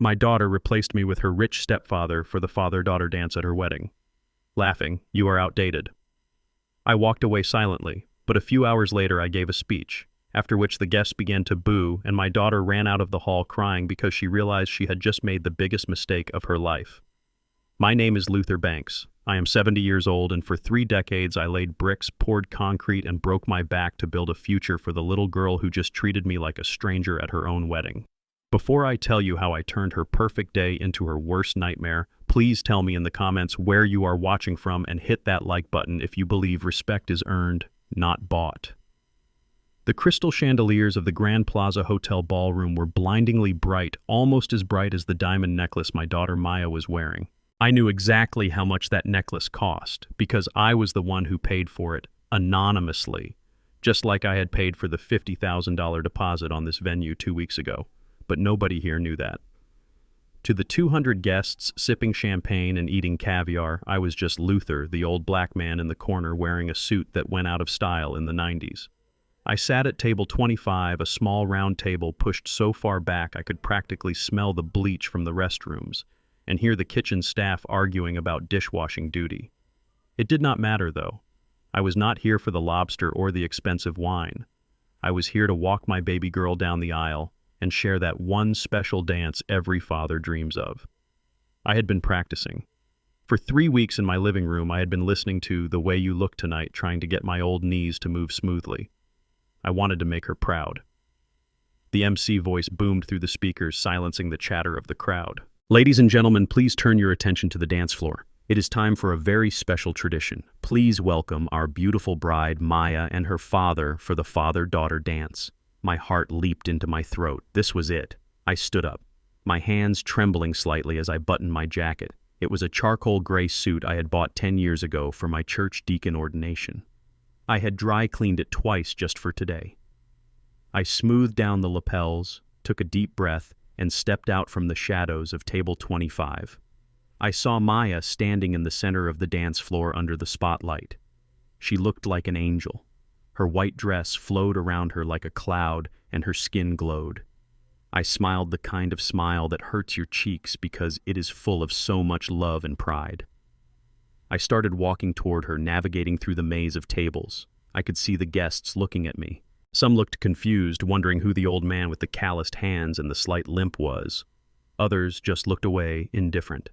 My daughter replaced me with her rich stepfather for the father-daughter dance at her wedding. Laughing, "You are outdated." I walked away silently, but a few hours later I gave a speech, after which the guests began to boo and my daughter ran out of the hall crying because she realized she had just made the biggest mistake of her life. My name is Luther Banks. I am 70 years old, and for 3 decades I laid bricks, poured concrete, and broke my back to build a future for the little girl who just treated me like a stranger at her own wedding. Before I tell you how I turned her perfect day into her worst nightmare, please tell me in the comments where you are watching from and hit that like button if you believe respect is earned, not bought. The crystal chandeliers of the Grand Plaza Hotel ballroom were blindingly bright, almost as bright as the diamond necklace my daughter Maya was wearing. I knew exactly how much that necklace cost, because I was the one who paid for it, anonymously, just like I had paid for the $50,000 deposit on this venue 2 weeks ago. But nobody here knew that. To the 200 guests sipping champagne and eating caviar, I was just Luther, the old black man in the corner wearing a suit that went out of style in the 90s. I sat at table 25, a small round table pushed so far back I could practically smell the bleach from the restrooms, and hear the kitchen staff arguing about dishwashing duty. It did not matter, though. I was not here for the lobster or the expensive wine. I was here to walk my baby girl down the aisle and share that one special dance every father dreams of. I had been practicing. For 3 weeks in my living room, I had been listening to "The Way You Look Tonight," trying to get my old knees to move smoothly. I wanted to make her proud. The MC voice boomed through the speakers, silencing the chatter of the crowd. "Ladies and gentlemen, please turn your attention to the dance floor. It is time for a very special tradition. Please welcome our beautiful bride, Maya, and her father for the father-daughter dance." My heart leaped into my throat. This was it. I stood up, my hands trembling slightly as I buttoned my jacket. It was a charcoal gray suit I had bought 10 years ago for my church deacon ordination. I had dry cleaned it twice just for today. I smoothed down the lapels, took a deep breath, and stepped out from the shadows of table 25. I saw Maya standing in the center of the dance floor under the spotlight. She looked like an angel. Her white dress flowed around her like a cloud, and her skin glowed. I smiled the kind of smile that hurts your cheeks because it is full of so much love and pride. I started walking toward her, navigating through the maze of tables. I could see the guests looking at me. Some looked confused, wondering who the old man with the calloused hands and the slight limp was. Others just looked away, indifferent.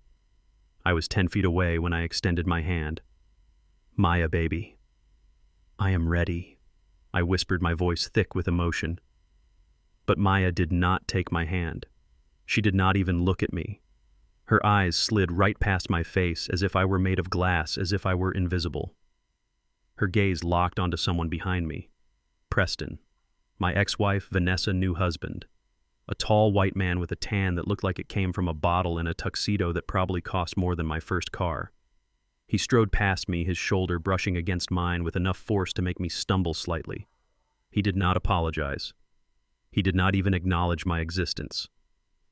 I was 10 feet away when I extended my hand. "Maya, baby, I am ready," I whispered, my voice thick with emotion. But Maya did not take my hand. She did not even look at me. Her eyes slid right past my face as if I were made of glass, as if I were invisible. Her gaze locked onto someone behind me. Preston, my ex-wife Vanessa's new husband. A tall white man with a tan that looked like it came from a bottle in a tuxedo that probably cost more than my first car. He strode past me, his shoulder brushing against mine with enough force to make me stumble slightly. He did not apologize. He did not even acknowledge my existence.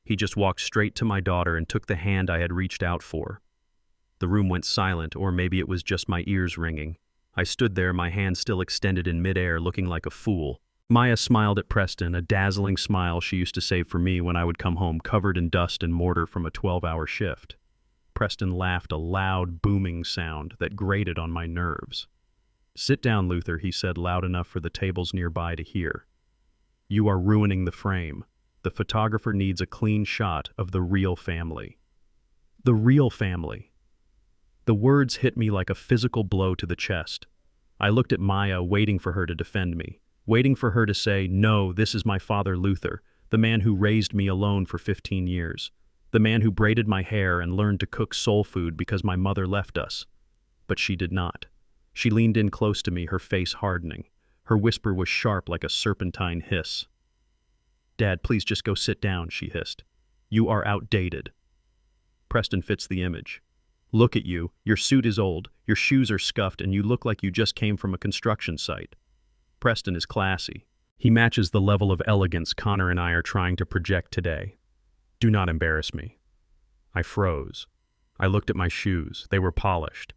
He just walked straight to my daughter and took the hand I had reached out for. The room went silent, or maybe it was just my ears ringing. I stood there, my hand still extended in midair, looking like a fool. Maya smiled at Preston, a dazzling smile she used to save for me when I would come home covered in dust and mortar from a 12-hour shift. Preston laughed, a loud, booming sound that grated on my nerves. "Sit down, Luther," he said, loud enough for the tables nearby to hear. "You are ruining the frame. The photographer needs a clean shot of the real family." The real family. The words hit me like a physical blow to the chest. I looked at Maya, waiting for her to defend me, waiting for her to say, "No, this is my father Luther, the man who raised me alone for 15 years. The man who braided my hair and learned to cook soul food because my mother left us." But she did not. She leaned in close to me, her face hardening. Her whisper was sharp like a serpentine hiss. "Dad, please just go sit down," she hissed. "You are outdated." Preston fits the image. "Look at you. Your suit is old, your shoes are scuffed, and you look like you just came from a construction site." Preston is classy. He matches the level of elegance Connor and I are trying to project today. Do not embarrass me. I froze. I looked at my shoes. They were polished.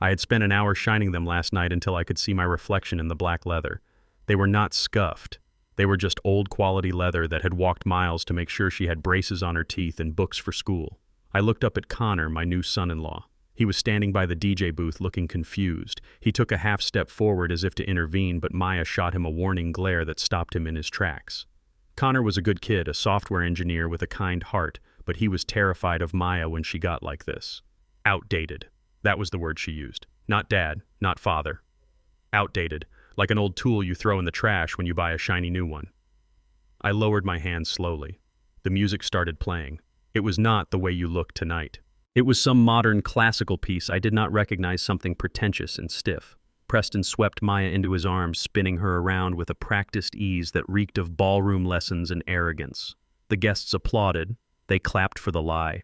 I had spent an hour shining them last night until I could see my reflection in the black leather. They were not scuffed. They were just old quality leather that had walked miles to make sure she had braces on her teeth and books for school. I looked up at Connor, my new son-in-law. He was standing by the DJ booth looking confused. He took a half step forward as if to intervene, but Maya shot him a warning glare that stopped him in his tracks. Connor was a good kid, a software engineer with a kind heart, but he was terrified of Maya when she got like this. Outdated. That was the word she used. Not dad, not father. Outdated, like an old tool you throw in the trash when you buy a shiny new one. I lowered my hands slowly. The music started playing. It was not The Way You Look Tonight. It was some modern classical piece. I did not recognize something pretentious and stiff. Preston swept Maya into his arms, spinning her around with a practiced ease that reeked of ballroom lessons and arrogance. The guests applauded. They clapped for the lie.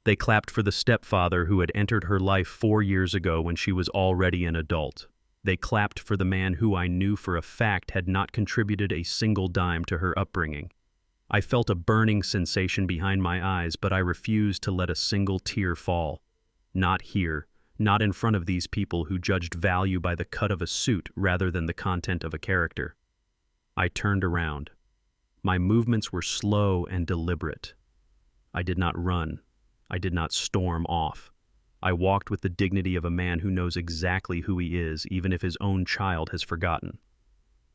They clapped for the stepfather who had entered her life 4 years ago when she was already an adult. They clapped for the man who I knew for a fact had not contributed a single dime to her upbringing. I felt a burning sensation behind my eyes, but I refused to let a single tear fall. Not here, not in front of these people who judged value by the cut of a suit rather than the content of a character. I turned around. My movements were slow and deliberate. I did not run. I did not storm off. I walked with the dignity of a man who knows exactly who he is, even if his own child has forgotten.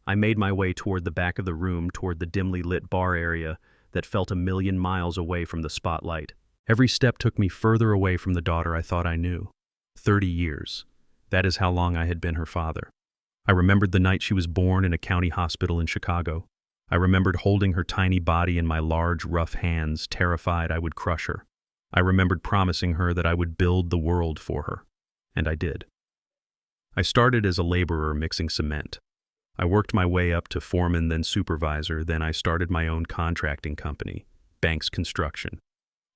I made my way toward the back of the room, toward the dimly lit bar area that felt 1,000,000 miles away from the spotlight. Every step took me further away from the daughter I thought I knew. 30 years. That is how long I had been her father. I remembered the night she was born in a county hospital in Chicago. I remembered holding her tiny body in my large, rough hands, terrified I would crush her. I remembered promising her that I would build the world for her. And I did. I started as a laborer mixing cement. I worked my way up to foreman, then supervisor, then I started my own contracting company, Banks Construction.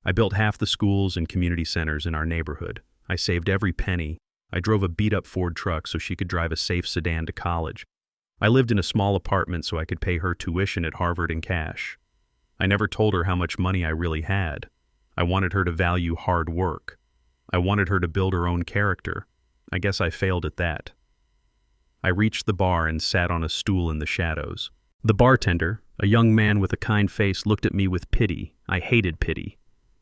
I built half the schools and community centers in our neighborhood. I saved every penny. I drove a beat-up Ford truck so she could drive a safe sedan to college. I lived in a small apartment so I could pay her tuition at Harvard in cash. I never told her how much money I really had. I wanted her to value hard work. I wanted her to build her own character. I guess I failed at that. I reached the bar and sat on a stool in the shadows. The bartender, a young man with a kind face, looked at me with pity. I hated pity.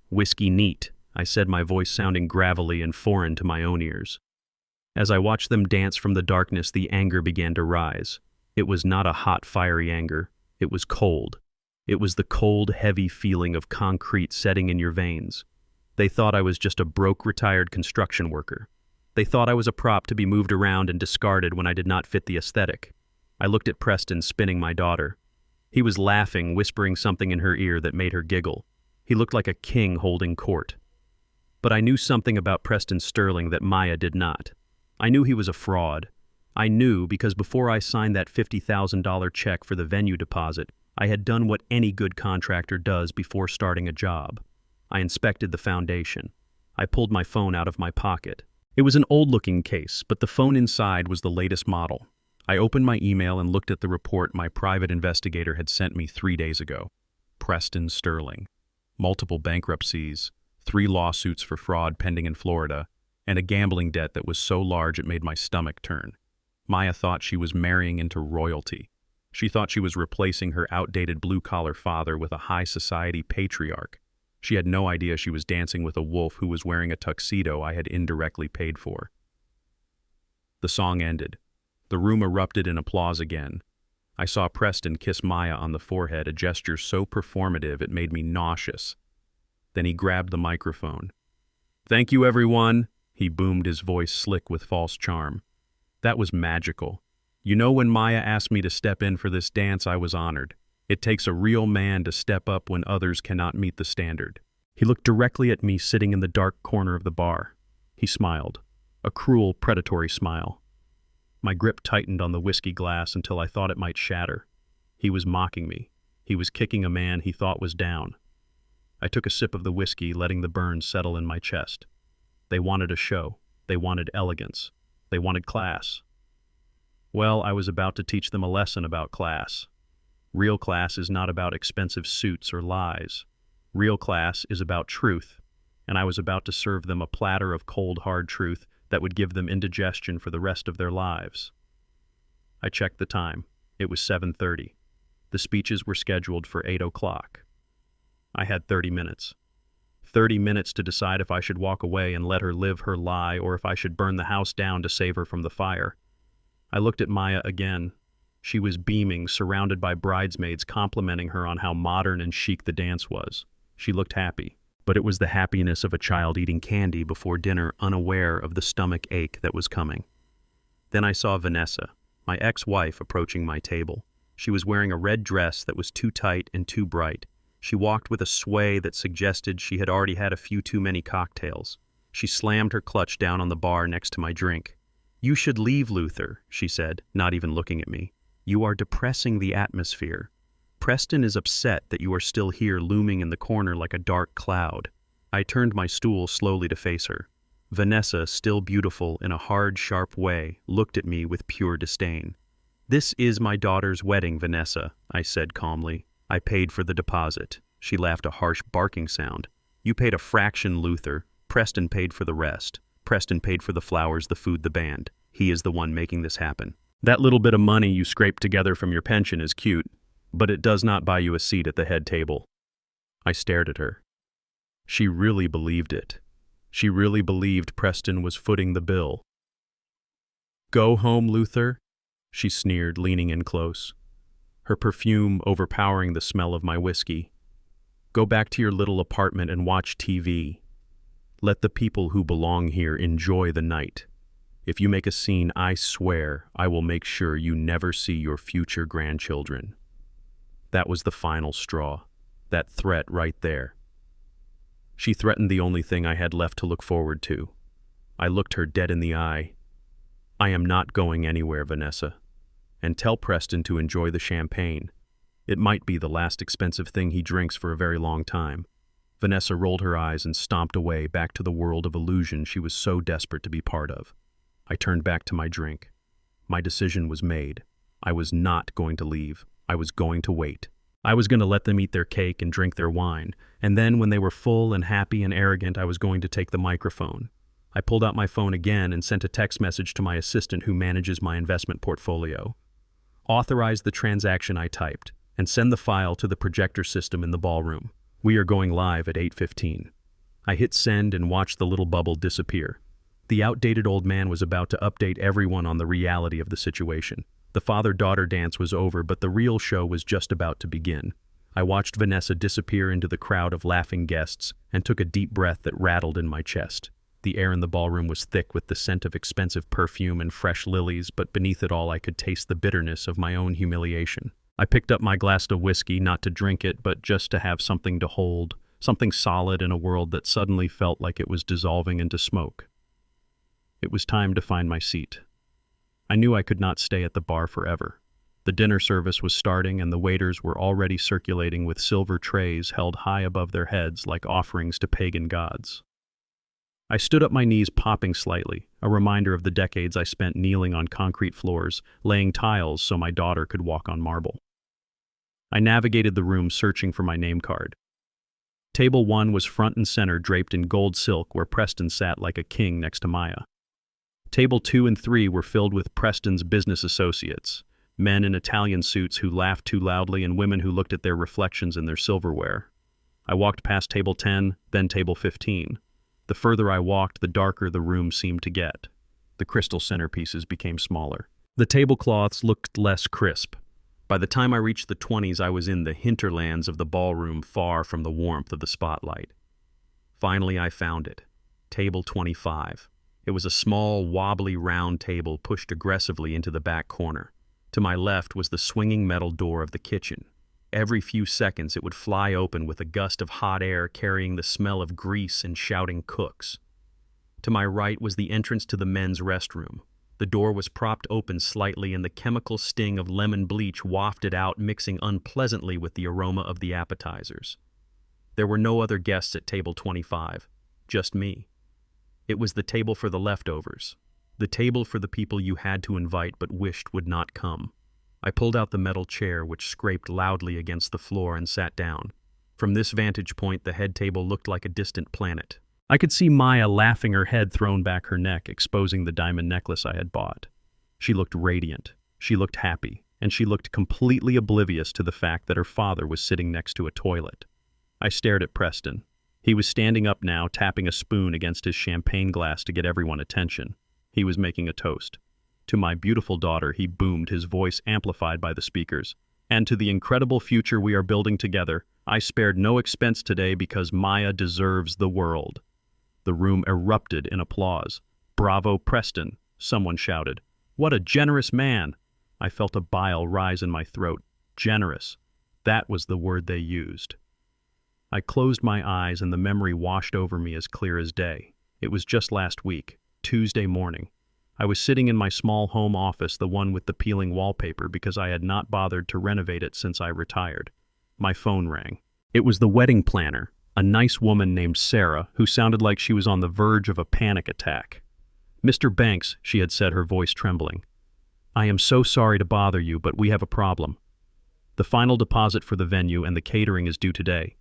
"Whiskey neat," I said, my voice sounding gravelly and foreign to my own ears. As I watched them dance from the darkness, the anger began to rise. It was not a hot, fiery anger. It was cold. It was the cold, heavy feeling of concrete setting in your veins. They thought I was just a broke, retired construction worker. They thought I was a prop to be moved around and discarded when I did not fit the aesthetic. I looked at Preston spinning my daughter. He was laughing, whispering something in her ear that made her giggle. He looked like a king holding court. But I knew something about Preston Sterling that Maya did not. I knew he was a fraud. I knew because before I signed that $50,000 check for the venue deposit, I had done what any good contractor does before starting a job. I inspected the foundation. I pulled my phone out of my pocket. It was an old-looking case, but the phone inside was the latest model. I opened my email and looked at the report my private investigator had sent me 3 days ago. Preston Sterling. Multiple bankruptcies, 3 lawsuits for fraud pending in Florida, and a gambling debt that was so large it made my stomach turn. Maya thought she was marrying into royalty. She thought she was replacing her outdated blue-collar father with a high-society patriarch. She had no idea she was dancing with a wolf who was wearing a tuxedo I had indirectly paid for. The song ended. The room erupted in applause again. I saw Preston kiss Maya on the forehead, a gesture so performative it made me nauseous. Then he grabbed the microphone. "Thank you, everyone," he boomed, his voice slick with false charm. That was magical. You know, when Maya asked me to step in for this dance, I was honored. It takes a real man to step up when others cannot meet the standard. He looked directly at me sitting in the dark corner of the bar. He smiled, a cruel, predatory smile. My grip tightened on the whiskey glass until I thought it might shatter. He was mocking me. He was kicking a man he thought was down. I took a sip of the whiskey, letting the burn settle in my chest. They wanted a show. They wanted elegance. They wanted class. Well, I was about to teach them a lesson about class. Real class is not about expensive suits or lies. Real class is about truth, and I was about to serve them a platter of cold, hard truth that would give them indigestion for the rest of their lives. I checked the time. It was 7:30. The speeches were scheduled for 8 o'clock. I had 30 minutes. 30 minutes to decide if I should walk away and let her live her lie or if I should burn the house down to save her from the fire. I looked at Maya again. She was beaming, surrounded by bridesmaids complimenting her on how modern and chic the dance was. She looked happy, but it was the happiness of a child eating candy before dinner, unaware of the stomach ache that was coming. Then I saw Vanessa, my ex-wife, approaching my table. She was wearing a red dress that was too tight and too bright. She walked with a sway that suggested she had already had a few too many cocktails. She slammed her clutch down on the bar next to my drink. "You should leave, Luther," she said, not even looking at me. "You are depressing the atmosphere. Preston is upset that you are still here looming in the corner like a dark cloud." I turned my stool slowly to face her. Vanessa, still beautiful in a hard, sharp way, looked at me with pure disdain. "This is my daughter's wedding, Vanessa," I said calmly. "I paid for the deposit." She laughed a harsh barking sound. "You paid a fraction, Luther. Preston paid for the rest. Preston paid for the flowers, the food, the band. He is the one making this happen. That little bit of money you scraped together from your pension is cute, but it does not buy you a seat at the head table." I stared at her. She really believed it. She really believed Preston was footing the bill. "Go home, Luther," she sneered, leaning in close, her perfume overpowering the smell of my whiskey. "Go back to your little apartment and watch TV. Let the people who belong here enjoy the night. If you make a scene, I swear I will make sure you never see your future grandchildren." That was the final straw. That threat right there. She threatened the only thing I had left to look forward to. I looked her dead in the eye. "I am not going anywhere, Vanessa. And tell Preston to enjoy the champagne. It might be the last expensive thing he drinks for a very long time." Vanessa rolled her eyes and stomped away back to the world of illusion she was so desperate to be part of. I turned back to my drink. My decision was made. I was not going to leave. I was going to wait. I was going to let them eat their cake and drink their wine, and then when they were full and happy and arrogant, I was going to take the microphone. I pulled out my phone again and sent a text message to my assistant who manages my investment portfolio. "Authorize the transaction," I typed, "and send the file to the projector system in the ballroom. We are going live at 8:15. I hit send and watched the little bubble disappear. The outdated old man was about to update everyone on the reality of the situation. The father-daughter dance was over, but the real show was just about to begin. I watched Vanessa disappear into the crowd of laughing guests and took a deep breath that rattled in my chest. The air in the ballroom was thick with the scent of expensive perfume and fresh lilies, but beneath it all I could taste the bitterness of my own humiliation. I picked up my glass of whiskey, not to drink it, but just to have something to hold, something solid in a world that suddenly felt like it was dissolving into smoke. It was time to find my seat. I knew I could not stay at the bar forever. The dinner service was starting and the waiters were already circulating with silver trays held high above their heads like offerings to pagan gods. I stood up, my knees popping slightly, a reminder of the decades I spent kneeling on concrete floors, laying tiles so my daughter could walk on marble. I navigated the room searching for my name card. Table 1 was front and center, draped in gold silk, where Preston sat like a king next to Maya. Table 2 and 3 were filled with Preston's business associates, men in Italian suits who laughed too loudly and women who looked at their reflections in their silverware. I walked past table 10, then table 15. The further I walked, the darker the room seemed to get. The crystal centerpieces became smaller. The tablecloths looked less crisp. By the time I reached the 20s, I was in the hinterlands of the ballroom, far from the warmth of the spotlight. Finally, I found it. Table 25. It was a small, wobbly, round table pushed aggressively into the back corner. To my left was the swinging metal door of the kitchen. Every few seconds it would fly open with a gust of hot air carrying the smell of grease and shouting cooks. To my right was the entrance to the men's restroom. The door was propped open slightly and the chemical sting of lemon bleach wafted out, mixing unpleasantly with the aroma of the appetizers. There were no other guests at table 25, just me. It was the table for the leftovers, the table for the people you had to invite but wished would not come. I pulled out the metal chair, which scraped loudly against the floor, and sat down. From this vantage point, the head table looked like a distant planet. I could see Maya laughing, her head thrown back her neck, exposing the diamond necklace I had bought. She looked radiant. She looked happy. and she looked completely oblivious to the fact that her father was sitting next to a toilet. I stared at Preston. He was standing up now, tapping a spoon against his champagne glass to get everyone's attention. He was making a toast. To my beautiful daughter, he boomed, his voice amplified by the speakers. And to the incredible future we are building together, I spared no expense today because Maya deserves the world. The room erupted in applause. "Bravo, Preston," someone shouted. "What a generous man!" I felt a bile rise in my throat. Generous. That was the word they used. I closed my eyes and the memory washed over me as clear as day. It was just last week, Tuesday morning. I was sitting in my small home office, the one with the peeling wallpaper, because I had not bothered to renovate it since I retired. My phone rang. It was the wedding planner, a nice woman named Sarah, who sounded like she was on the verge of a panic attack. "Mr. Banks," she had said, her voice trembling, "I am so sorry to bother you, but we have a problem. The final deposit for the venue and the catering is due today.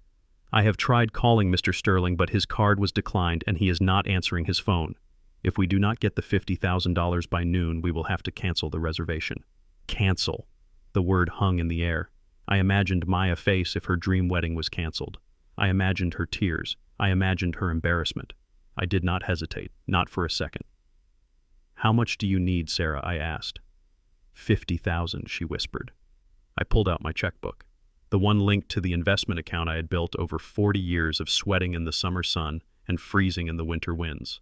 I have tried calling Mr. Sterling, but his card was declined and he is not answering his phone. If we do not get the $50,000 by noon, we will have to cancel the reservation." Cancel. The word hung in the air. I imagined Maya's face if her dream wedding was canceled. I imagined her tears. I imagined her embarrassment. I did not hesitate, not for a second. "How much do you need, Sarah?" I asked. $50,000, she whispered. I pulled out my checkbook, the one linked to the investment account I had built over 40 years of sweating in the summer sun and freezing in the winter winds.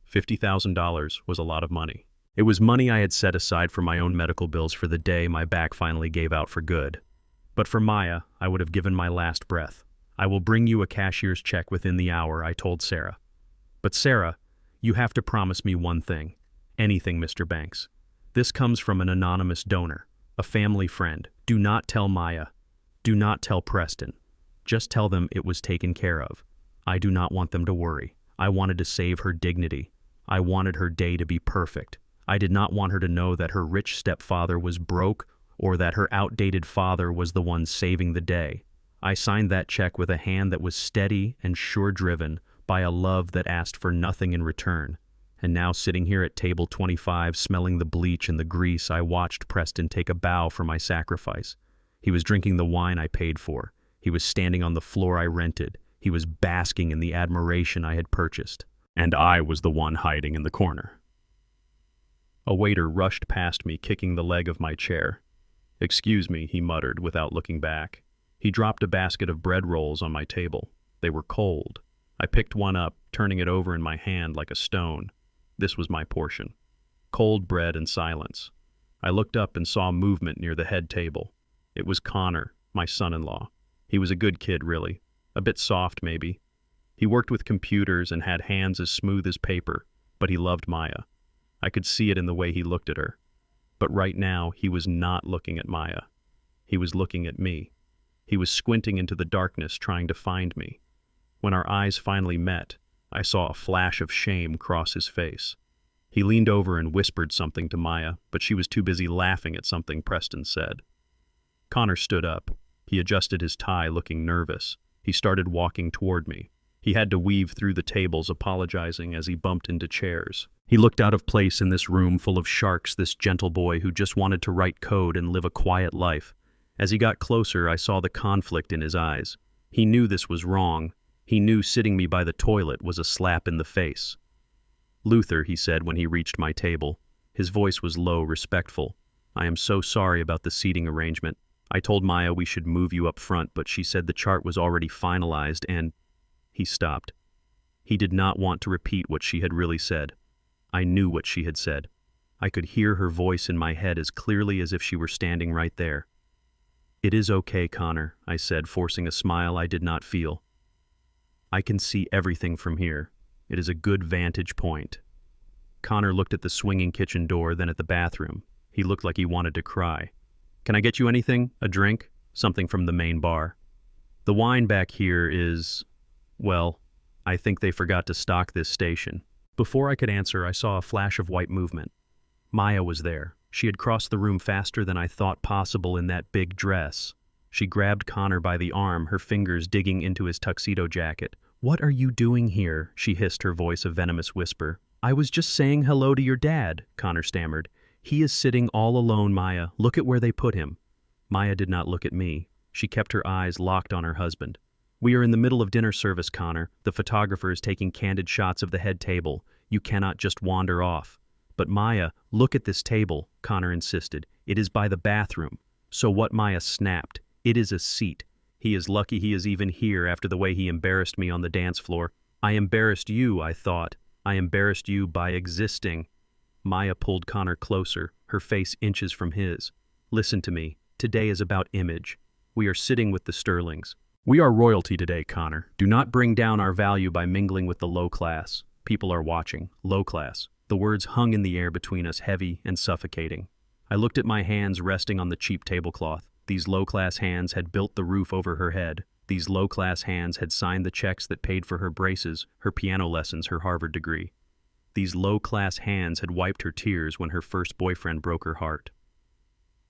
$50,000 was a lot of money. It was money I had set aside for my own medical bills for the day my back finally gave out for good. But for Maya, I would have given my last breath. "I will bring you a cashier's check within the hour," I told Sarah. "But Sarah, you have to promise me one thing. Anything, Mr. Banks. This comes from an anonymous donor, a family friend. Do not tell Maya. Do not tell Preston. Just tell them it was taken care of. I do not want them to worry. I wanted to save her dignity. I wanted her day to be perfect. I did not want her to know that her rich stepfather was broke or that her outdated father was the one saving the day. I signed that check with a hand that was steady and sure-driven by a love that asked for nothing in return. And now, sitting here at table 25, smelling the bleach and the grease, I watched Preston take a bow for my sacrifice. He was drinking the wine I paid for. He was standing on the floor I rented. He was basking in the admiration I had purchased. And I was the one hiding in the corner. A waiter rushed past me, kicking the leg of my chair. "Excuse me," he muttered without looking back. He dropped a basket of bread rolls on my table. They were cold. I picked one up, turning it over in my hand like a stone. This was my portion. Cold bread and silence. I looked up and saw movement near the head table. It was Connor, my son-in-law. He was a good kid, really. A bit soft, maybe. He worked with computers and had hands as smooth as paper, but he loved Maya. I could see it in the way he looked at her. But right now, he was not looking at Maya. He was looking at me. He was squinting into the darkness, trying to find me. When our eyes finally met, I saw a flash of shame cross his face. He leaned over and whispered something to Maya, but she was too busy laughing at something Preston said. Connor stood up. He adjusted his tie, looking nervous. He started walking toward me. He had to weave through the tables, apologizing as he bumped into chairs. He looked out of place in this room full of sharks, this gentle boy who just wanted to write code and live a quiet life. As he got closer, I saw the conflict in his eyes. He knew this was wrong. He knew sitting me by the toilet was a slap in the face. "Luther," he said when he reached my table. His voice was low, respectful. "I am so sorry about the seating arrangement. I told Maya we should move you up front, but she said the chart was already finalized and—" He stopped. He did not want to repeat what she had really said. I knew what she had said. I could hear her voice in my head as clearly as if she were standing right there. "It is okay, Connor," I said, forcing a smile I did not feel. "I can see everything from here. It is a good vantage point." Connor looked at the swinging kitchen door, then at the bathroom. He looked like he wanted to cry. "Can I get you anything? A drink? Something from the main bar? The wine back here is... well, I think they forgot to stock this station." Before I could answer, I saw a flash of white movement. Maya was there. She had crossed the room faster than I thought possible in that big dress. She grabbed Connor by the arm, her fingers digging into his tuxedo jacket. "What are you doing here?" she hissed, her voice a venomous whisper. "I was just saying hello to your dad," Connor stammered. He is sitting all alone, Maya. Look at where they put him. Maya did not look at me. She kept her eyes locked on her husband. We are in the middle of dinner service, Connor. The photographer is taking candid shots of the head table. You cannot just wander off. But Maya, look at this table, Connor insisted. It is by the bathroom. So what? Maya snapped. It is a seat. He is lucky he is even here after the way he embarrassed me on the dance floor. I embarrassed you, I thought. I embarrassed you by existing. Maya pulled Connor closer, her face inches from his. Listen to me. Today is about image. We are sitting with the Sterlings. We are royalty today, Connor. Do not bring down our value by mingling with the low class. People are watching. Low class. The words hung in the air between us, heavy and suffocating. I looked at my hands resting on the cheap tablecloth. These low-class hands had built the roof over her head. These low-class hands had signed the checks that paid for her braces, her piano lessons, her Harvard degree. These low-class hands had wiped her tears when her first boyfriend broke her heart.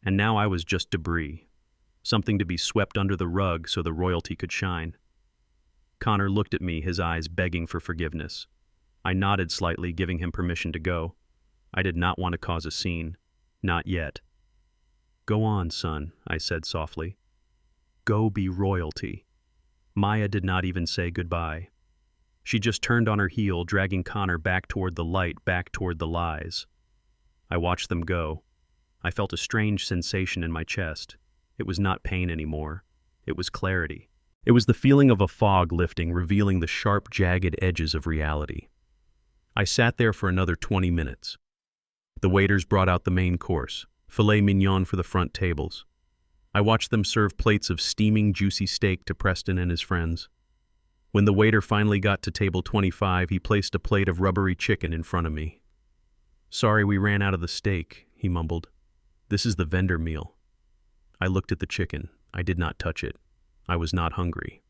And now I was just debris. Something to be swept under the rug so the royalty could shine. Connor looked at me, his eyes begging for forgiveness. I nodded slightly, giving him permission to go. I did not want to cause a scene. Not yet. Go on, son, I said softly. Go be royalty. Maya did not even say goodbye. She just turned on her heel, dragging Connor back toward the light, back toward the lies. I watched them go. I felt a strange sensation in my chest. It was not pain anymore. It was clarity. It was the feeling of a fog lifting, revealing the sharp, jagged edges of reality. I sat there for another 20 minutes. The waiters brought out the main course, filet mignon for the front tables. I watched them serve plates of steaming, juicy steak to Preston and his friends. When the waiter finally got to table 25, he placed a plate of rubbery chicken in front of me. Sorry, we ran out of the steak, he mumbled. This is the vendor meal. I looked at the chicken. I did not touch it. I was not hungry.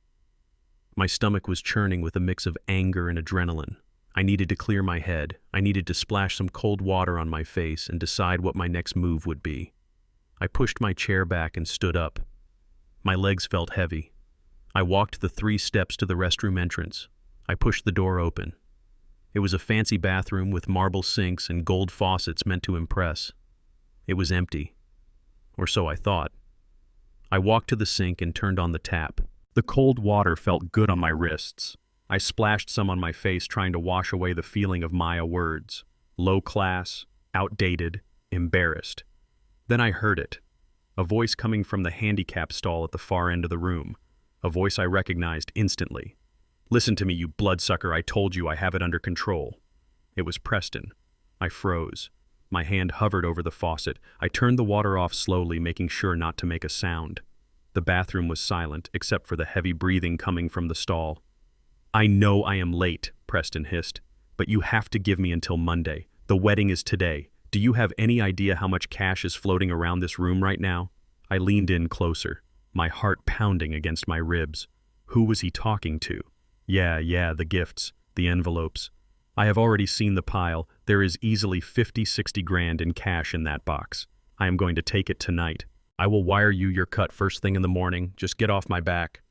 My stomach was churning with a mix of anger and adrenaline. I needed to clear my head. I needed to splash some cold water on my face and decide what my next move would be. I pushed my chair back and stood up. My legs felt heavy. I walked the 3 steps to the restroom entrance. I pushed the door open. It was a fancy bathroom with marble sinks and gold faucets meant to impress. It was empty. Or so I thought. I walked to the sink and turned on the tap. The cold water felt good on my wrists. I splashed some on my face, trying to wash away the feeling of Maya words. Low class, outdated, embarrassed. Then I heard it. A voice coming from the handicap stall at the far end of the room. A voice I recognized instantly. Listen to me, you bloodsucker. I told you I have it under control. It was Preston. I froze. My hand hovered over the faucet. I turned the water off slowly, making sure not to make a sound. The bathroom was silent, except for the heavy breathing coming from the stall. I know I am late, Preston hissed, but you have to give me until Monday. The wedding is today. Do you have any idea how much cash is floating around this room right now? I leaned in closer, my heart pounding against my ribs. Who was he talking to? Yeah, the gifts, the envelopes. I have already seen the pile. There is easily 50-60 grand in cash in that box. I am going to take it tonight. I will wire you your cut first thing in the morning. Just get off my back.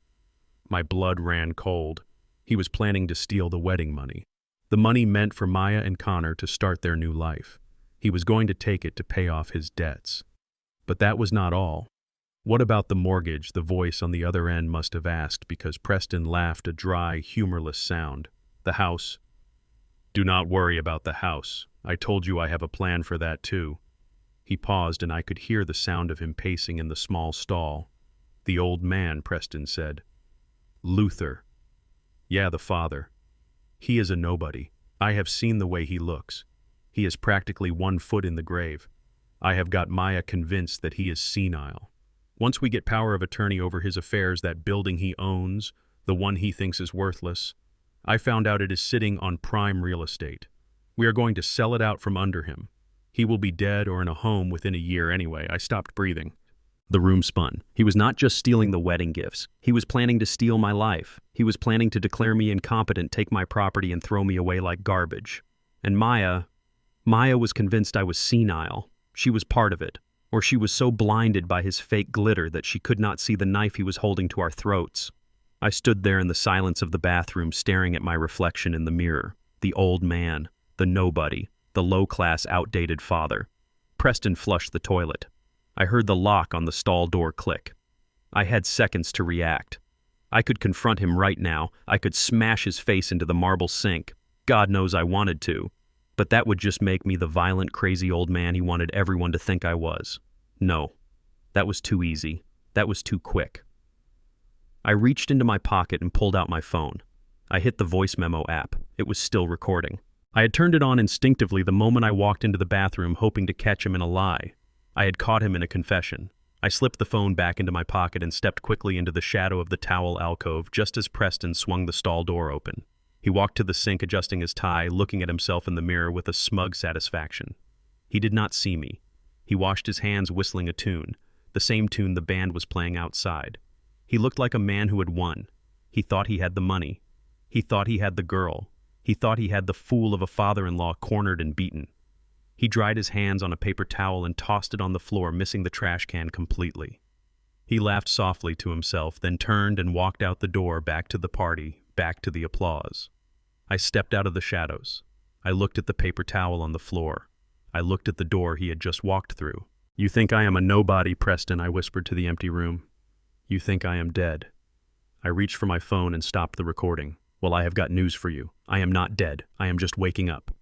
My blood ran cold. He was planning to steal the wedding money. The money meant for Maya and Connor to start their new life. He was going to take it to pay off his debts. But that was not all. What about the mortgage? The voice on the other end must have asked, because Preston laughed a dry, humorless sound. The house? Do not worry about the house. I told you I have a plan for that too. He paused, and I could hear the sound of him pacing in the small stall. The old man, Preston said. Luther. Yeah, the father. He is a nobody. I have seen the way he looks. He is practically 1 foot in the grave. I have got Maya convinced that he is senile. Once we get power of attorney over his affairs, that building he owns, the one he thinks is worthless, I found out it is sitting on prime real estate. We are going to sell it out from under him. He will be dead or in a home within a year anyway. I stopped breathing. The room spun. He was not just stealing the wedding gifts. He was planning to steal my life. He was planning to declare me incompetent, take my property, and throw me away like garbage. And Maya was convinced I was senile. She was part of it. Or she was so blinded by his fake glitter that she could not see the knife he was holding to our throats. I stood there in the silence of the bathroom, staring at my reflection in the mirror. The old man, the nobody, the low-class, outdated father. Preston flushed the toilet. I heard the lock on the stall door click. I had seconds to react. I could confront him right now. I could smash his face into the marble sink. God knows I wanted to. But that would just make me the violent, crazy old man he wanted everyone to think I was. No. That was too easy. That was too quick. I reached into my pocket and pulled out my phone. I hit the voice memo app. It was still recording. I had turned it on instinctively the moment I walked into the bathroom, hoping to catch him in a lie. I had caught him in a confession. I slipped the phone back into my pocket and stepped quickly into the shadow of the towel alcove just as Preston swung the stall door open. He walked to the sink, adjusting his tie, looking at himself in the mirror with a smug satisfaction. He did not see me. He washed his hands, whistling a tune, the same tune the band was playing outside. He looked like a man who had won. He thought he had the money. He thought he had the girl. He thought he had the fool of a father-in-law cornered and beaten. He dried his hands on a paper towel and tossed it on the floor, missing the trash can completely. He laughed softly to himself, then turned and walked out the door, back to the party, back to the applause. I stepped out of the shadows. I looked at the paper towel on the floor. I looked at the door he had just walked through. "You think I am a nobody, Preston," I whispered to the empty room. "You think I am dead." I reached for my phone and stopped the recording. "Well, I have got news for you. I am not dead. I am just waking up."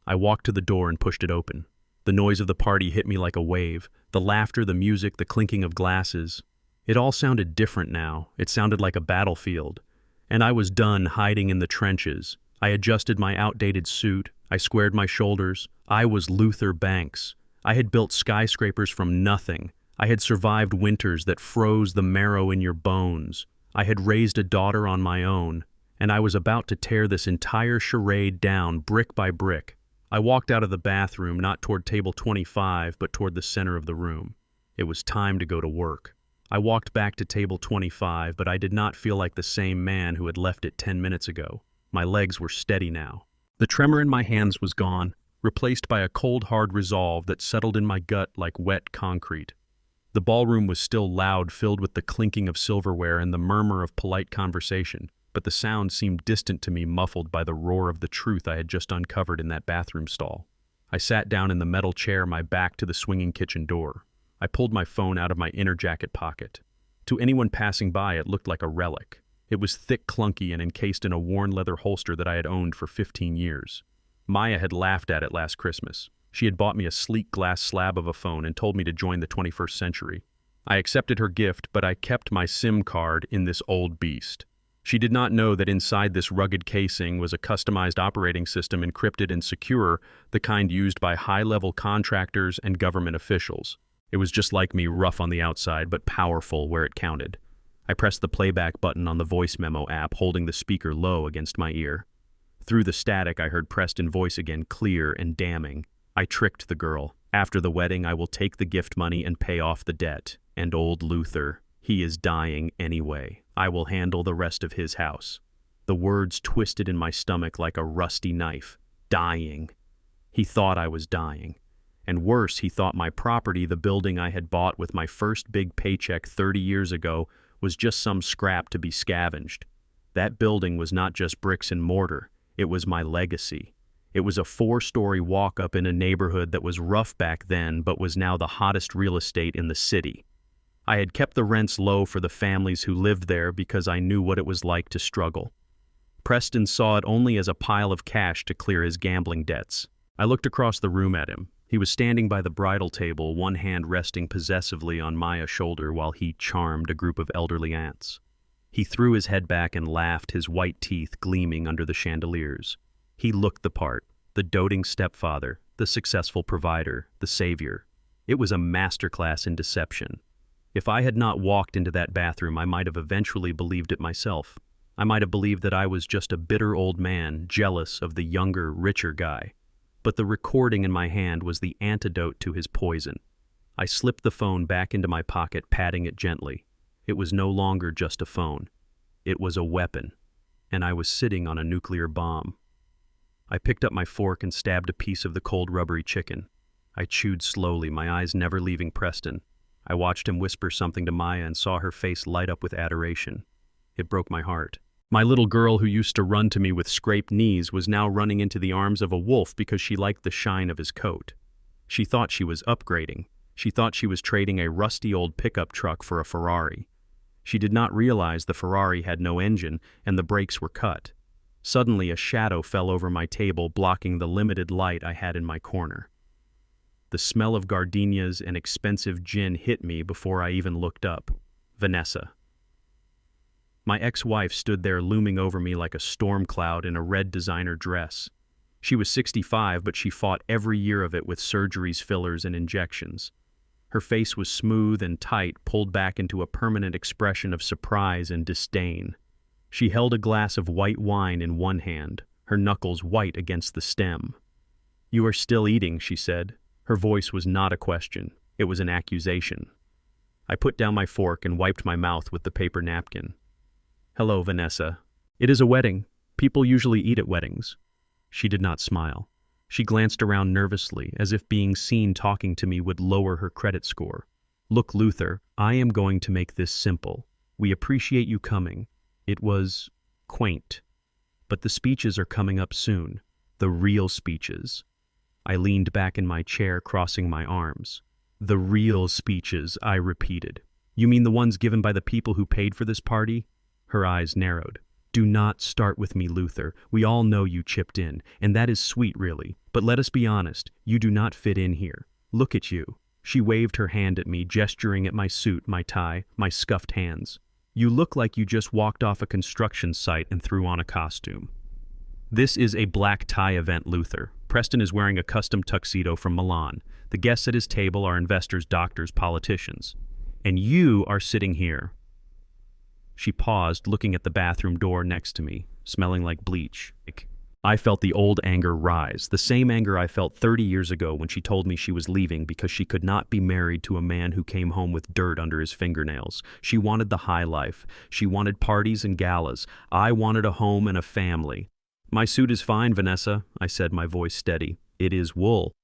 I walked to the door and pushed it open. The noise of the party hit me like a wave. The laughter, the music, the clinking of glasses. It all sounded different now. It sounded like a battlefield. And I was done hiding in the trenches. I adjusted my outdated suit. I squared my shoulders. I was Luther Banks. I had built skyscrapers from nothing. I had survived winters that froze the marrow in your bones. I had raised a daughter on my own. And I was about to tear this entire charade down brick by brick. I walked out of the bathroom, not toward table 25, but toward the center of the room. It was time to go to work. I walked back to table 25, but I did not feel like the same man who had left it 10 minutes ago. My legs were steady now. The tremor in my hands was gone, replaced by a cold, hard resolve that settled in my gut like wet concrete. The ballroom was still loud, filled with the clinking of silverware and the murmur of polite conversation. But the sound seemed distant to me, muffled by the roar of the truth I had just uncovered in that bathroom stall. I sat down in the metal chair, my back to the swinging kitchen door. I pulled my phone out of my inner jacket pocket. To anyone passing by, it looked like a relic. It was thick, clunky, and encased in a worn leather holster that I had owned for 15 years. Maya had laughed at it last Christmas. She had bought me a sleek glass slab of a phone and told me to join the 21st century. I accepted her gift, but I kept my SIM card in this old beast. She did not know that inside this rugged casing was a customized operating system, encrypted and secure, the kind used by high-level contractors and government officials. It was just like me, rough on the outside, but powerful where it counted. I pressed the playback button on the voice memo app, holding the speaker low against my ear. Through the static, I heard Preston's voice again, clear and damning. "I tricked the girl. After the wedding, I will take the gift money and pay off the debt. And old Luther, he is dying anyway. I will handle the rest of his house." The words twisted in my stomach like a rusty knife. Dying. He thought I was dying. And worse, he thought my property, the building I had bought with my first big paycheck 30 years ago, was just some scrap to be scavenged. That building was not just bricks and mortar. It was my legacy. It was a 4-story walk-up in a neighborhood that was rough back then, but was now the hottest real estate in the city. I had kept the rents low for the families who lived there because I knew what it was like to struggle. Preston saw it only as a pile of cash to clear his gambling debts. I looked across the room at him. He was standing by the bridal table, one hand resting possessively on Maya's shoulder while he charmed a group of elderly aunts. He threw his head back and laughed, his white teeth gleaming under the chandeliers. He looked the part, the doting stepfather, the successful provider, the savior. It was a masterclass in deception. If I had not walked into that bathroom, I might have eventually believed it myself. I might have believed that I was just a bitter old man, jealous of the younger, richer guy. But the recording in my hand was the antidote to his poison. I slipped the phone back into my pocket, patting it gently. It was no longer just a phone. It was a weapon, and I was sitting on a nuclear bomb. I picked up my fork and stabbed a piece of the cold, rubbery chicken. I chewed slowly, my eyes never leaving Preston. I watched him whisper something to Maya and saw her face light up with adoration. It broke my heart. My little girl who used to run to me with scraped knees was now running into the arms of a wolf because she liked the shine of his coat. She thought she was upgrading. She thought she was trading a rusty old pickup truck for a Ferrari. She did not realize the Ferrari had no engine and the brakes were cut. Suddenly, a shadow fell over my table, blocking the limited light I had in my corner. The smell of gardenias and expensive gin hit me before I even looked up. Vanessa. My ex-wife stood there looming over me like a storm cloud in a red designer dress. She was 65, but she fought every year of it with surgeries, fillers, and injections. Her face was smooth and tight, pulled back into a permanent expression of surprise and disdain. She held a glass of white wine in one hand, her knuckles white against the stem. "You are still eating," she said. Her voice was not a question, it was an accusation. I put down my fork and wiped my mouth with the paper napkin. "Hello, Vanessa. It is a wedding. People usually eat at weddings." She did not smile. She glanced around nervously, as if being seen talking to me would lower her credit score. "Look, Luther, I am going to make this simple. We appreciate you coming. It was quaint. But the speeches are coming up soon. The real speeches." I leaned back in my chair, crossing my arms. "The real speeches," I repeated. "You mean the ones given by the people who paid for this party?" Her eyes narrowed. "Do not start with me, Luther. We all know you chipped in, and that is sweet, really. But let us be honest, you do not fit in here. Look at you." She waved her hand at me, gesturing at my suit, my tie, my scuffed hands. "You look like you just walked off a construction site and threw on a costume." "This is a black tie event, Luther. Preston is wearing a custom tuxedo from Milan. The guests at his table are investors, doctors, politicians. And you are sitting here." She paused, looking at the bathroom door next to me, smelling like bleach. I felt the old anger rise, the same anger I felt 30 years ago when she told me she was leaving because she could not be married to a man who came home with dirt under his fingernails. She wanted the high life. She wanted parties and galas. I wanted a home and a family. "My suit is fine, Vanessa," I said, my voice steady. "It is wool.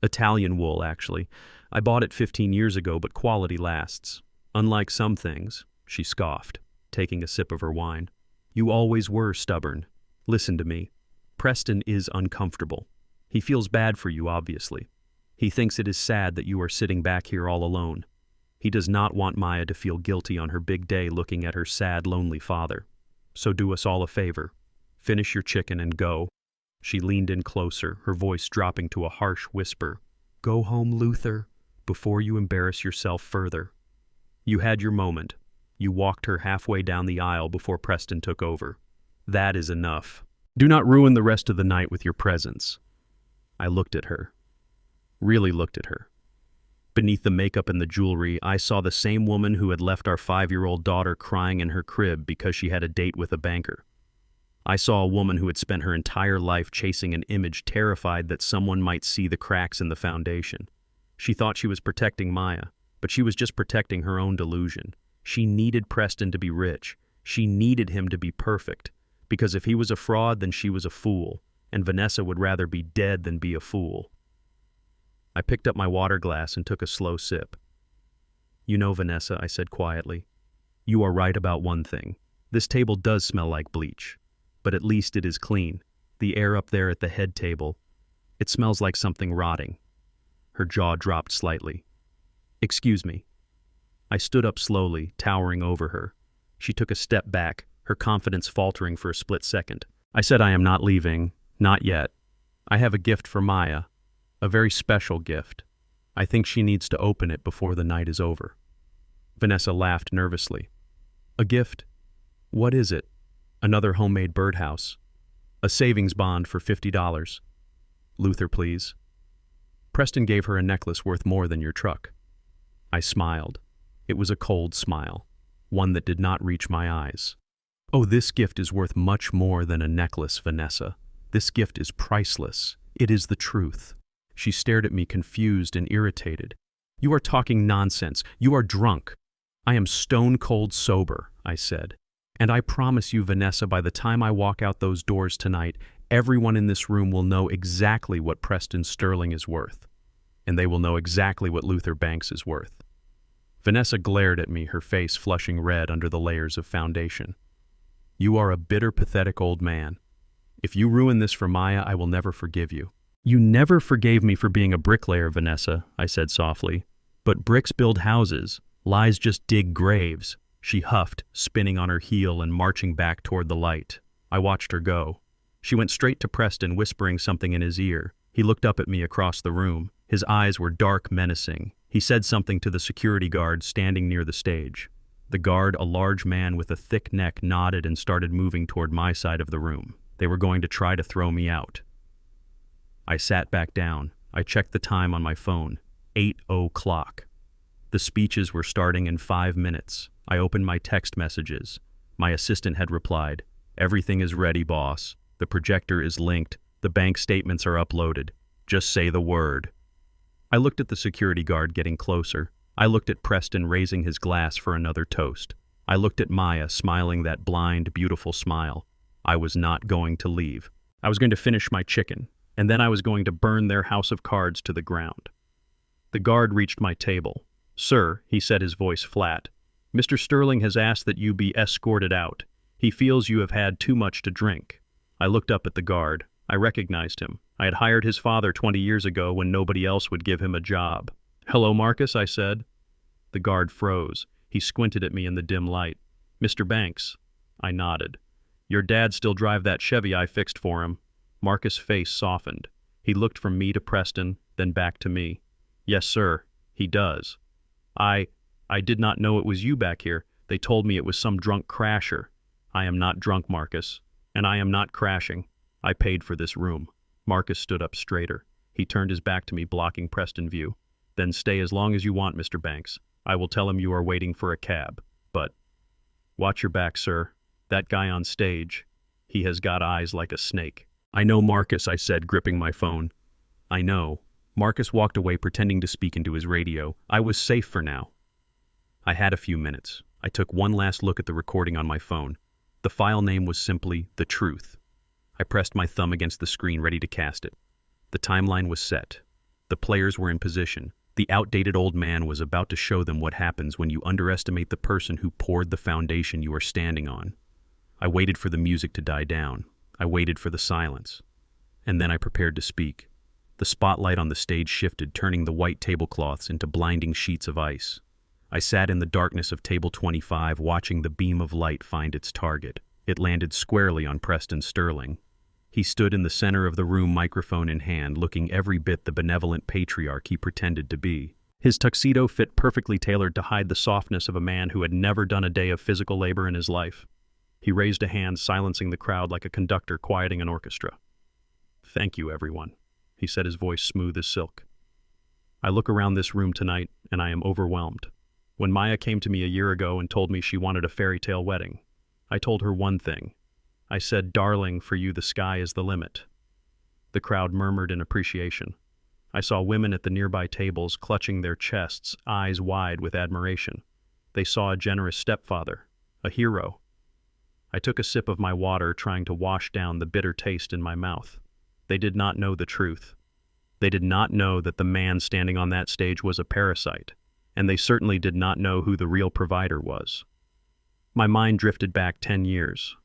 Italian wool, actually. I bought it 15 years ago, but quality lasts. Unlike some things," she scoffed, taking a sip of her wine. "You always were stubborn. Listen to me. Preston is uncomfortable. He feels bad for you, obviously. He thinks it is sad that you are sitting back here all alone. He does not want Maya to feel guilty on her big day looking at her sad, lonely father. So do us all a favor. Finish your chicken and go." She leaned in closer, her voice dropping to a harsh whisper. "Go home, Luther, before you embarrass yourself further." You had your moment. You walked her halfway down the aisle before Preston took over. That is enough. Do not ruin the rest of the night with your presence. I looked at her. Really looked at her. Beneath the makeup and the jewelry, I saw the same woman who had left our 5-year-old daughter crying in her crib because she had a date with a banker. I saw a woman who had spent her entire life chasing an image, terrified that someone might see the cracks in the foundation. She thought she was protecting Maya, but she was just protecting her own delusion. She needed Preston to be rich. She needed him to be perfect. Because if he was a fraud, then she was a fool, and Vanessa would rather be dead than be a fool. I picked up my water glass and took a slow sip. "You know, Vanessa," I said quietly, "you are right about one thing. This table does smell like bleach, but at least it is clean. The air up there at the head table, it smells like something rotting." Her jaw dropped slightly. "Excuse me." I stood up slowly, towering over her. She took a step back, her confidence faltering for a split second. I said, "I am not leaving. Not yet. I have a gift for Maya. A very special gift. I think she needs to open it before the night is over." Vanessa laughed nervously. "A gift? What is it?" "Another homemade birdhouse. A savings bond for $50. Luther, please." Preston gave her a necklace worth more than your truck. I smiled. It was a cold smile, one that did not reach my eyes. "Oh, this gift is worth much more than a necklace, Vanessa. This gift is priceless. It is the truth." She stared at me confused and irritated. "You are talking nonsense. You are drunk." "I am stone cold sober," I said. "And I promise you, Vanessa, by the time I walk out those doors tonight, everyone in this room will know exactly what Preston Sterling is worth. And they will know exactly what Luther Banks is worth." Vanessa glared at me, her face flushing red under the layers of foundation. "You are a bitter, pathetic old man. If you ruin this for Maya, I will never forgive you. You never forgave me for being a bricklayer, Vanessa, I said softly. But bricks build houses, lies just dig graves. She huffed, spinning on her heel and marching back toward the light. I watched her go. She went straight to Preston, whispering something in his ear. He looked up at me across the room. His eyes were dark, menacing. He said something to the security guard standing near the stage. The guard, a large man with a thick neck, nodded and started moving toward my side of the room. They were going to try to throw me out. I sat back down. I checked the time on my phone. 8:00. The speeches were starting in 5 minutes. I opened my text messages. My assistant had replied, "Everything is ready, boss. The projector is linked. The bank statements are uploaded. Just say the word." I looked at the security guard getting closer. I looked at Preston raising his glass for another toast. I looked at Maya smiling that blind, beautiful smile. I was not going to leave. I was going to finish my chicken, and then I was going to burn their house of cards to the ground. The guard reached my table. "Sir," he said, his voice flat, "Mr. Sterling has asked that you be escorted out. He feels you have had too much to drink." I looked up at the guard. I recognized him. I had hired his father 20 years ago when nobody else would give him a job. "Hello, Marcus," I said. The guard froze. He squinted at me in the dim light. "Mr. Banks." I nodded. "Your dad still drive that Chevy I fixed for him?" Marcus' face softened. He looked from me to Preston, then back to me. "Yes, sir, he does." I did not know it was you back here. They told me it was some drunk crasher." "I am not drunk, Marcus, and I am not crashing. I paid for this room." Marcus stood up straighter. He turned his back to me, blocking Preston view. "Then stay as long as you want, Mr. Banks. I will tell him you are waiting for a cab. But watch your back, sir. That guy on stage, he has got eyes like a snake." "I know, Marcus," I said, gripping my phone. "I know." Marcus walked away, pretending to speak into his radio. I was safe for now. I had a few minutes. I took one last look at the recording on my phone. The file name was simply The Truth. I pressed my thumb against the screen, ready to cast it. The timeline was set. The players were in position. The outdated old man was about to show them what happens when you underestimate the person who poured the foundation you are standing on. I waited for the music to die down. I waited for the silence. And then I prepared to speak. The spotlight on the stage shifted, turning the white tablecloths into blinding sheets of ice. I sat in the darkness of table 25, watching the beam of light find its target. It landed squarely on Preston Sterling. He stood in the center of the room, microphone in hand, looking every bit the benevolent patriarch he pretended to be. His tuxedo fit perfectly tailored to hide the softness of a man who had never done a day of physical labor in his life. He raised a hand, silencing the crowd like a conductor quieting an orchestra. "Thank you, everyone," he said, his voice smooth as silk. "I look around this room tonight, and I am overwhelmed. When Maya came to me a year ago and told me she wanted a fairy tale wedding, I told her one thing. I said, 'Darling, for you the sky is the limit.'" The crowd murmured in appreciation. I saw women at the nearby tables clutching their chests, eyes wide with admiration. They saw a generous stepfather, a hero. I took a sip of my water, trying to wash down the bitter taste in my mouth. They did not know the truth. They did not know that the man standing on that stage was a parasite, and they certainly did not know who the real provider was. My mind drifted back 10 years.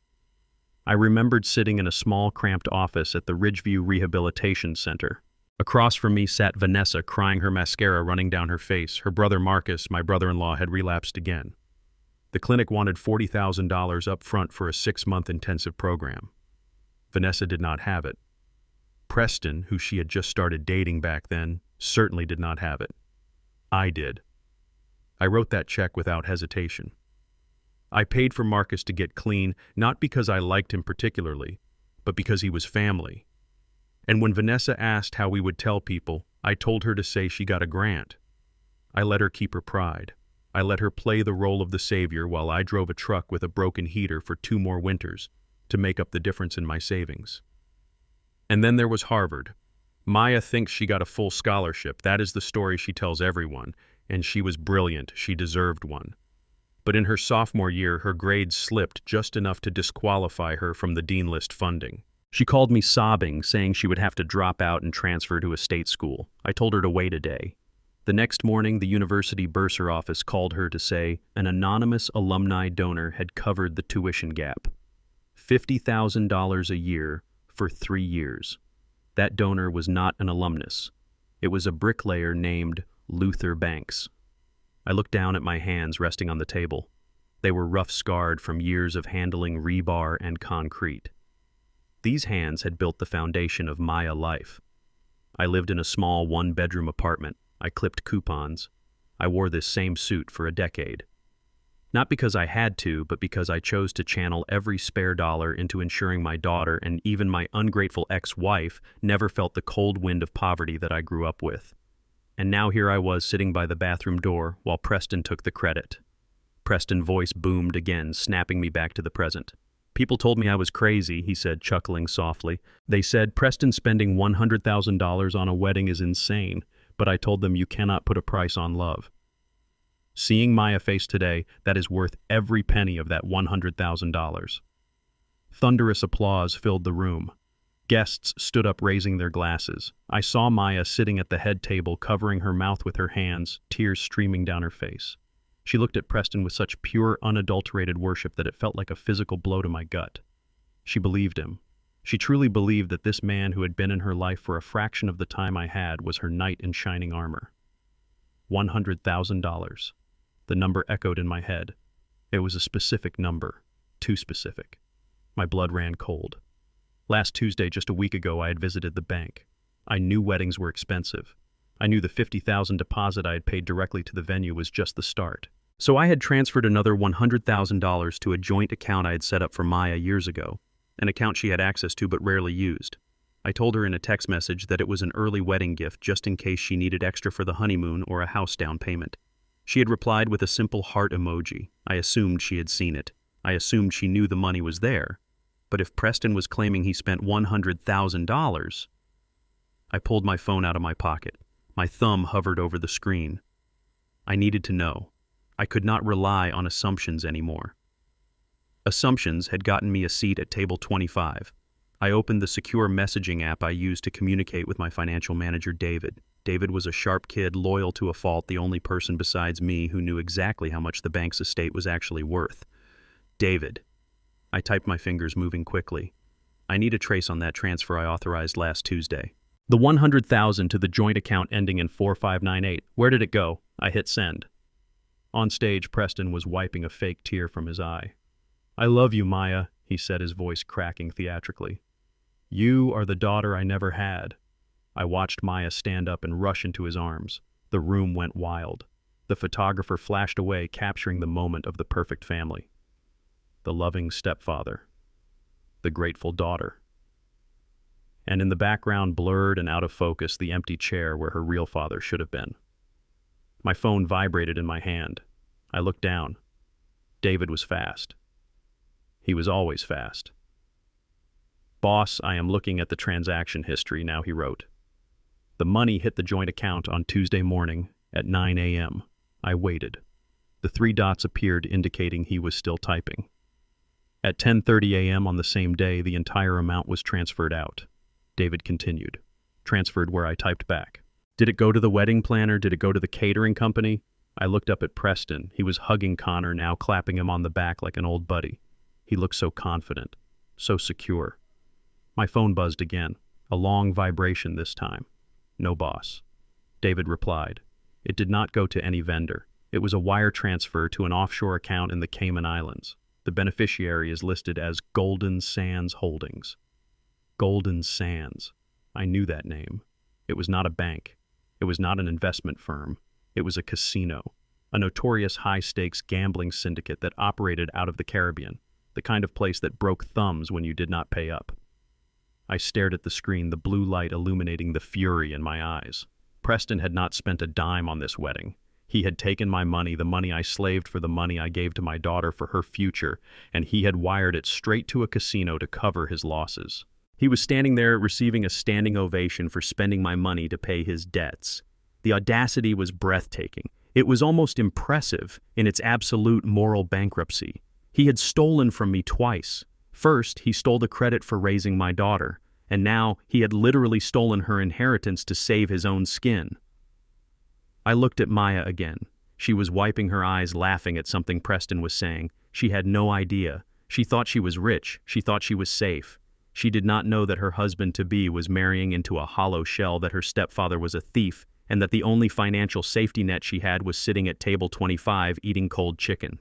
I remembered sitting in a small, cramped office at the Ridgeview Rehabilitation Center. Across from me sat Vanessa, crying, her mascara running down her face. Her brother Marcus, my brother-in-law, had relapsed again. The clinic wanted $40,000 up front for a 6-month intensive program. Vanessa did not have it. Preston, who she had just started dating back then, certainly did not have it. I did. I wrote that check without hesitation. I paid for Marcus to get clean, not because I liked him particularly, but because he was family. And when Vanessa asked how we would tell people, I told her to say she got a grant. I let her keep her pride. I let her play the role of the savior while I drove a truck with a broken heater for 2 more winters to make up the difference in my savings. And then there was Harvard. Maya thinks she got a full scholarship. That is the story she tells everyone, and she was brilliant. She deserved one. But in her sophomore year, her grades slipped just enough to disqualify her from the Dean List funding. She called me sobbing, saying she would have to drop out and transfer to a state school. I told her to wait a day. The next morning, the university bursar office called her to say an anonymous alumni donor had covered the tuition gap. $50,000 a year for 3 years. That donor was not an alumnus. It was a bricklayer named Luther Banks. I looked down at my hands resting on the table. They were rough-scarred from years of handling rebar and concrete. These hands had built the foundation of Maya life. I lived in a small one-bedroom apartment. I clipped coupons. I wore this same suit for a decade. Not because I had to, but because I chose to channel every spare dollar into ensuring my daughter and even my ungrateful ex-wife never felt the cold wind of poverty that I grew up with. And now here I was sitting by the bathroom door while Preston took the credit. Preston's voice boomed again, snapping me back to the present. People told me I was crazy, he said, chuckling softly. They said Preston spending $100,000 on a wedding is insane, but I told them you cannot put a price on love. Seeing Maya face today, that is worth every penny of that $100,000. Thunderous applause filled the room. Guests stood up raising their glasses. I saw Maya sitting at the head table, covering her mouth with her hands, tears streaming down her face. She looked at Preston with such pure, unadulterated worship that it felt like a physical blow to my gut. She believed him. She truly believed that this man who had been in her life for a fraction of the time I had was her knight in shining armor. $100,000. The number echoed in my head. It was a specific number. Too specific. My blood ran cold. Last Tuesday, just a week ago, I had visited the bank. I knew weddings were expensive. I knew the $50,000 deposit I had paid directly to the venue was just the start. So I had transferred another $100,000 to a joint account I had set up for Maya years ago, an account she had access to but rarely used. I told her in a text message that it was an early wedding gift just in case she needed extra for the honeymoon or a house down payment. She had replied with a simple heart emoji. I assumed she had seen it. I assumed she knew the money was there. But if Preston was claiming he spent $100,000, I pulled my phone out of my pocket. My thumb hovered over the screen. I needed to know. I could not rely on assumptions anymore. Assumptions had gotten me a seat at table 25. I opened the secure messaging app I used to communicate with my financial manager, David. David was a sharp kid, loyal to a fault, the only person besides me who knew exactly how much the bank's estate was actually worth. David. I typed my fingers, moving quickly. I need a trace on that transfer I authorized last Tuesday. The $100,000 to the joint account ending in 4598. Where did it go? I hit send. On stage, Preston was wiping a fake tear from his eye. I love you, Maya, he said, his voice cracking theatrically. You are the daughter I never had. I watched Maya stand up and rush into his arms. The room went wild. The photographer flashed away, capturing the moment of the perfect family. The loving stepfather. The grateful daughter. And in the background, blurred and out of focus, the empty chair where her real father should have been. My phone vibrated in my hand. I looked down. David was fast. He was always fast. Boss, I am looking at the transaction history now, he wrote. The money hit the joint account on Tuesday morning at 9 a.m. I waited. The 3 dots appeared indicating he was still typing. At 10:30 a.m. on the same day, the entire amount was transferred out. David continued. Transferred where I typed back. Did it go to the wedding planner? Did it go to the catering company? I looked up at Preston. He was hugging Connor, now clapping him on the back like an old buddy. He looked so confident, so secure. My phone buzzed again, a long vibration this time. No boss. David replied. It did not go to any vendor. It was a wire transfer to an offshore account in the Cayman Islands. The beneficiary is listed as Golden Sands Holdings. Golden Sands. I knew that name. It was not a bank. It was not an investment firm. It was a casino, a notorious high-stakes gambling syndicate that operated out of the Caribbean, the kind of place that broke thumbs when you did not pay up. I stared at the screen, the blue light illuminating the fury in my eyes. Preston had not spent a dime on this wedding. He had taken my money, the money I slaved for, the money I gave to my daughter for her future, and he had wired it straight to a casino to cover his losses. He was standing there receiving a standing ovation for spending my money to pay his debts. The audacity was breathtaking. It was almost impressive in its absolute moral bankruptcy. He had stolen from me twice. First, he stole the credit for raising my daughter, and now he had literally stolen her inheritance to save his own skin. I looked at Maya again. She was wiping her eyes, laughing at something Preston was saying. She had no idea. She thought she was rich. She thought she was safe. She did not know that her husband-to-be was marrying into a hollow shell, that her stepfather was a thief, and that the only financial safety net she had was sitting at table 25 eating cold chicken.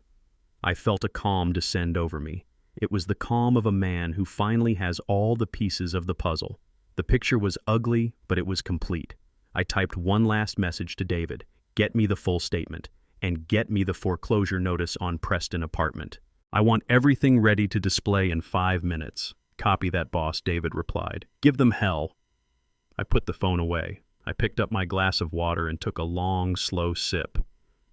I felt a calm descend over me. It was the calm of a man who finally has all the pieces of the puzzle. The picture was ugly, but it was complete. I typed one last message to David: get me the full statement, and get me the foreclosure notice on Preston apartment. I want everything ready to display in 5 minutes. Copy that, boss, David replied. Give them hell. I put the phone away. I picked up my glass of water and took a long, slow sip.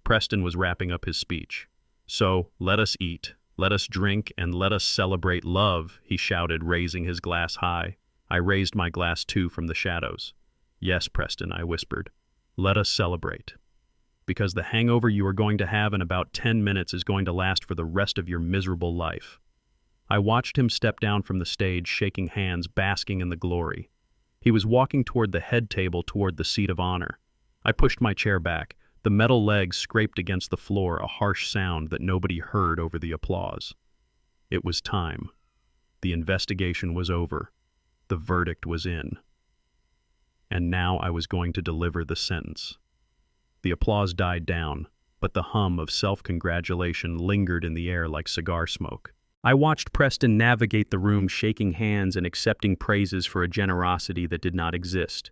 Preston was wrapping up his speech. So, let us eat, let us drink, and let us celebrate love, he shouted, raising his glass high. I raised my glass too from the shadows. Yes, Preston, I whispered. Let us celebrate. Because the hangover you are going to have in about 10 minutes is going to last for the rest of your miserable life. I watched him step down from the stage, shaking hands, basking in the glory. He was walking toward the head table, toward the seat of honor. I pushed my chair back. The metal legs scraped against the floor, a harsh sound that nobody heard over the applause. It was time. The investigation was over. The verdict was in. And now I was going to deliver the sentence. The applause died down, but the hum of self-congratulation lingered in the air like cigar smoke. I watched Preston navigate the room, shaking hands and accepting praises for a generosity that did not exist.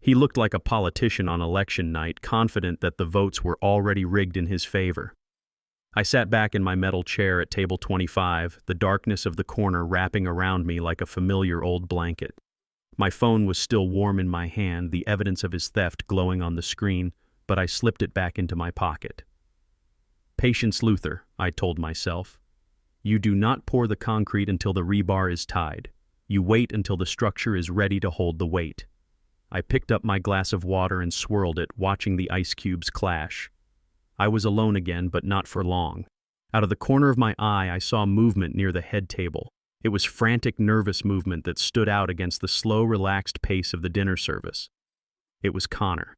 He looked like a politician on election night, confident that the votes were already rigged in his favor. I sat back in my metal chair at table 25, the darkness of the corner wrapping around me like a familiar old blanket. My phone was still warm in my hand, the evidence of his theft glowing on the screen, but I slipped it back into my pocket. Patience, Luther, I told myself. You do not pour the concrete until the rebar is tied. You wait until the structure is ready to hold the weight. I picked up my glass of water and swirled it, watching the ice cubes clash. I was alone again, but not for long. Out of the corner of my eye, I saw movement near the head table. It was frantic, nervous movement that stood out against the slow, relaxed pace of the dinner service. It was Connor.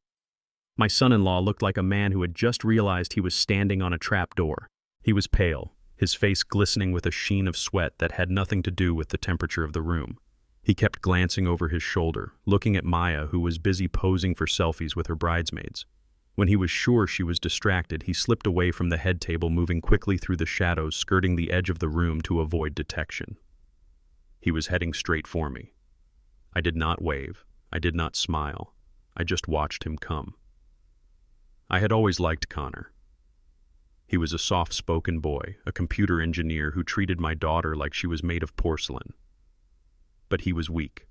My son-in-law looked like a man who had just realized he was standing on a trap door. He was pale, his face glistening with a sheen of sweat that had nothing to do with the temperature of the room. He kept glancing over his shoulder, looking at Maya, who was busy posing for selfies with her bridesmaids. When he was sure she was distracted, he slipped away from the head table, moving quickly through the shadows, skirting the edge of the room to avoid detection. He was heading straight for me. I did not wave. I did not smile. I just watched him come. I had always liked Connor. He was a soft-spoken boy, a computer engineer who treated my daughter like she was made of porcelain. But he was weak.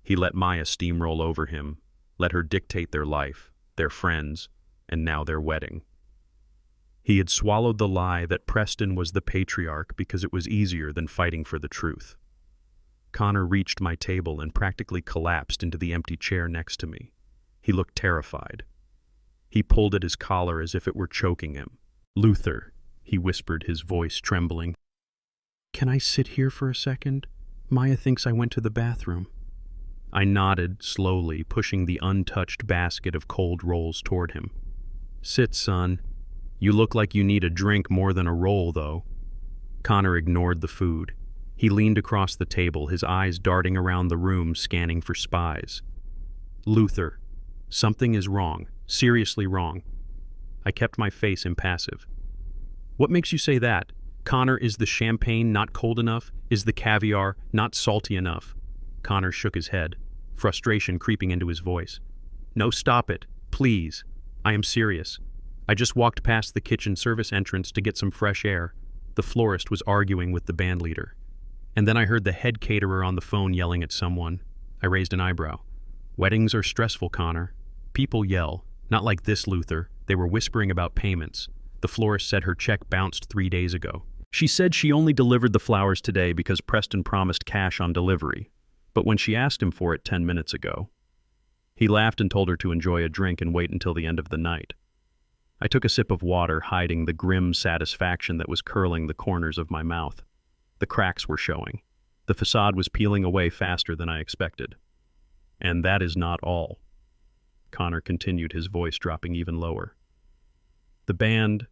He let Maya steamroll over him, let her dictate their life, their friends, and now their wedding. He had swallowed the lie that Preston was the patriarch because it was easier than fighting for the truth. Connor reached my table and practically collapsed into the empty chair next to me. He looked terrified. He pulled at his collar as if it were choking him. Luther, he whispered, his voice trembling. Can I sit here for a second? Maya thinks I went to the bathroom. I nodded, slowly, pushing the untouched basket of cold rolls toward him. Sit, son. You look like you need a drink more than a roll, though. Connor ignored the food. He leaned across the table, his eyes darting around the room, scanning for spies. Luther, something is wrong, seriously wrong. I kept my face impassive. What makes you say that? Connor, is the champagne not cold enough? Is the caviar not salty enough? Connor shook his head, frustration creeping into his voice. No, stop it, please. I am serious. I just walked past the kitchen service entrance to get some fresh air. The florist was arguing with the bandleader. And then I heard the head caterer on the phone yelling at someone. I raised an eyebrow. Weddings are stressful, Connor. People yell. Not like this, Luther. They were whispering about payments. The florist said her check bounced 3 days ago. She said she only delivered the flowers today because Preston promised cash on delivery. But when she asked him for it 10 minutes ago, he laughed and told her to enjoy a drink and wait until the end of the night. I took a sip of water, hiding the grim satisfaction that was curling the corners of my mouth. The cracks were showing. The facade was peeling away faster than I expected. And that is not all. Connor continued, his voice dropping even lower. The band,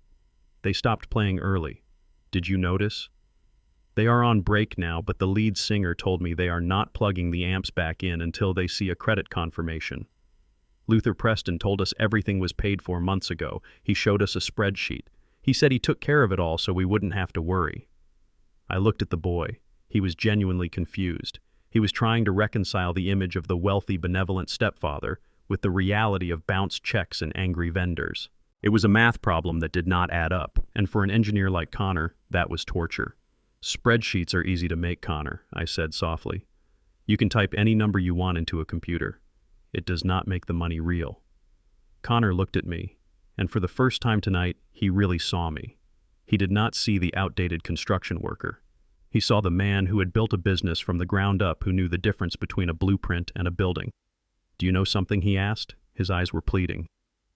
they stopped playing early. Did you notice? They are on break now, but the lead singer told me they are not plugging the amps back in until they see a credit confirmation. Luther Preston told us everything was paid for months ago. He showed us a spreadsheet. He said he took care of it all so we wouldn't have to worry. I looked at the boy. He was genuinely confused. He was trying to reconcile the image of the wealthy, benevolent stepfather with the reality of bounced checks and angry vendors. It was a math problem that did not add up, and for an engineer like Connor, that was torture. Spreadsheets are easy to make, Connor, I said softly. You can type any number you want into a computer. It does not make the money real. Connor looked at me, and for the first time tonight, he really saw me. He did not see the outdated construction worker. He saw the man who had built a business from the ground up, who knew the difference between a blueprint and a building. Do you know something? He asked. His eyes were pleading.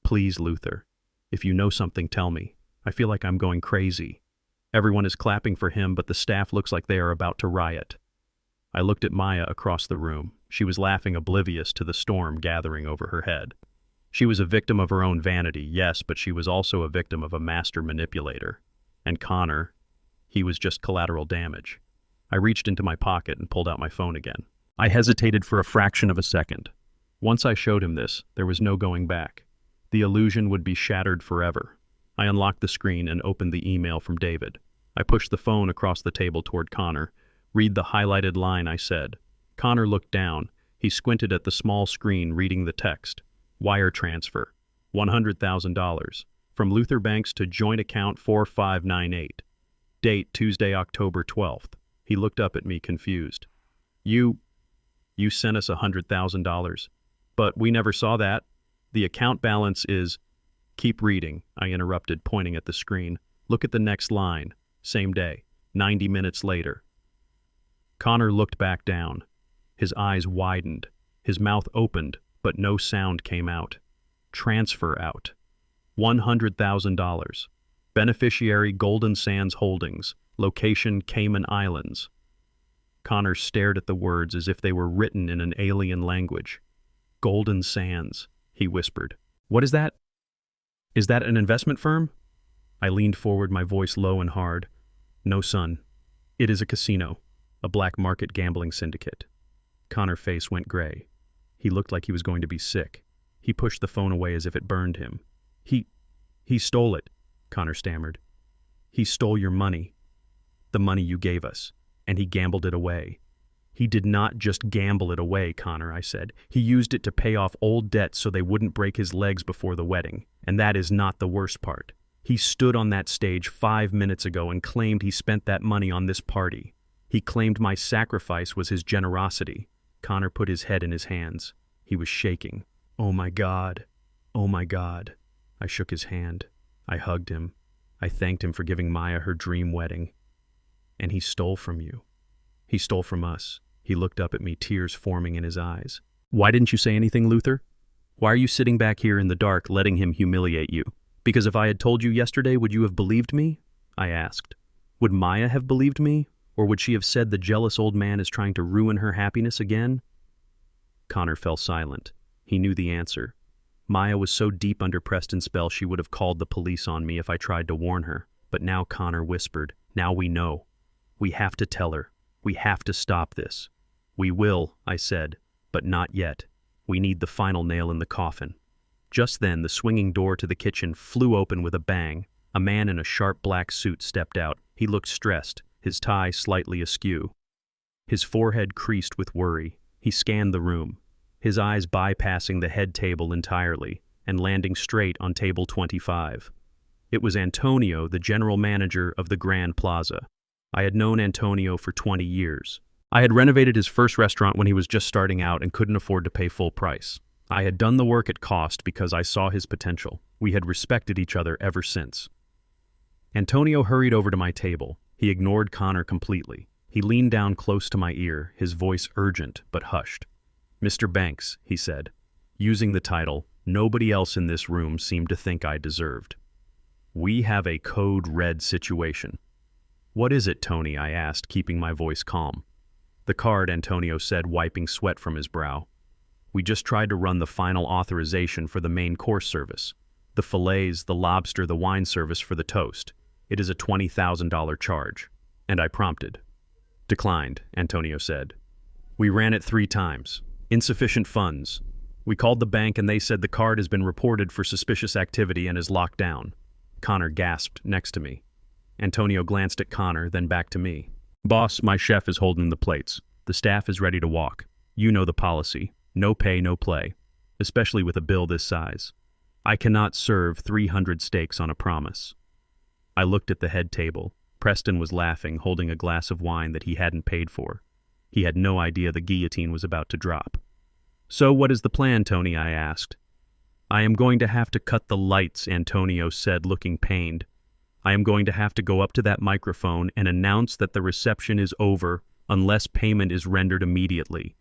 Please, Luther. If you know something, tell me. I feel like I'm going crazy. Everyone is clapping for him, but the staff looks like they are about to riot. I looked at Maya across the room. She was laughing, oblivious to the storm gathering over her head. She was a victim of her own vanity, yes, but she was also a victim of a master manipulator. And Connor, he was just collateral damage. I reached into my pocket and pulled out my phone again. I hesitated for a fraction of a second. Once I showed him this, there was no going back. The illusion would be shattered forever. I unlocked the screen and opened the email from David. I pushed the phone across the table toward Connor. Read the highlighted line, I said. Connor looked down. He squinted at the small screen, reading the text. Wire transfer. $100,000. From Luther Banks to joint account 4598. Date Tuesday, October 12th. He looked up at me, confused. You sent us $100,000. But we never saw that. The account balance is... Keep reading, I interrupted, pointing at the screen. Look at the next line. Same day. 90 minutes later. Connor looked back down. His eyes widened. His mouth opened, but no sound came out. Transfer out. $100,000. Beneficiary Golden Sands Holdings. Location Cayman Islands. Connor stared at the words as if they were written in an alien language. Golden Sands, he whispered. What is that? Is that an investment firm? I leaned forward, my voice low and hard. No, son. It is a casino, a black market gambling syndicate. Connor's face went gray. He looked like he was going to be sick. He pushed the phone away as if it burned him. He stole it, Connor stammered. He stole your money. The money you gave us. And he gambled it away. He did not just gamble it away, Connor, I said. He used it to pay off old debts so they wouldn't break his legs before the wedding. And that is not the worst part. He stood on that stage 5 minutes ago and claimed he spent that money on this party. He claimed my sacrifice was his generosity. Connor put his head in his hands. He was shaking. Oh my God. Oh my God. I shook his hand. I hugged him. I thanked him for giving Maya her dream wedding. And he stole from you. He stole from us. He looked up at me, tears forming in his eyes. Why didn't you say anything, Luther? Why are you sitting back here in the dark letting him humiliate you? Because if I had told you yesterday, would you have believed me? I asked. Would Maya have believed me? Or would she have said the jealous old man is trying to ruin her happiness again? Connor fell silent. He knew the answer. Maya was so deep under Preston's spell she would have called the police on me if I tried to warn her. But now Connor whispered, now we know. We have to tell her. We have to stop this. We will, I said, but not yet. We need the final nail in the coffin. Just then, the swinging door to the kitchen flew open with a bang. A man in a sharp black suit stepped out. He looked stressed, his tie slightly askew. His forehead creased with worry. He scanned the room, his eyes bypassing the head table entirely and landing straight on table 25. It was Antonio, the general manager of the Grand Plaza. I had known Antonio for 20 years. I had renovated his first restaurant when he was just starting out and couldn't afford to pay full price. I had done the work at cost because I saw his potential. We had respected each other ever since. Antonio hurried over to my table. He ignored Connor completely. He leaned down close to my ear, his voice urgent but hushed. Mr. Banks, he said, using the title nobody else in this room seemed to think I deserved. We have a code red situation. What is it, Tony? I asked, keeping my voice calm. The card, Antonio said, wiping sweat from his brow. We just tried to run the final authorization for the main course service. The fillets, the lobster, the wine service for the toast. It is a $20,000 charge. And I prompted. Declined, Antonio said. We ran it 3 times. Insufficient funds. We called the bank and they said the card has been reported for suspicious activity and is locked down. Connor gasped next to me. Antonio glanced at Connor, then back to me. Boss, my chef is holding the plates. The staff is ready to walk. You know the policy. No pay, no play. Especially with a bill this size. I cannot serve 300 steaks on a promise. I looked at the head table. Preston was laughing, holding a glass of wine that he hadn't paid for. He had no idea the guillotine was about to drop. So what is the plan, Tony? I asked. I am going to have to cut the lights, Antonio said, looking pained. I am going to have to go up to that microphone and announce that the reception is over unless payment is rendered immediately.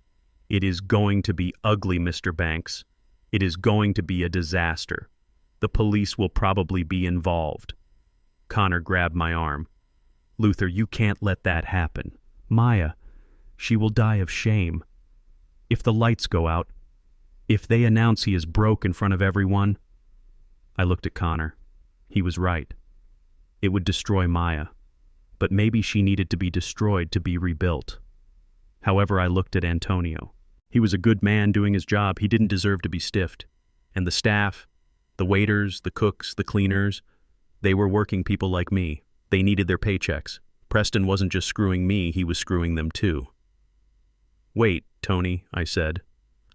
It is going to be ugly, Mr. Banks. It is going to be a disaster. The police will probably be involved. Connor grabbed my arm. Luther, you can't let that happen. Maya, she will die of shame. If the lights go out, if they announce he is broke in front of everyone. I looked at Connor. He was right. It would destroy Maya, but maybe she needed to be destroyed to be rebuilt. However, I looked at Antonio. He was a good man doing his job. He didn't deserve to be stiffed. And the staff, the waiters, the cooks, the cleaners, they were working people like me. They needed their paychecks. Preston wasn't just screwing me, he was screwing them too. Wait, Tony, I said.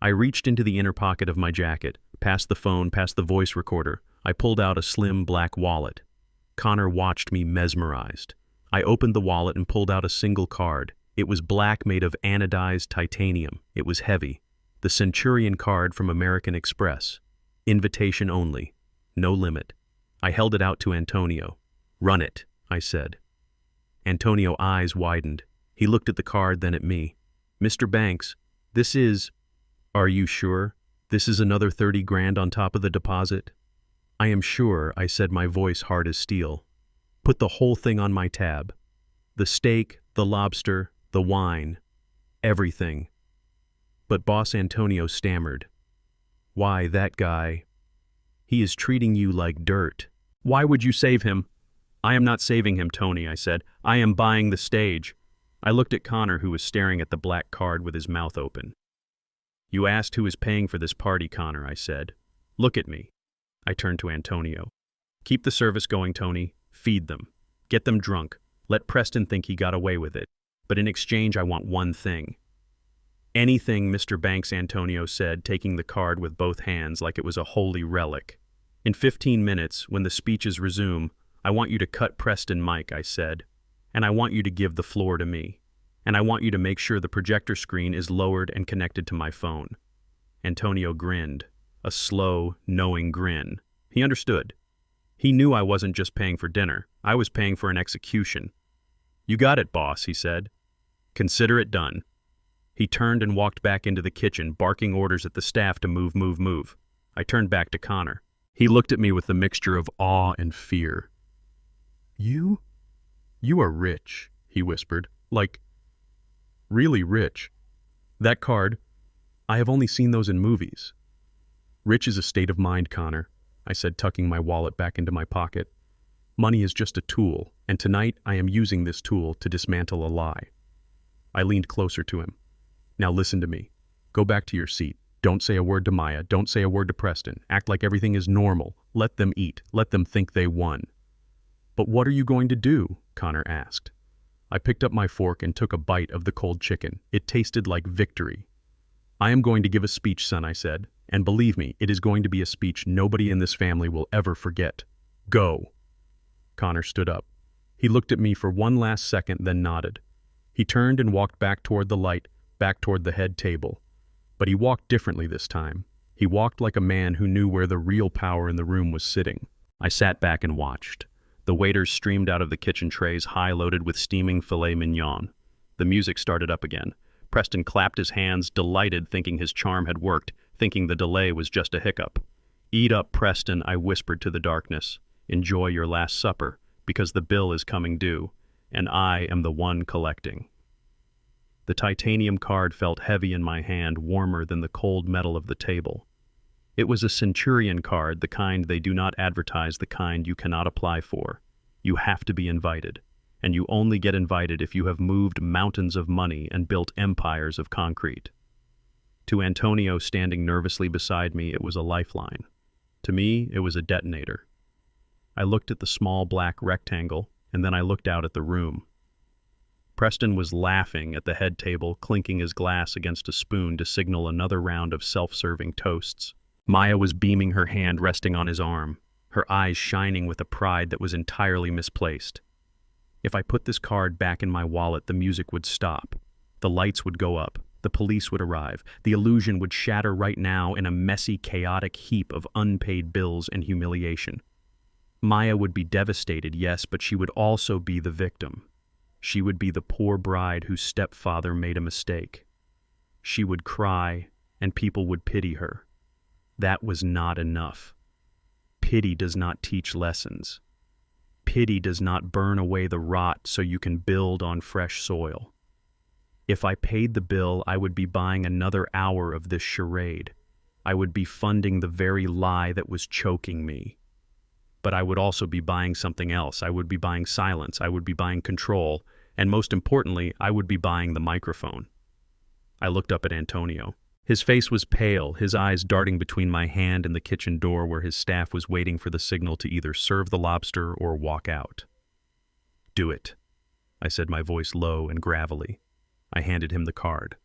I reached into the inner pocket of my jacket, past the phone, past the voice recorder. I pulled out a slim black wallet. Connor watched me mesmerized. I opened the wallet and pulled out a single card. It was black, made of anodized titanium. It was heavy. The Centurion card from American Express. Invitation only. No limit. I held it out to Antonio. Run it, I said. Antonio's eyes widened. He looked at the card, then at me. Mr. Banks, this is... Are you sure? This is another 30 grand on top of the deposit? I am sure, I said, my voice hard as steel. Put the whole thing on my tab. The steak, the lobster, the wine, everything. But Boss Antonio stammered. Why, that guy... He is treating you like dirt. Why would you save him? I am not saving him, Tony, I said. I am buying the stage. I looked at Connor, who was staring at the black card with his mouth open. You asked who is paying for this party, Connor, I said. Look at me. I turned to Antonio. Keep the service going, Tony. Feed them. Get them drunk. Let Preston think he got away with it. But in exchange, I want one thing. Anything, Mr. Banks, Antonio said, taking the card with both hands like it was a holy relic. In 15 minutes, when the speeches resume, I want you to cut Preston Mike, I said. And I want you to give the floor to me. And I want you to make sure the projector screen is lowered and connected to my phone. Antonio grinned, a slow, knowing grin. He understood. He knew I wasn't just paying for dinner. I was paying for an execution. You got it, boss, he said. Consider it done. He turned and walked back into the kitchen, barking orders at the staff to move, move, move. I turned back to Connor. He looked at me with a mixture of awe and fear. You are rich, he whispered. Like, really rich. That card, I have only seen those in movies. Rich is a state of mind, Connor, I said, tucking my wallet back into my pocket. Money is just a tool, and tonight I am using this tool to dismantle a lie. I leaned closer to him. Now listen to me. Go back to your seat. Don't say a word to Maya. Don't say a word to Preston. Act like everything is normal. Let them eat. Let them think they won. But what are you going to do? Connor asked. I picked up my fork and took a bite of the cold chicken. It tasted like victory. I am going to give a speech, son, I said. And believe me, it is going to be a speech nobody in this family will ever forget. Go. Connor stood up. He looked at me for one last second, then nodded. He turned and walked back toward the light, back toward the head table. But he walked differently this time. He walked like a man who knew where the real power in the room was sitting. I sat back and watched. The waiters streamed out of the kitchen trays, high-loaded with steaming filet mignon. The music started up again. Preston clapped his hands, delighted, thinking his charm had worked, thinking the delay was just a hiccup. Eat up, Preston, I whispered to the darkness. Enjoy your last supper, because the bill is coming due, and I am the one collecting. The titanium card felt heavy in my hand, warmer than the cold metal of the table. It was a Centurion card, the kind they do not advertise, the kind you cannot apply for. You have to be invited. and you only get invited if you have moved mountains of money and built empires of concrete. To Antonio standing nervously beside me, it was a lifeline. To me, it was a detonator. I looked at the small black rectangle, and then I looked out at the room. Preston was laughing at the head table, clinking his glass against a spoon to signal another round of self-serving toasts. Maya was beaming, her hand resting on his arm, her eyes shining with a pride that was entirely misplaced. If I put this card back in my wallet, the music would stop. The lights would go up. The police would arrive. The illusion would shatter right now in a messy, chaotic heap of unpaid bills and humiliation. Maya would be devastated, yes, but she would also be the victim. She would be the poor bride whose stepfather made a mistake. She would cry, and people would pity her. That was not enough. Pity does not teach lessons. Pity does not burn away the rot so you can build on fresh soil. If I paid the bill, I would be buying another hour of this charade. I would be funding the very lie that was choking me. But I would also be buying something else. I would be buying silence. I would be buying control. And most importantly, I would be buying the microphone. I looked up at Antonio. His face was pale, his eyes darting between my hand and the kitchen door where his staff was waiting for the signal to either serve the lobster or walk out. "Do it," I said, my voice low and gravelly. I handed him the card.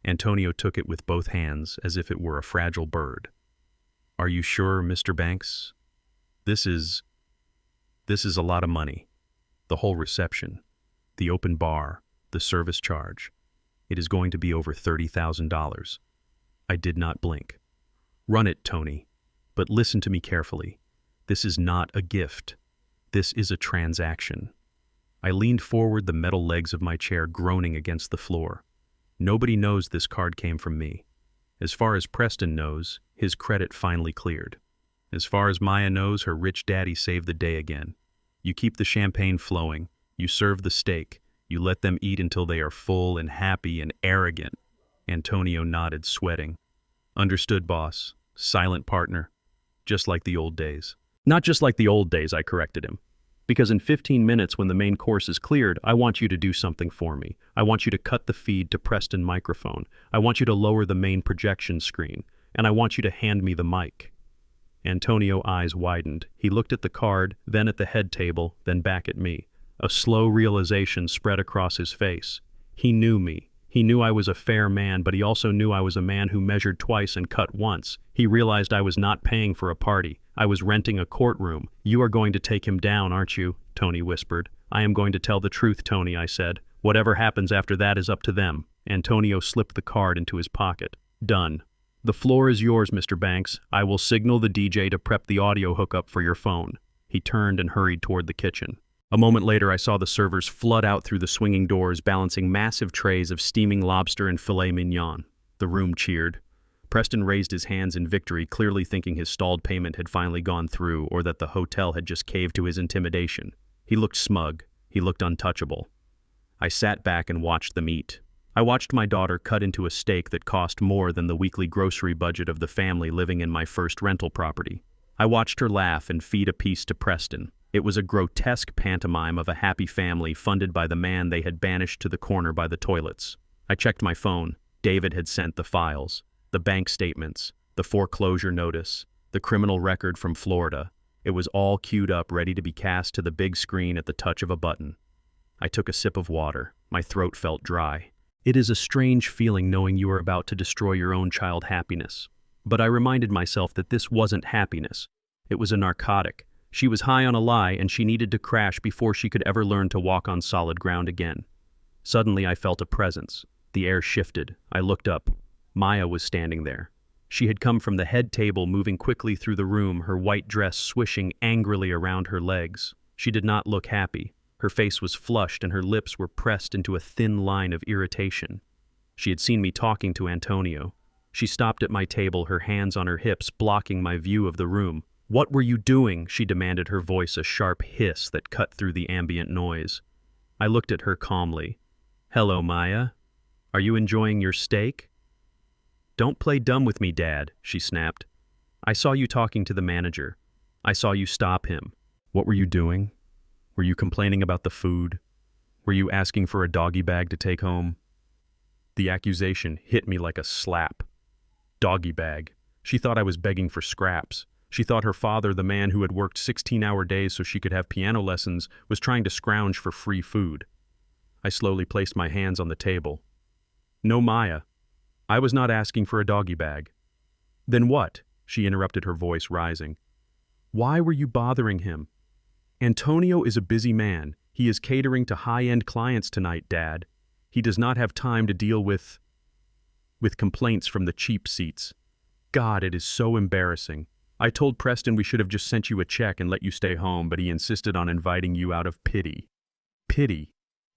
Antonio took it with both hands as if it were a fragile bird. "Are you sure, Mr. Banks? This is a lot of money. The whole reception, the open bar, the service charge. It is going to be over $30,000. I did not blink. "Run it, Tony. But listen to me carefully. This is not a gift. This is a transaction." I leaned forward, the metal legs of my chair groaning against the floor. Nobody knows this card came from me. As far as Preston knows, his credit finally cleared. As far as Maya knows, her rich daddy saved the day again. You keep the champagne flowing. You serve the steak. You let them eat until they are full and happy and arrogant. Antonio nodded, sweating. "Understood, boss. Silent partner. Just like the old days." "Not just like the old days," I corrected him. "Because in 15 minutes when the main course is cleared, I want you to do something for me. I want you to cut the feed to Preston microphone. I want you to lower the main projection screen. And I want you to hand me the mic." Antonio's eyes widened. He looked at the card, then at the head table, then back at me. A slow realization spread across his face. He knew me. He knew I was a fair man, but he also knew I was a man who measured twice and cut once. He realized I was not paying for a party. I was renting a courtroom. "You are going to take him down, aren't you?" Tony whispered. "I am going to tell the truth, Tony," I said. "Whatever happens after that is up to them." Antonio slipped the card into his pocket. "Done. The floor is yours, Mr. Banks. I will signal the DJ to prep the audio hookup for your phone." He turned and hurried toward the kitchen. A moment later, I saw the servers flood out through the swinging doors, balancing massive trays of steaming lobster and filet mignon. The room cheered. Preston raised his hands in victory, clearly thinking his stalled payment had finally gone through or that the hotel had just caved to his intimidation. He looked smug. He looked untouchable. I sat back and watched them eat. I watched my daughter cut into a steak that cost more than the weekly grocery budget of the family living in my first rental property. I watched her laugh and feed a piece to Preston. It was a grotesque pantomime of a happy family funded by the man they had banished to the corner by the toilets. I checked my phone. David had sent the files, the bank statements, the foreclosure notice, the criminal record from Florida. It was all queued up, ready to be cast to the big screen at the touch of a button. I took a sip of water. My throat felt dry. It is a strange feeling knowing you are about to destroy your own child's happiness. But I reminded myself that this wasn't happiness. It was a narcotic. She was high on a lie, and she needed to crash before she could ever learn to walk on solid ground again. Suddenly I felt a presence. The air shifted. I looked up. Maya was standing there. She had come from the head table, moving quickly through the room, her white dress swishing angrily around her legs. She did not look happy. Her face was flushed and her lips were pressed into a thin line of irritation. She had seen me talking to Antonio. She stopped at my table, her hands on her hips, blocking my view of the room. "What were you doing?" she demanded, her voice a sharp hiss that cut through the ambient noise. I looked at her calmly. "Hello, Maya. Are you enjoying your steak?" "Don't play dumb with me, Dad," she snapped. "I saw you talking to the manager. I saw you stop him. What were you doing? Were you complaining about the food?" Were you asking for a doggy bag to take home? The accusation hit me like a slap. Doggy bag. She thought I was begging for scraps. She thought her father, the man who had worked 16-hour days so she could have piano lessons, was trying to scrounge for free food. I slowly placed my hands on the table. No, Maya. I was not asking for a doggy bag. Then what? She interrupted, her voice rising. Why were you bothering him? Antonio is a busy man. He is catering to high-end clients tonight, Dad. He does not have time to deal with complaints from the cheap seats. God, it is so embarrassing. I told Preston we should have just sent you a check and let you stay home, but he insisted on inviting you out of pity. Pity.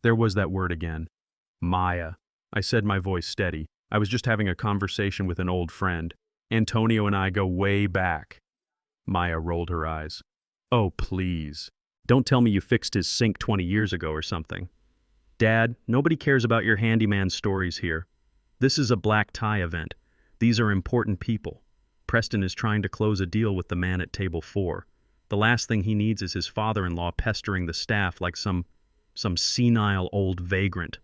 There was that word again. Maya. I said, my voice steady. I was just having a conversation with an old friend. Antonio and I go way back. Maya rolled her eyes. Oh, please. Don't tell me you fixed his sink 20 years ago or something. Dad, nobody cares about your handyman stories here. This is a black tie event. These are important people. Preston is trying to close a deal with the man at table 4. The last thing he needs is his father-in-law pestering the staff like some senile old vagrant.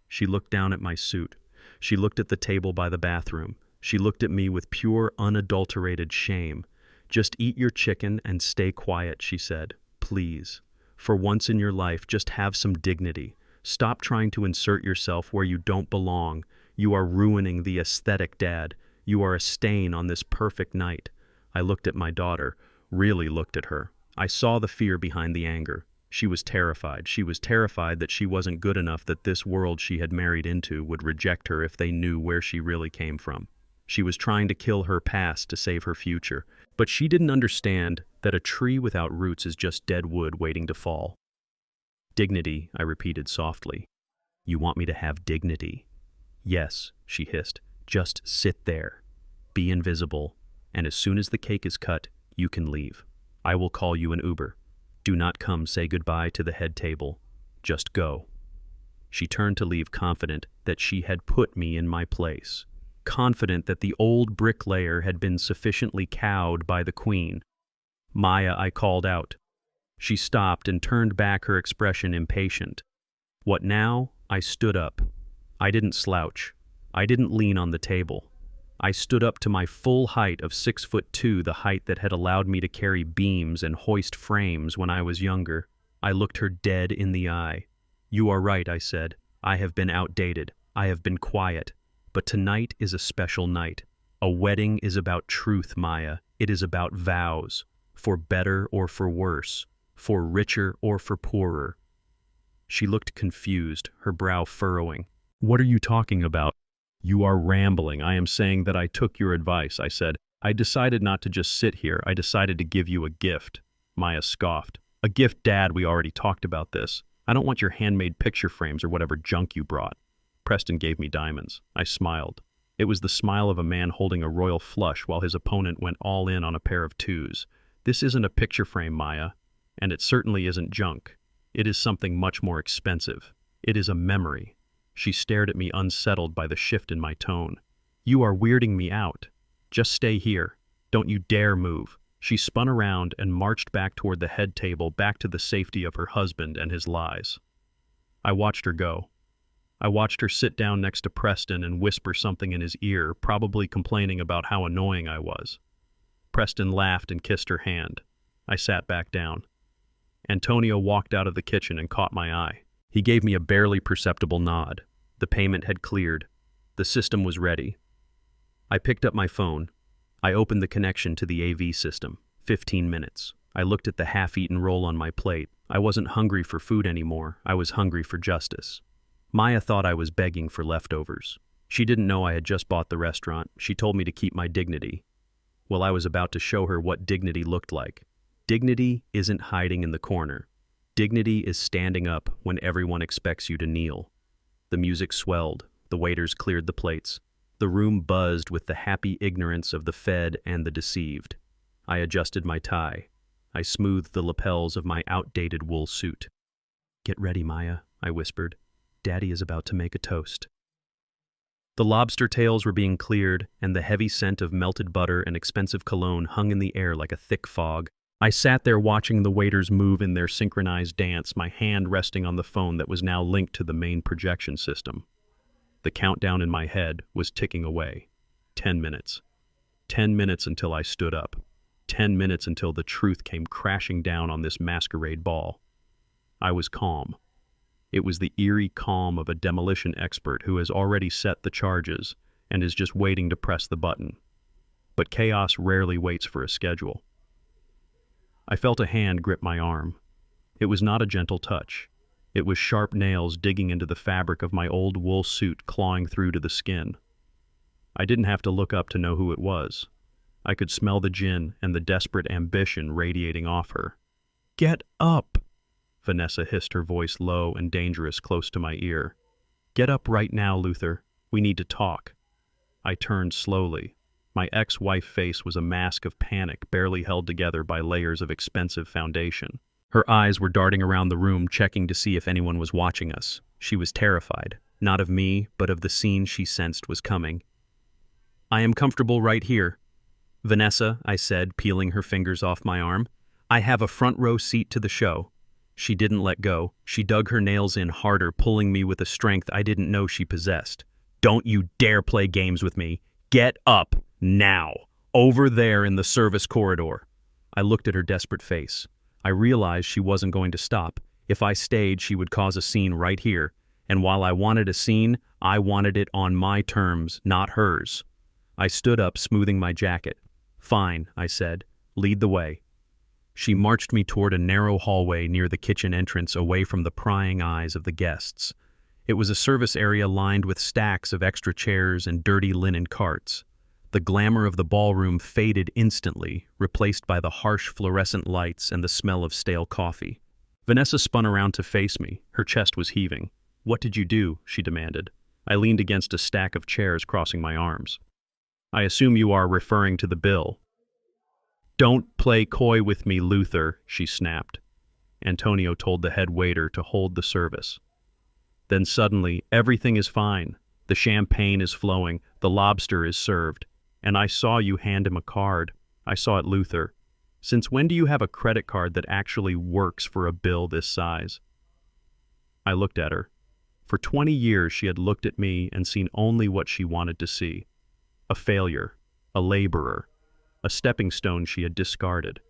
She looked down at my suit. She looked at the table by the bathroom. She looked at me with pure, unadulterated shame. Just eat your chicken and stay quiet, she said. Please. For once in your life, just have some dignity. Stop trying to insert yourself where you don't belong. You are ruining the aesthetic, Dad. You are a stain on this perfect night. I looked at my daughter, really looked at her. I saw the fear behind the anger. She was terrified. She was terrified that she wasn't good enough, that this world she had married into would reject her if they knew where she really came from. She was trying to kill her past to save her future. But she didn't understand that a tree without roots is just dead wood waiting to fall. Dignity, I repeated softly. You want me to have dignity? Yes, she hissed. Just sit there. Be invisible. And as soon as the cake is cut, you can leave. I will call you an Uber. Do not come say goodbye to the head table. Just go. She turned to leave, confident that she had put me in my place. Confident that the old bricklayer had been sufficiently cowed by the queen. Maya, I called out. She stopped and turned back, her expression impatient. What now? I stood up. I didn't slouch. I didn't lean on the table. I stood up to my full height of 6'2", the height that had allowed me to carry beams and hoist frames when I was younger. I looked her dead in the eye. You are right, I said. I have been outdated. I have been quiet. But tonight is a special night. A wedding is about truth, Maya. It is about vows. For better or for worse. For richer or for poorer. She looked confused, her brow furrowing. What are you talking about? You are rambling. I am saying that I took your advice, I said. I decided not to just sit here. I decided to give you a gift. Maya scoffed. A gift, Dad, we already talked about this. I don't want your handmade picture frames or whatever junk you brought. Preston gave me diamonds. I smiled. It was the smile of a man holding a royal flush while his opponent went all in on a pair of 2s. This isn't a picture frame, Maya, and it certainly isn't junk. It is something much more expensive. It is a memory. She stared at me, unsettled by the shift in my tone. You are weirding me out. Just stay here. Don't you dare move. She spun around and marched back toward the head table, back to the safety of her husband and his lies. I watched her go. I watched her sit down next to Preston and whisper something in his ear, probably complaining about how annoying I was. Preston laughed and kissed her hand. I sat back down. Antonio walked out of the kitchen and caught my eye. He gave me a barely perceptible nod. The payment had cleared. The system was ready. I picked up my phone. I opened the connection to the AV system. 15 minutes. I looked at the half-eaten roll on my plate. I wasn't hungry for food anymore. I was hungry for justice. Maya thought I was begging for leftovers. She didn't know I had just bought the restaurant. She told me to keep my dignity. Well, I was about to show her what dignity looked like. Dignity isn't hiding in the corner. Dignity is standing up when everyone expects you to kneel. The music swelled. The waiters cleared the plates. The room buzzed with the happy ignorance of the fed and the deceived. I adjusted my tie. I smoothed the lapels of my outdated wool suit. Get ready, Maya, I whispered. Daddy is about to make a toast. The lobster tails were being cleared, and the heavy scent of melted butter and expensive cologne hung in the air like a thick fog. I sat there watching the waiters move in their synchronized dance, my hand resting on the phone that was now linked to the main projection system. The countdown in my head was ticking away. 10 minutes. 10 minutes until I stood up. 10 minutes until the truth came crashing down on this masquerade ball. I was calm. It was the eerie calm of a demolition expert who has already set the charges and is just waiting to press the button. But chaos rarely waits for a schedule. I felt a hand grip my arm. It was not a gentle touch. It was sharp nails digging into the fabric of my old wool suit, clawing through to the skin. I didn't have to look up to know who it was. I could smell the gin and the desperate ambition radiating off her. "Get up!" Vanessa hissed, her voice low and dangerous, close to my ear. "Get up right now, Luther. We need to talk." I turned slowly. My ex-wife's face was a mask of panic, barely held together by layers of expensive foundation. Her eyes were darting around the room, checking to see if anyone was watching us. She was terrified, not of me, but of the scene she sensed was coming. "I am comfortable right here." "Vanessa," I said, peeling her fingers off my arm, "I have a front row seat to the show." She didn't let go. She dug her nails in harder, pulling me with a strength I didn't know she possessed. "Don't you dare play games with me. Get up, now. Over there in the service corridor." I looked at her desperate face. I realized she wasn't going to stop. If I stayed, she would cause a scene right here. And while I wanted a scene, I wanted it on my terms, not hers. I stood up, smoothing my jacket. "Fine," I said. "Lead the way." She marched me toward a narrow hallway near the kitchen entrance, away from the prying eyes of the guests. It was a service area lined with stacks of extra chairs and dirty linen carts. The glamour of the ballroom faded instantly, replaced by the harsh fluorescent lights and the smell of stale coffee. Vanessa spun around to face me. Her chest was heaving. "What did you do?" she demanded. I leaned against a stack of chairs, crossing my arms. "I assume you are referring to the bill." "Don't play coy with me, Luther," she snapped. Antonio told the head waiter to hold the service. Then suddenly, everything is fine. The champagne is flowing, the lobster is served. And I saw you hand him a card. I saw it, Luther. Since when do you have a credit card that actually works for a bill this size? I looked at her. For 20 years she had looked at me and seen only what she wanted to see. A failure, a laborer, a stepping stone she had discarded.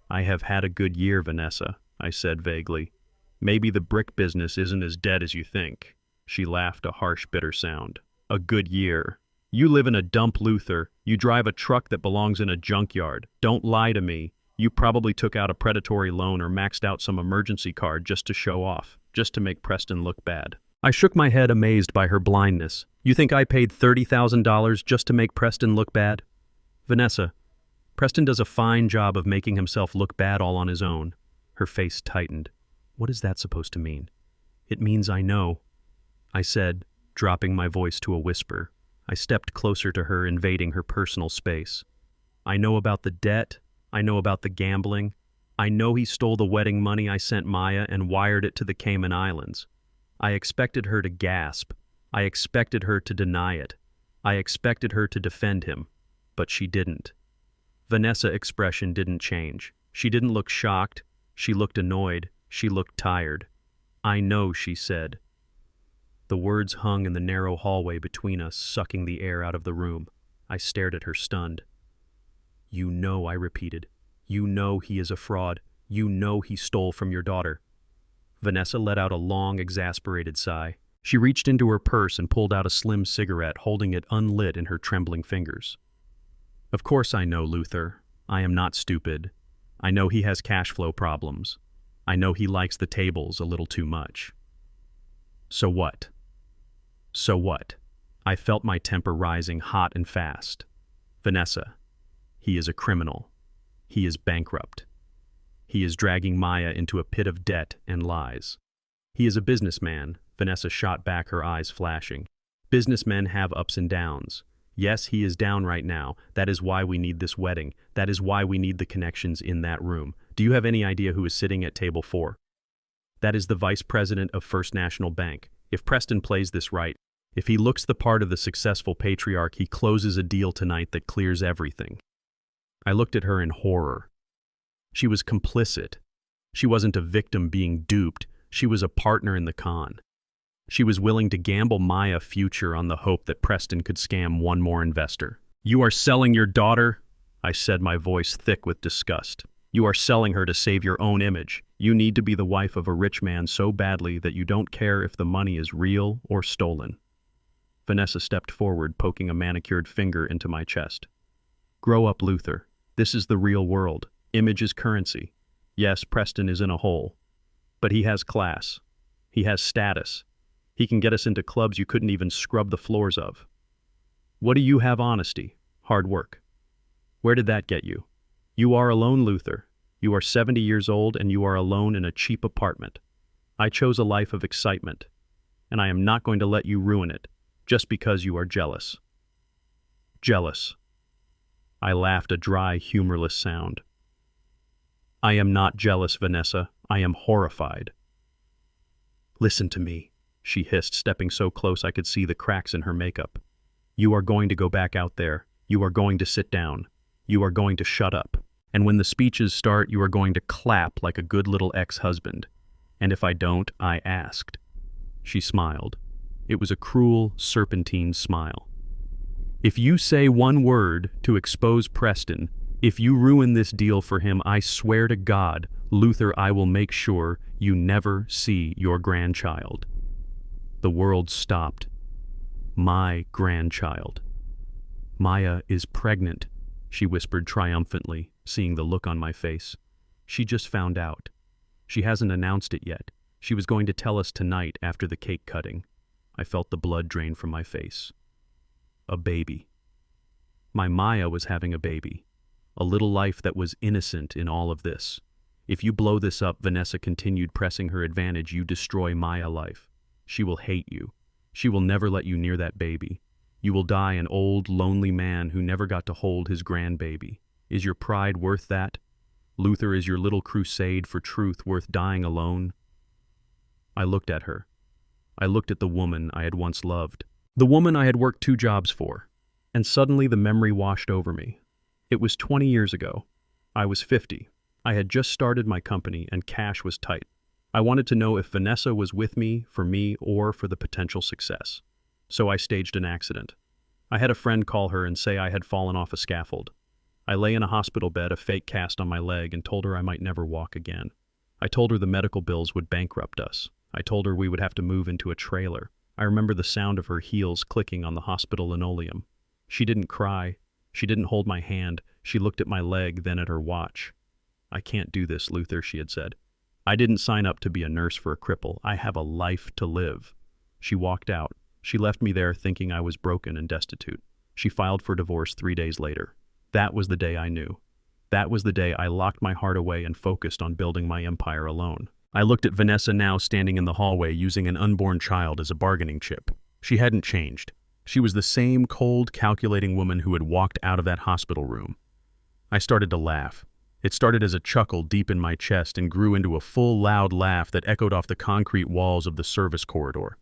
"I have had a good year, Vanessa," I said vaguely. "Maybe the brick business isn't as dead as you think." She laughed, a harsh, bitter sound. "A good year. You live in a dump, Luther. You drive a truck that belongs in a junkyard. Don't lie to me. You probably took out a predatory loan or maxed out some emergency card just to show off, just to make Preston look bad." I shook my head, amazed by her blindness. "You think I paid $30,000 just to make Preston look bad?" "Vanessa, Preston does a fine job of making himself look bad all on his own." Her face tightened. "What is that supposed to mean?" "It means I know," I said, dropping my voice to a whisper. I stepped closer to her, invading her personal space. "I know about the debt. I know about the gambling. I know he stole the wedding money I sent Maya and wired it to the Cayman Islands. I expected her to gasp. I expected her to deny it. I expected her to defend him. But she didn't." Vanessa's expression didn't change. She didn't look shocked. She looked annoyed. She looked tired. "I know," she said. The words hung in the narrow hallway between us, sucking the air out of the room. I stared at her, stunned. "You know," I repeated. "You know he is a fraud. You know he stole from your daughter." Vanessa let out a long, exasperated sigh. She reached into her purse and pulled out a slim cigarette, holding it unlit in her trembling fingers. "Of course I know, Luther. I am not stupid. I know he has cash flow problems. I know he likes the tables a little too much." "So what?" "So what?" I felt my temper rising hot and fast. "Vanessa, he is a criminal. He is bankrupt. He is dragging Maya into a pit of debt and lies. He is a businessman," Vanessa shot back, her eyes flashing. "Businessmen have ups and downs. Yes, he is down right now. That is why we need this wedding. That is why we need the connections in that room. Do you have any idea who is sitting at table 4? That is the vice president of First National Bank. If Preston plays this right, if he looks the part of the successful patriarch, he closes a deal tonight that clears everything." I looked at her in horror. She was complicit. She wasn't a victim being duped. She was a partner in the con. She was willing to gamble Maya future on the hope that Preston could scam one more investor. "You are selling your daughter?" I said, my voice thick with disgust. "You are selling her to save your own image. You need to be the wife of a rich man so badly that you don't care if the money is real or stolen." Vanessa stepped forward, poking a manicured finger into my chest. "Grow up, Luther. This is the real world. Image is currency. Yes, Preston is in a hole. But he has class. He has status. He can get us into clubs you couldn't even scrub the floors of. What do you have? Honesty. Hard work. Where did that get you? You are alone, Luther. You are 70 years old and you are alone in a cheap apartment. I chose a life of excitement, and I am not going to let you ruin it just because you are jealous." Jealous. I laughed, a dry, humorless sound. "I am not jealous, Vanessa. I am horrified." "Listen to me," she hissed, stepping so close I could see the cracks in her makeup. "You are going to go back out there. You are going to sit down. You are going to shut up. And when the speeches start, you are going to clap like a good little ex-husband. And if I don't, I asked." She smiled. It was a cruel, serpentine smile. "If you say one word to expose Preston, if you ruin this deal for him, I swear to God, Luther, I will make sure you never see your grandchild." The world stopped. My grandchild. "Maya is pregnant," she whispered triumphantly, seeing the look on my face. "She just found out. She hasn't announced it yet. She was going to tell us tonight after the cake cutting." I felt the blood drain from my face. A baby. My Maya was having a baby. A little life that was innocent in all of this. "If you blow this up," Vanessa continued, pressing her advantage, "you destroy Maya life. She will hate you. She will never let you near that baby. You will die an old, lonely man who never got to hold his grandbaby. Is your pride worth that? Luther, is your little crusade for truth worth dying alone?" I looked at her. I looked at the woman I had once loved. The woman I had worked 2 jobs for. And suddenly the memory washed over me. It was 20 years ago. I was 50. I had just started my company and cash was tight. I wanted to know if Vanessa was with me, or for the potential success. So I staged an accident. I had a friend call her and say I had fallen off a scaffold. I lay in a hospital bed, a fake cast on my leg, and told her I might never walk again. I told her the medical bills would bankrupt us. I told her we would have to move into a trailer. I remember the sound of her heels clicking on the hospital linoleum. She didn't cry. She didn't hold my hand. She looked at my leg, then at her watch. "I can't do this, Luther," she had said. "I didn't sign up to be a nurse for a cripple. I have a life to live." She walked out. She left me there thinking I was broken and destitute. She filed for divorce 3 days later. That was the day I knew. That was the day I locked my heart away and focused on building my empire alone. I looked at Vanessa now standing in the hallway using an unborn child as a bargaining chip. She hadn't changed. She was the same cold, calculating woman who had walked out of that hospital room. I started to laugh. It started as a chuckle deep in my chest and grew into a full, loud laugh that echoed off the concrete walls of the service corridor.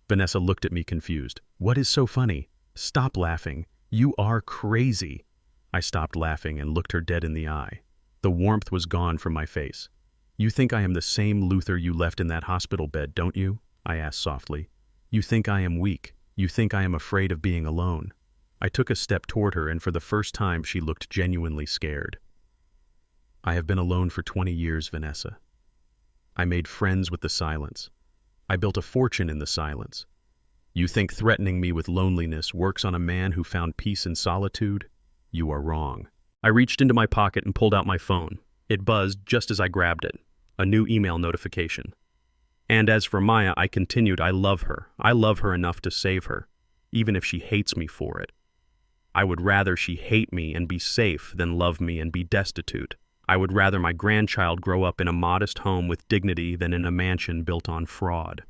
Vanessa looked at me confused. "What is so funny? Stop laughing. You are crazy." I stopped laughing and looked her dead in the eye. The warmth was gone from my face. "You think I am the same Luther you left in that hospital bed, don't you?" I asked softly. "You think I am weak. You think I am afraid of being alone." I took a step toward her, and for the first time she looked genuinely scared. "I have been alone for 20 years, Vanessa. I made friends with the silence. I built a fortune in the silence. You think threatening me with loneliness works on a man who found peace in solitude? You are wrong." I reached into my pocket and pulled out my phone. It buzzed just as I grabbed it. A new email notification. And as for Maya, I continued, I love her. I love her enough to save her, even if she hates me for it. I would rather she hate me and be safe than love me and be destitute. I would rather my grandchild grow up in a modest home with dignity than in a mansion built on fraud.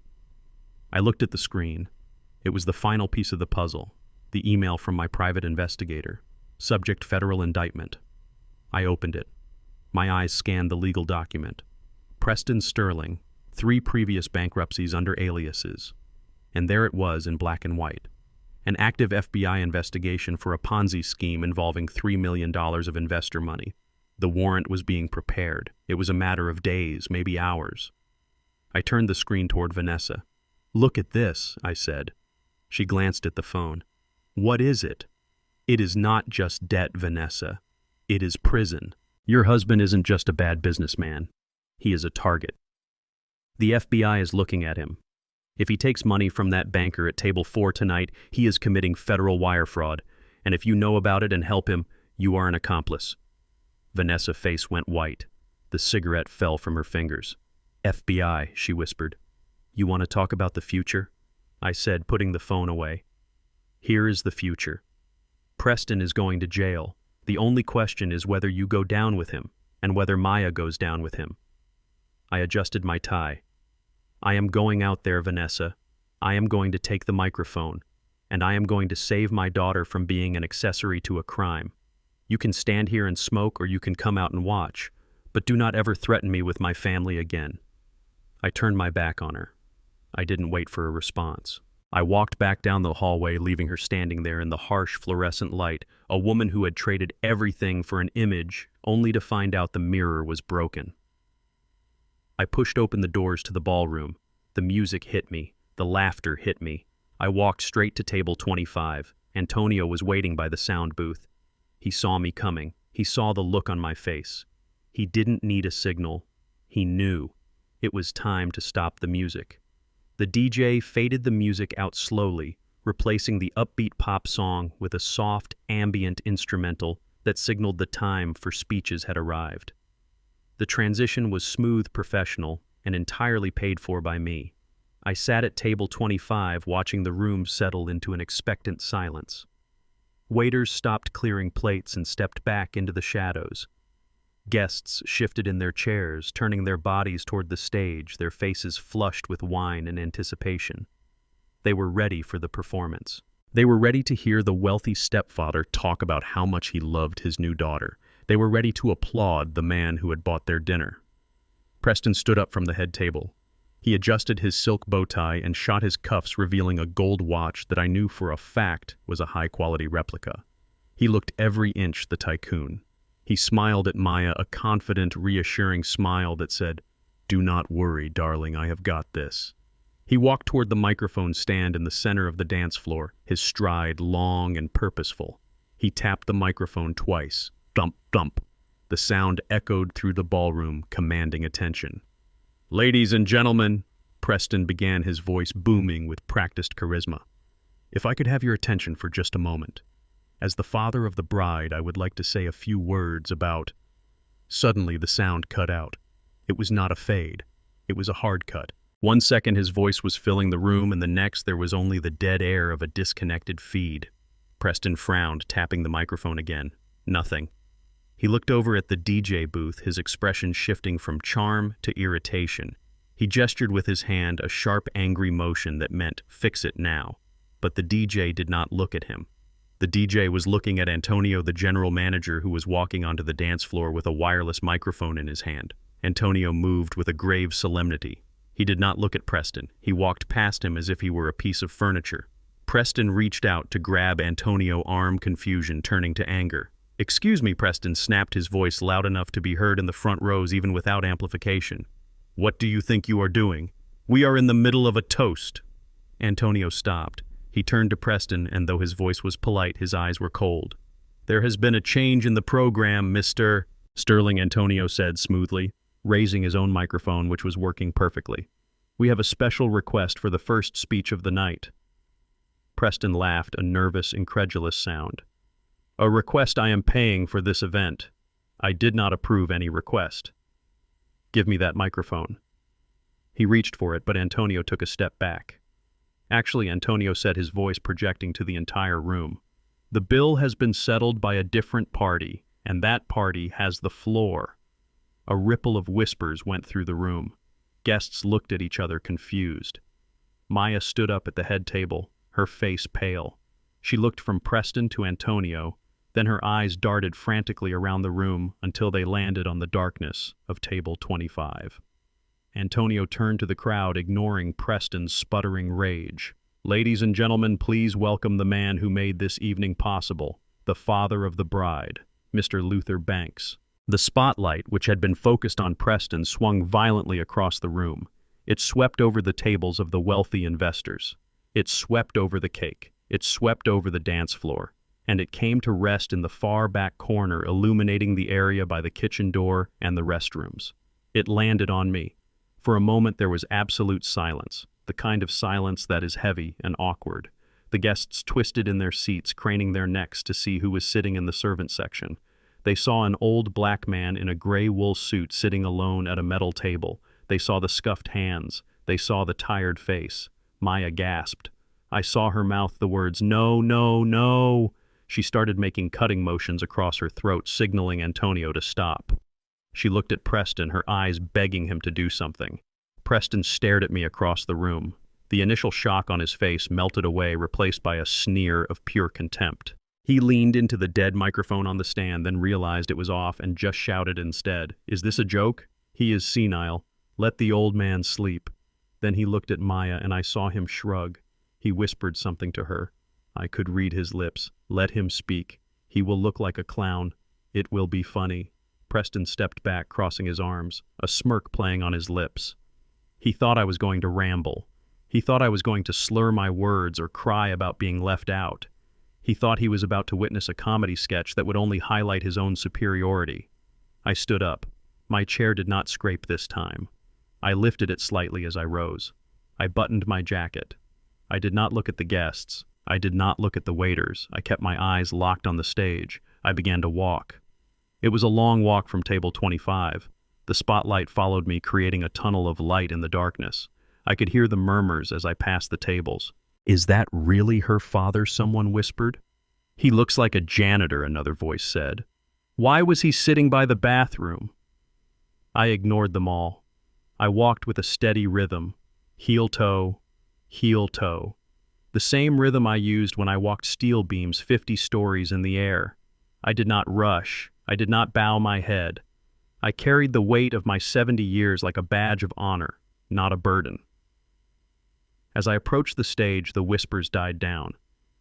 I looked at the screen. It was the final piece of the puzzle, the email from my private investigator. Subject: federal indictment. I opened it. My eyes scanned the legal document. Preston Sterling, 3 previous bankruptcies under aliases. And there it was in black and white. An active FBI investigation for a Ponzi scheme involving $3 million of investor money. The warrant was being prepared. It was a matter of days, maybe hours. I turned the screen toward Vanessa. "Look at this," I said. She glanced at the phone. "What is it?" "It is not just debt, Vanessa. It is prison. Your husband isn't just a bad businessman. He is a target. The FBI is looking at him. If he takes money from that banker at table 4 tonight, he is committing federal wire fraud, and if you know about it and help him, you are an accomplice." Vanessa's face went white. The cigarette fell from her fingers. "FBI," she whispered. "You want to talk about the future?" I said, putting the phone away. "Here is the future. Preston is going to jail. The only question is whether you go down with him, and whether Maya goes down with him." I adjusted my tie. "I am going out there, Vanessa. I am going to take the microphone, and I am going to save my daughter from being an accessory to a crime. You can stand here and smoke, or you can come out and watch, but do not ever threaten me with my family again." I turned my back on her. I didn't wait for a response. I walked back down the hallway, leaving her standing there in the harsh fluorescent light, a woman who had traded everything for an image, only to find out the mirror was broken. I pushed open the doors to the ballroom. The music hit me. The laughter hit me. I walked straight to table 25. Antonio was waiting by the sound booth. He saw me coming. He saw the look on my face. He didn't need a signal. He knew. It was time to stop the music. The DJ faded the music out slowly, replacing the upbeat pop song with a soft, ambient instrumental that signaled the time for speeches had arrived. The transition was smooth, professional, and entirely paid for by me. I sat at table 25 watching the room settle into an expectant silence. Waiters stopped clearing plates and stepped back into the shadows. Guests shifted in their chairs, turning their bodies toward the stage, their faces flushed with wine and anticipation. They were ready for the performance. They were ready to hear the wealthy stepfather talk about how much he loved his new daughter. They were ready to applaud the man who had bought their dinner. Preston stood up from the head table. He adjusted his silk bow tie and shot his cuffs, revealing a gold watch that I knew for a fact was a high-quality replica. He looked every inch the tycoon. He smiled at Maya, a confident, reassuring smile that said, "Do not worry, darling, I have got this." He walked toward the microphone stand in the center of the dance floor, his stride long and purposeful. He tapped the microphone twice. Thump, thump. The sound echoed through the ballroom, commanding attention. "Ladies and gentlemen," Preston began, his voice booming with practiced charisma. "If I could have your attention for just a moment. As the father of the bride, I would like to say a few words about—" Suddenly the sound cut out. It was not a fade. It was a hard cut. 1 second his voice was filling the room, and the next there was only the dead air of a disconnected feed. Preston frowned, tapping the microphone again. Nothing. He looked over at the DJ booth, his expression shifting from charm to irritation. He gestured with his hand, a sharp, angry motion that meant, "Fix it now." But the DJ did not look at him. The DJ was looking at Antonio, the general manager, who was walking onto the dance floor with a wireless microphone in his hand. Antonio moved with a grave solemnity. He did not look at Preston. He walked past him as if he were a piece of furniture. Preston reached out to grab Antonio's arm, confusion turning to anger. "Excuse me," Preston snapped, his voice loud enough to be heard in the front rows even without amplification. "What do you think you are doing? We are in the middle of a toast." Antonio stopped. He turned to Preston, and though his voice was polite, his eyes were cold. "There has been a change in the program, Mr. Sterling," Antonio said smoothly, raising his own microphone, which was working perfectly. "We have a special request for the first speech of the night." Preston laughed, a nervous, incredulous sound. "A request I am paying for this event. I did not approve any request. Give me that microphone." He reached for it, but Antonio took a step back. Actually, Antonio said, his voice projecting to the entire room. "The bill has been settled by a different party, and that party has the floor." A ripple of whispers went through the room. Guests looked at each other, confused. Maya stood up at the head table, her face pale. She looked from Preston to Antonio, then her eyes darted frantically around the room until they landed on the darkness of table 25. Antonio turned to the crowd, ignoring Preston's sputtering rage. "Ladies and gentlemen, please welcome the man who made this evening possible, the father of the bride, Mr. Luther Banks." The spotlight, which had been focused on Preston, swung violently across the room. It swept over the tables of the wealthy investors. It swept over the cake. It swept over the dance floor. And it came to rest in the far back corner, illuminating the area by the kitchen door and the restrooms. It landed on me. For a moment there was absolute silence, the kind of silence that is heavy and awkward. The guests twisted in their seats, craning their necks to see who was sitting in the servant section. They saw an old black man in a gray wool suit sitting alone at a metal table. They saw the scuffed hands. They saw the tired face. Maya gasped. I saw her mouth the words, "No, no, no." She started making cutting motions across her throat, signaling Antonio to stop. She looked at Preston, her eyes begging him to do something. Preston stared at me across the room. The initial shock on his face melted away, replaced by a sneer of pure contempt. He leaned into the dead microphone on the stand, then realized it was off and just shouted instead, "Is this a joke? He is senile. Let the old man sleep." Then he looked at Maya and I saw him shrug. He whispered something to her. I could read his lips. Let him speak. He will look like a clown. It will be funny. Preston stepped back, crossing his arms, a smirk playing on his lips. He thought I was going to ramble. He thought I was going to slur my words or cry about being left out. He thought he was about to witness a comedy sketch that would only highlight his own superiority. I stood up. My chair did not scrape this time. I lifted it slightly as I rose. I buttoned my jacket. I did not look at the guests. I did not look at the waiters. I kept my eyes locked on the stage. I began to walk. It was a long walk from table 25. The spotlight followed me, creating a tunnel of light in the darkness. I could hear the murmurs as I passed the tables. "Is that really her father?" someone whispered. "He looks like a janitor," another voice said. "Why was he sitting by the bathroom?" I ignored them all. I walked with a steady rhythm, heel-toe, heel-toe. The same rhythm I used when I walked steel beams 50 stories in the air. I did not rush. I did not bow my head. I carried the weight of my 70 years like a badge of honor, not a burden. As I approached the stage, the whispers died down.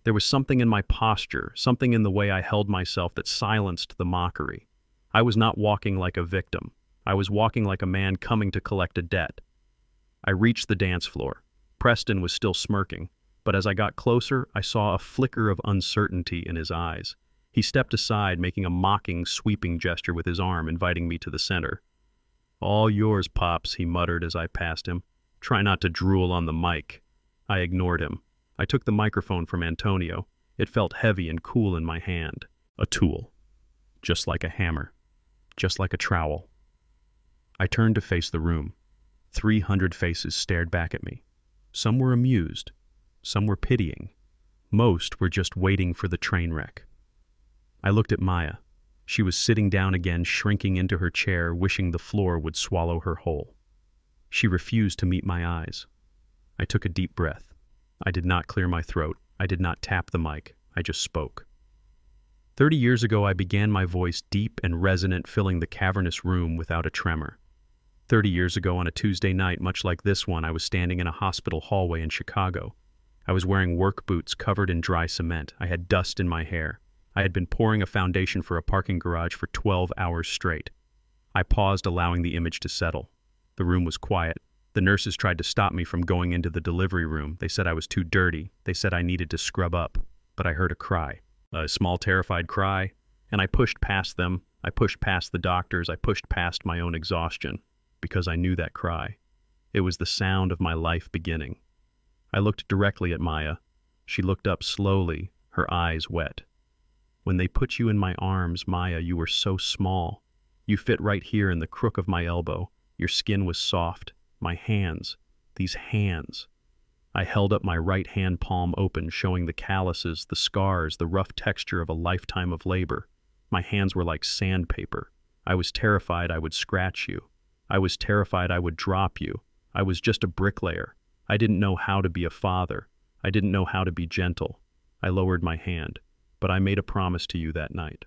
There was something in my posture, something in the way I held myself that silenced the mockery. I was not walking like a victim. I was walking like a man coming to collect a debt. I reached the dance floor. Preston was still smirking, but as I got closer, I saw a flicker of uncertainty in his eyes. He stepped aside, making a mocking, sweeping gesture with his arm, inviting me to the center. "All yours, Pops," he muttered as I passed him. "Try not to drool on the mic." I ignored him. I took the microphone from Antonio. It felt heavy and cool in my hand. A tool. Just like a hammer. Just like a trowel. I turned to face the room. 300 faces stared back at me. Some were amused. Some were pitying. Most were just waiting for the train wreck. I looked at Maya. She was sitting down again, shrinking into her chair, wishing the floor would swallow her whole. She refused to meet my eyes. I took a deep breath. I did not clear my throat. I did not tap the mic. I just spoke. 30 years ago, I began my voice deep and resonant, filling the cavernous room without a tremor. 30 years ago, on a Tuesday night, much like this one, I was standing in a hospital hallway in Chicago. I was wearing work boots covered in dry cement. I had dust in my hair. I had been pouring a foundation for a parking garage for 12 hours straight. I paused, allowing the image to settle. The room was quiet. The nurses tried to stop me from going into the delivery room. They said I was too dirty. They said I needed to scrub up. But I heard a cry, a small, terrified cry, and I pushed past them. I pushed past the doctors. I pushed past my own exhaustion, because I knew that cry. It was the sound of my life beginning. I looked directly at Maya. She looked up slowly, her eyes wet. "When they put you in my arms, Maya, you were so small. You fit right here in the crook of my elbow. Your skin was soft. My hands, these hands." I held up my right hand palm open, showing the calluses, the scars, the rough texture of a lifetime of labor. My hands were like sandpaper. I was terrified I would scratch you. I was terrified I would drop you. I was just a bricklayer. I didn't know how to be a father. I didn't know how to be gentle. I lowered my hand, but I made a promise to you that night.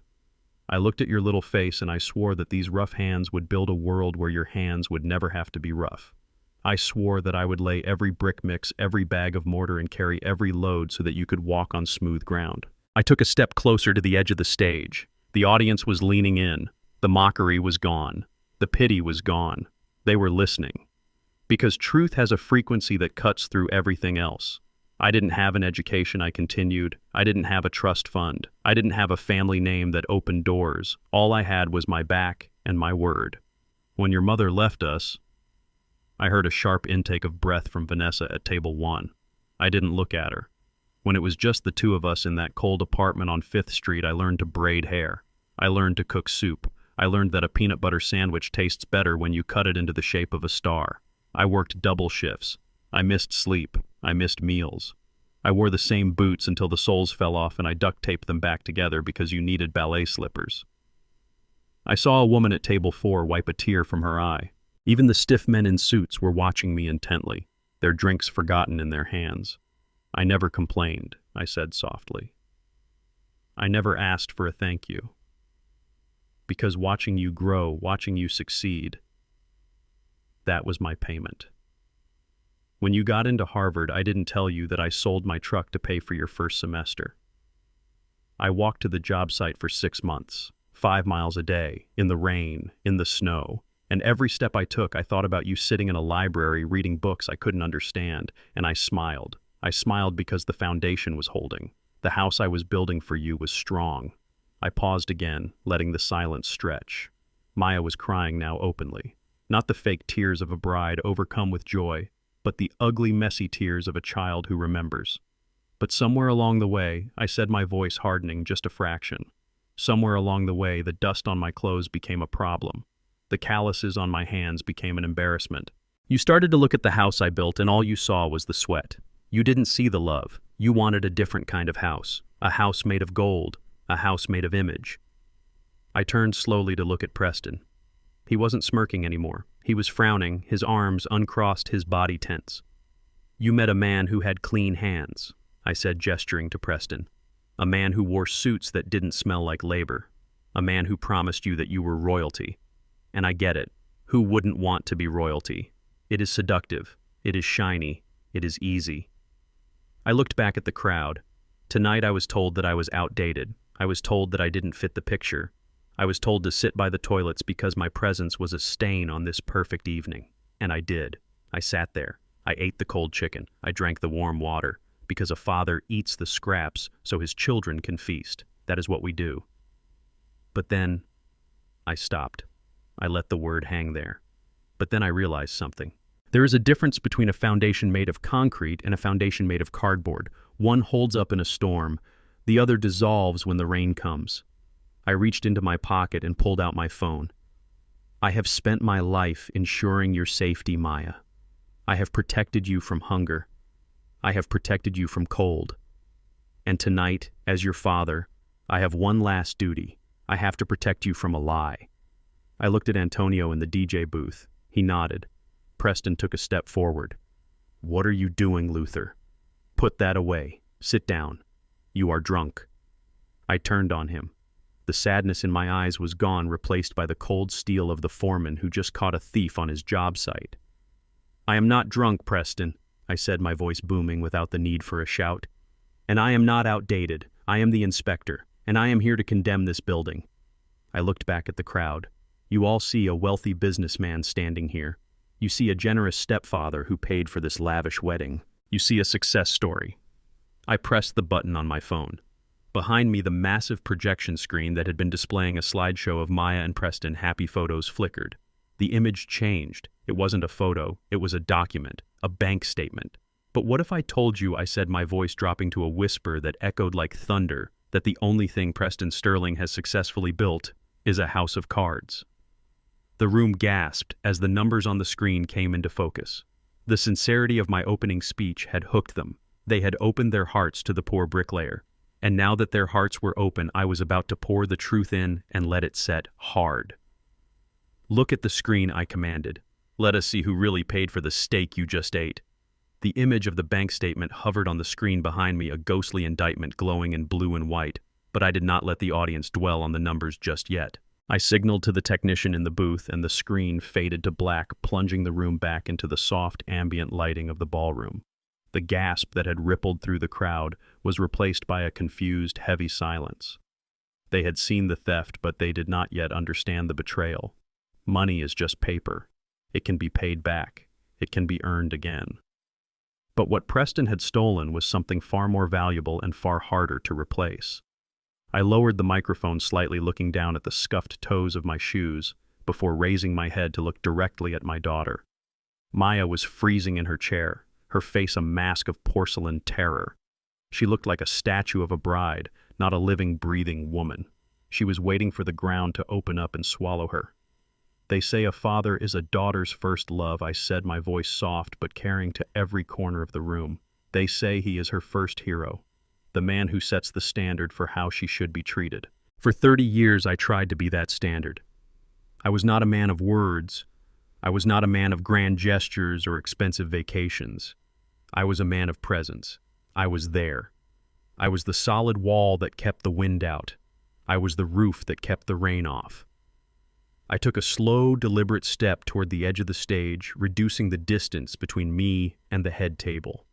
I looked at your little face and I swore that these rough hands would build a world where your hands would never have to be rough. I swore that I would lay every brick mix, every bag of mortar, and carry every load so that you could walk on smooth ground. I took a step closer to the edge of the stage. The audience was leaning in. The mockery was gone. The pity was gone. They were listening. Because truth has a frequency that cuts through everything else. I didn't have an education, I continued. I didn't have a trust fund. I didn't have a family name that opened doors. All I had was my back and my word. When your mother left us, I heard a sharp intake of breath from Vanessa at table 1. I didn't look at her. When it was just the two of us in that cold apartment on 5th Street, I learned to braid hair. I learned to cook soup. I learned that a peanut butter sandwich tastes better when you cut it into the shape of a star. I worked double shifts. I missed sleep. I missed meals. I wore the same boots until the soles fell off and I duct taped them back together because you needed ballet slippers. I saw a woman at table 4 wipe a tear from her eye. Even the stiff men in suits were watching me intently, their drinks forgotten in their hands. I never complained, I said softly. I never asked for a thank you. Because watching you grow, watching you succeed, that was my payment. When you got into Harvard, I didn't tell you that I sold my truck to pay for your first semester. I walked to the job site for 6 months, 5 miles a day, in the rain, in the snow, and every step I took, I thought about you sitting in a library reading books I couldn't understand, and I smiled. I smiled because the foundation was holding. The house I was building for you was strong. I paused again, letting the silence stretch. Maya was crying now openly. Not the fake tears of a bride overcome with joy, but the ugly, messy tears of a child who remembers. But somewhere along the way, I said, my voice hardening just a fraction. Somewhere along the way, the dust on my clothes became a problem. The calluses on my hands became an embarrassment. You started to look at the house I built, and all you saw was the sweat. You didn't see the love. You wanted a different kind of house. A house made of gold. A house made of image. I turned slowly to look at Preston. He wasn't smirking anymore. He was frowning, his arms uncrossed, his body tense. You met a man who had clean hands, I said, gesturing to Preston. A man who wore suits that didn't smell like labor. A man who promised you that you were royalty. And I get it. Who wouldn't want to be royalty? It is seductive. It is shiny. It is easy. I looked back at the crowd. Tonight I was told that I was outdated. I was told that I didn't fit the picture. I was told to sit by the toilets because my presence was a stain on this perfect evening. And I did. I sat there. I ate the cold chicken. I drank the warm water. Because a father eats the scraps so his children can feast. That is what we do. But then I stopped. I let the word hang there. But then I realized something. There is a difference between a foundation made of concrete and a foundation made of cardboard. One holds up in a storm. The other dissolves when the rain comes. I reached into my pocket and pulled out my phone. I have spent my life ensuring your safety, Maya. I have protected you from hunger. I have protected you from cold. And tonight, as your father, I have one last duty. I have to protect you from a lie. I looked at Antonio in the DJ booth. He nodded. Preston took a step forward. What are you doing, Luther? Put that away. Sit down. You are drunk. I turned on him. The sadness in my eyes was gone, replaced by the cold steel of the foreman who just caught a thief on his job site. I am not drunk, Preston, I said, my voice booming without the need for a shout. And I am not outdated. I am the inspector, and I am here to condemn this building. I looked back at the crowd. You all see a wealthy businessman standing here. You see a generous stepfather who paid for this lavish wedding. You see a success story. I pressed the button on my phone. Behind me, the massive projection screen that had been displaying a slideshow of Maya and Preston happy photos flickered. The image changed. It wasn't a photo. It was a document, a bank statement. But what if I told you, I said, my voice dropping to a whisper that echoed like thunder, that the only thing Preston Sterling has successfully built is a house of cards? The room gasped as the numbers on the screen came into focus. The sincerity of my opening speech had hooked them. They had opened their hearts to the poor bricklayer. And now that their hearts were open, I was about to pour the truth in and let it set hard. Look at the screen, I commanded. Let us see who really paid for the steak you just ate. The image of the bank statement hovered on the screen behind me, a ghostly indictment glowing in blue and white, but I did not let the audience dwell on the numbers just yet. I signaled to the technician in the booth, and the screen faded to black, plunging the room back into the soft, ambient lighting of the ballroom. The gasp that had rippled through the crowd was replaced by a confused, heavy silence. They had seen the theft, but they did not yet understand the betrayal. Money is just paper. It can be paid back. It can be earned again. But what Preston had stolen was something far more valuable and far harder to replace. I lowered the microphone slightly, looking down at the scuffed toes of my shoes, before raising my head to look directly at my daughter. Maya was freezing in her chair, her face a mask of porcelain terror. She looked like a statue of a bride, not a living, breathing woman. She was waiting for the ground to open up and swallow her. "They say a father is a daughter's first love," I said, my voice soft but carrying to every corner of the room. "They say he is her first hero, the man who sets the standard for how she should be treated." For 30 years I tried to be that standard. I was not a man of words. I was not a man of grand gestures or expensive vacations. I was a man of presence. I was there. I was the solid wall that kept the wind out. I was the roof that kept the rain off. I took a slow, deliberate step toward the edge of the stage, reducing the distance between me and the head table.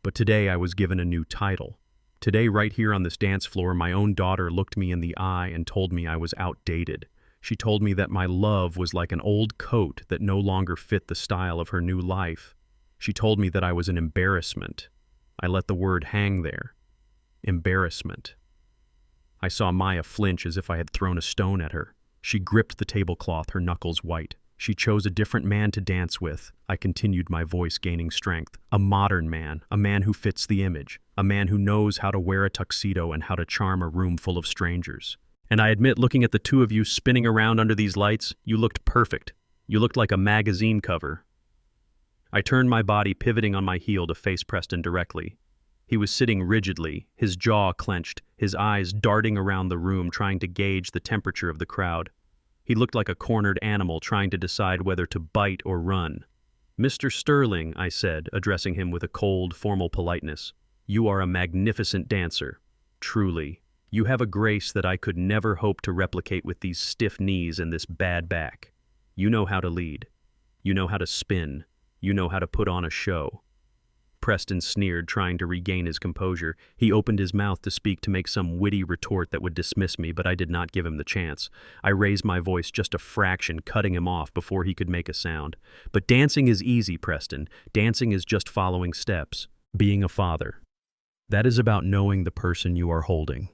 But today I was given a new title. Today, right here on this dance floor, my own daughter looked me in the eye and told me I was outdated. She told me that my love was like an old coat that no longer fit the style of her new life. She told me that I was an embarrassment. I let the word hang there. Embarrassment. I saw Maya flinch as if I had thrown a stone at her. She gripped the tablecloth, her knuckles white. She chose a different man to dance with. I continued, my voice gaining strength. A modern man, a man who fits the image, a man who knows how to wear a tuxedo and how to charm a room full of strangers. And I admit, looking at the two of you spinning around under these lights, you looked perfect. You looked like a magazine cover. I turned my body, pivoting on my heel to face Preston directly. He was sitting rigidly, his jaw clenched, his eyes darting around the room, trying to gauge the temperature of the crowd. He looked like a cornered animal trying to decide whether to bite or run. "Mr. Sterling," I said, addressing him with a cold, formal politeness, "you are a magnificent dancer. Truly. You have a grace that I could never hope to replicate with these stiff knees and this bad back. You know how to lead. You know how to spin. You know how to put on a show." Preston sneered, trying to regain his composure. He opened his mouth to speak, to make some witty retort that would dismiss me, but I did not give him the chance. I raised my voice just a fraction, cutting him off before he could make a sound. "But dancing is easy, Preston. Dancing is just following steps. Being a father. That is about knowing the person you are holding."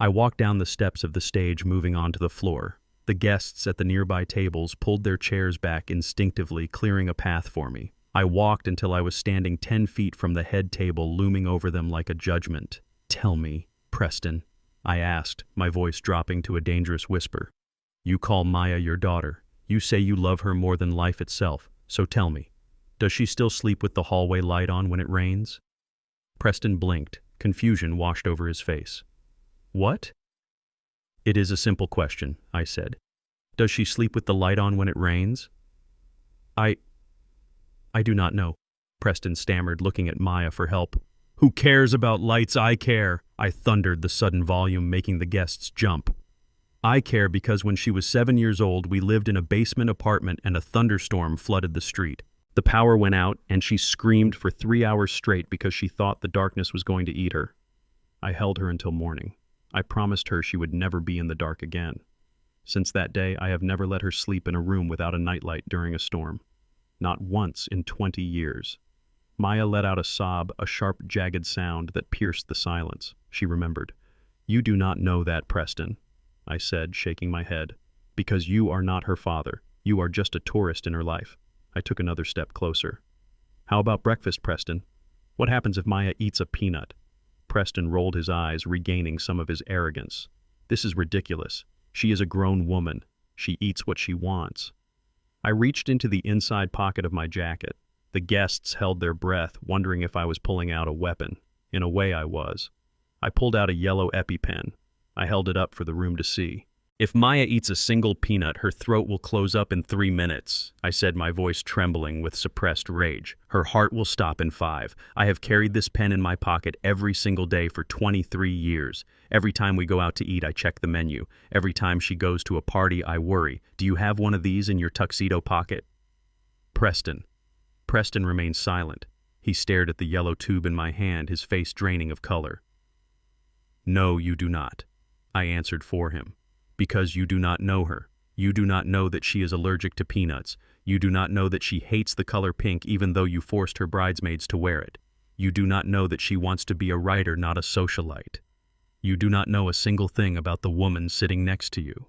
I walked down the steps of the stage, moving onto the floor. The guests at the nearby tables pulled their chairs back instinctively, clearing a path for me. I walked until I was standing 10 feet from the head table, looming over them like a judgment. "Tell me, Preston," I asked, my voice dropping to a dangerous whisper. "You call Maya your daughter. You say you love her more than life itself. So tell me, does she still sleep with the hallway light on when it rains?" Preston blinked. Confusion washed over his face. "What?" "It is a simple question," I said. "Does she sleep with the light on when it rains?" I do not know," Preston stammered, looking at Maya for help. "Who cares about lights? I care," I thundered, the sudden volume making the guests jump. "I care because when she was 7 years old, we lived in a basement apartment and a thunderstorm flooded the street. The power went out and she screamed for 3 hours straight because she thought the darkness was going to eat her. I held her until morning. I promised her she would never be in the dark again. Since that day, I have never let her sleep in a room without a nightlight during a storm. Not once in 20 years. Maya let out a sob, a sharp, jagged sound that pierced the silence. She remembered. "You do not know that, Preston," I said, shaking my head. "Because you are not her father. You are just a tourist in her life." I took another step closer. "How about breakfast, Preston? What happens if Maya eats a peanut?" Preston rolled his eyes, regaining some of his arrogance. "This is ridiculous. She is a grown woman. She eats what she wants." I reached into the inside pocket of my jacket. The guests held their breath, wondering if I was pulling out a weapon. In a way, I was. I pulled out a yellow EpiPen. I held it up for the room to see. "If Maya eats a single peanut, her throat will close up in 3 minutes," I said, my voice trembling with suppressed rage. "Her heart will stop in 5. I have carried this pen in my pocket every single day for 23 years. Every time we go out to eat, I check the menu. Every time she goes to a party, I worry. Do you have one of these in your tuxedo pocket?" Preston remained silent. He stared at the yellow tube in my hand, his face draining of color. "No, you do not." I answered for him. Because you do not know her. You do not know that she is allergic to peanuts. You do not know that she hates the color pink even though you forced her bridesmaids to wear it. You do not know that she wants to be a writer, not a socialite. You do not know a single thing about the woman sitting next to you.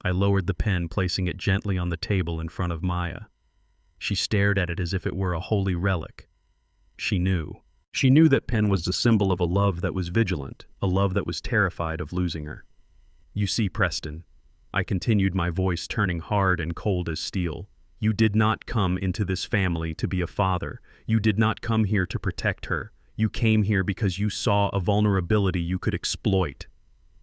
I lowered the pen, placing it gently on the table in front of Maya. She stared at it as if it were a holy relic. She knew. She knew that pen was the symbol of a love that was vigilant, a love that was terrified of losing her. You see, Preston, I continued, my voice turning hard and cold as steel. You did not come into this family to be a father. You did not come here to protect her. You came here because you saw a vulnerability you could exploit.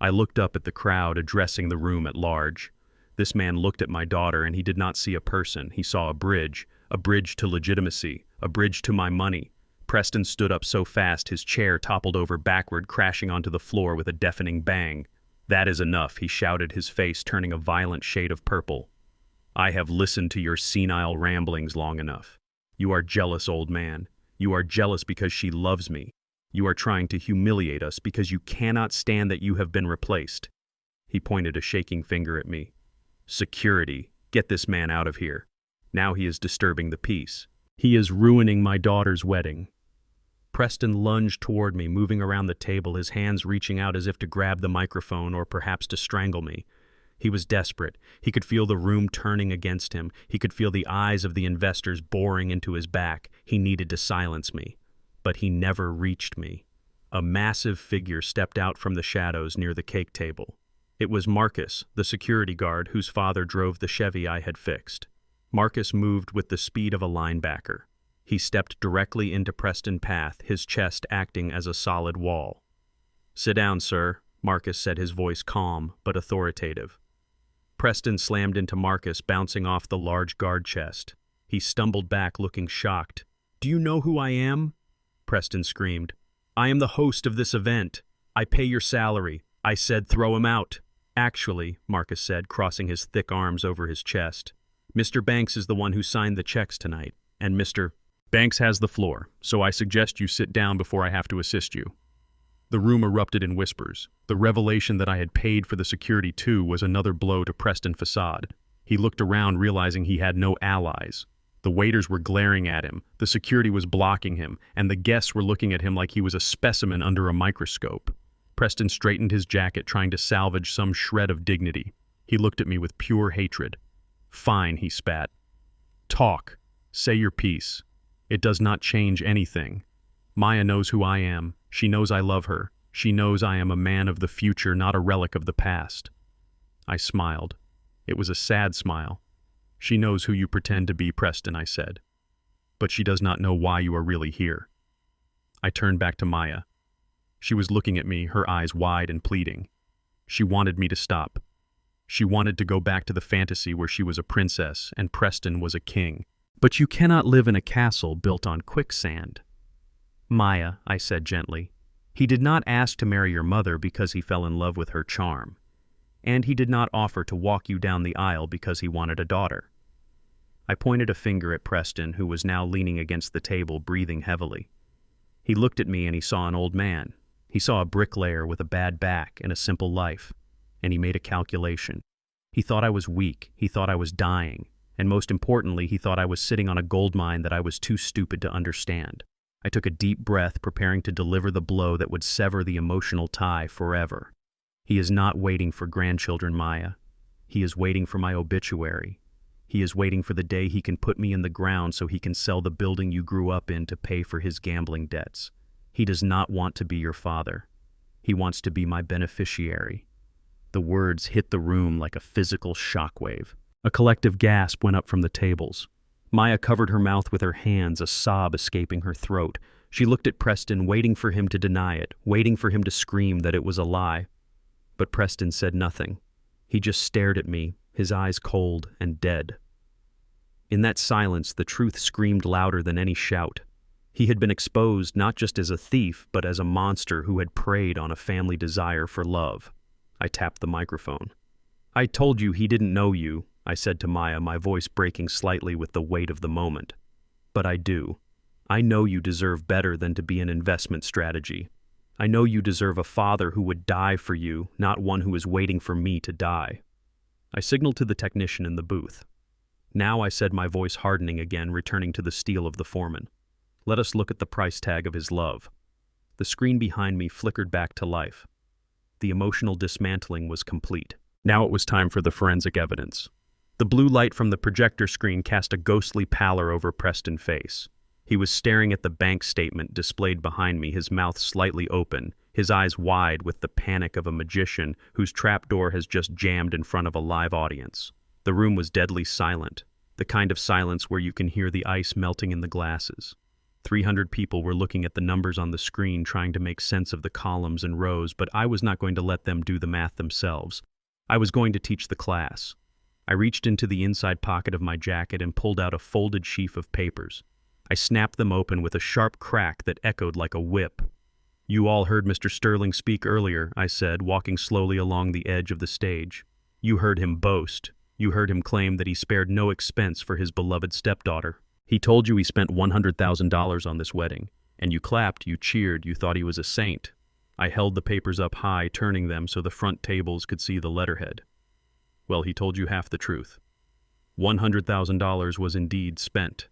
I looked up at the crowd, addressing the room at large. This man looked at my daughter, and he did not see a person. He saw a bridge to legitimacy, a bridge to my money. Preston stood up so fast his chair toppled over backward, crashing onto the floor with a deafening bang. That is enough, he shouted, his face turning a violent shade of purple. I have listened to your senile ramblings long enough. You are jealous, old man. You are jealous because she loves me. You are trying to humiliate us because you cannot stand that you have been replaced. He pointed a shaking finger at me. Security, get this man out of here. Now he is disturbing the peace. He is ruining my daughter's wedding. Preston lunged toward me, moving around the table, his hands reaching out as if to grab the microphone or perhaps to strangle me. He was desperate. He could feel the room turning against him. He could feel the eyes of the investors boring into his back. He needed to silence me. But he never reached me. A massive figure stepped out from the shadows near the cake table. It was Marcus, the security guard whose father drove the Chevy I had fixed. Marcus moved with the speed of a linebacker. He stepped directly into Preston's path, his chest acting as a solid wall. "Sit down, sir," Marcus said, his voice calm but authoritative. Preston slammed into Marcus, bouncing off the large guard chest. He stumbled back, looking shocked. "Do you know who I am?" Preston screamed. "I am the host of this event. I pay your salary. I said throw him out." "Actually," Marcus said, crossing his thick arms over his chest, "Mr. Banks is the one who signed the checks tonight, and Mr. Banks has the floor, so I suggest you sit down before I have to assist you." The room erupted in whispers. The revelation that I had paid for the security too was another blow to Preston's facade. He looked around, realizing he had no allies. The waiters were glaring at him, the security was blocking him, and the guests were looking at him like he was a specimen under a microscope. Preston straightened his jacket, trying to salvage some shred of dignity. He looked at me with pure hatred. "Fine," he spat. "Talk. Say your piece. It does not change anything. Maya knows who I am. She knows I love her. She knows I am a man of the future, not a relic of the past." I smiled. It was a sad smile. "She knows who you pretend to be, Preston," I said. "But she does not know why you are really here." I turned back to Maya. She was looking at me, her eyes wide and pleading. She wanted me to stop. She wanted to go back to the fantasy where she was a princess and Preston was a king. "But you cannot live in a castle built on quicksand." "Maya," I said gently, "he did not ask to marry your mother because he fell in love with her charm. And he did not offer to walk you down the aisle because he wanted a daughter." I pointed a finger at Preston, who was now leaning against the table, breathing heavily. He looked at me and he saw an old man. He saw a bricklayer with a bad back and a simple life, and he made a calculation. He thought I was weak, he thought I was dying, and most importantly, he thought I was sitting on a gold mine that I was too stupid to understand. I took a deep breath, preparing to deliver the blow that would sever the emotional tie forever. "He is not waiting for grandchildren, Maya. He is waiting for my obituary. He is waiting for the day he can put me in the ground so he can sell the building you grew up in to pay for his gambling debts. He does not want to be your father. He wants to be my beneficiary." The words hit the room like a physical shockwave. A collective gasp went up from the tables. Maya covered her mouth with her hands, a sob escaping her throat. She looked at Preston, waiting for him to deny it, waiting for him to scream that it was a lie. But Preston said nothing. He just stared at me, his eyes cold and dead. In that silence, the truth screamed louder than any shout. He had been exposed not just as a thief, but as a monster who had preyed on a family desire for love. I tapped the microphone. "I told you he didn't know you," I said to Maya, my voice breaking slightly with the weight of the moment. "But I do. I know you deserve better than to be an investment strategy. I know you deserve a father who would die for you, not one who is waiting for me to die." I signaled to the technician in the booth. "Now," I said, my voice hardening again, returning to the steel of the foreman. "Let us look at the price tag of his love." The screen behind me flickered back to life. The emotional dismantling was complete. Now it was time for the forensic evidence. The blue light from the projector screen cast a ghostly pallor over Preston's face. He was staring at the bank statement displayed behind me, his mouth slightly open, his eyes wide with the panic of a magician whose trapdoor has just jammed in front of a live audience. The room was deadly silent, the kind of silence where you can hear the ice melting in the glasses. 300 people were looking at the numbers on the screen, trying to make sense of the columns and rows, but I was not going to let them do the math themselves. I was going to teach the class. I reached into the inside pocket of my jacket and pulled out a folded sheaf of papers. I snapped them open with a sharp crack that echoed like a whip. "You all heard Mr. Sterling speak earlier," I said, walking slowly along the edge of the stage. "You heard him boast. You heard him claim that he spared no expense for his beloved stepdaughter. He told you he spent $100,000 on this wedding, and you clapped, you cheered, you thought he was a saint." I held the papers up high, turning them so the front tables could see the letterhead. "Well, he told you half the truth. $100,000 was indeed spent.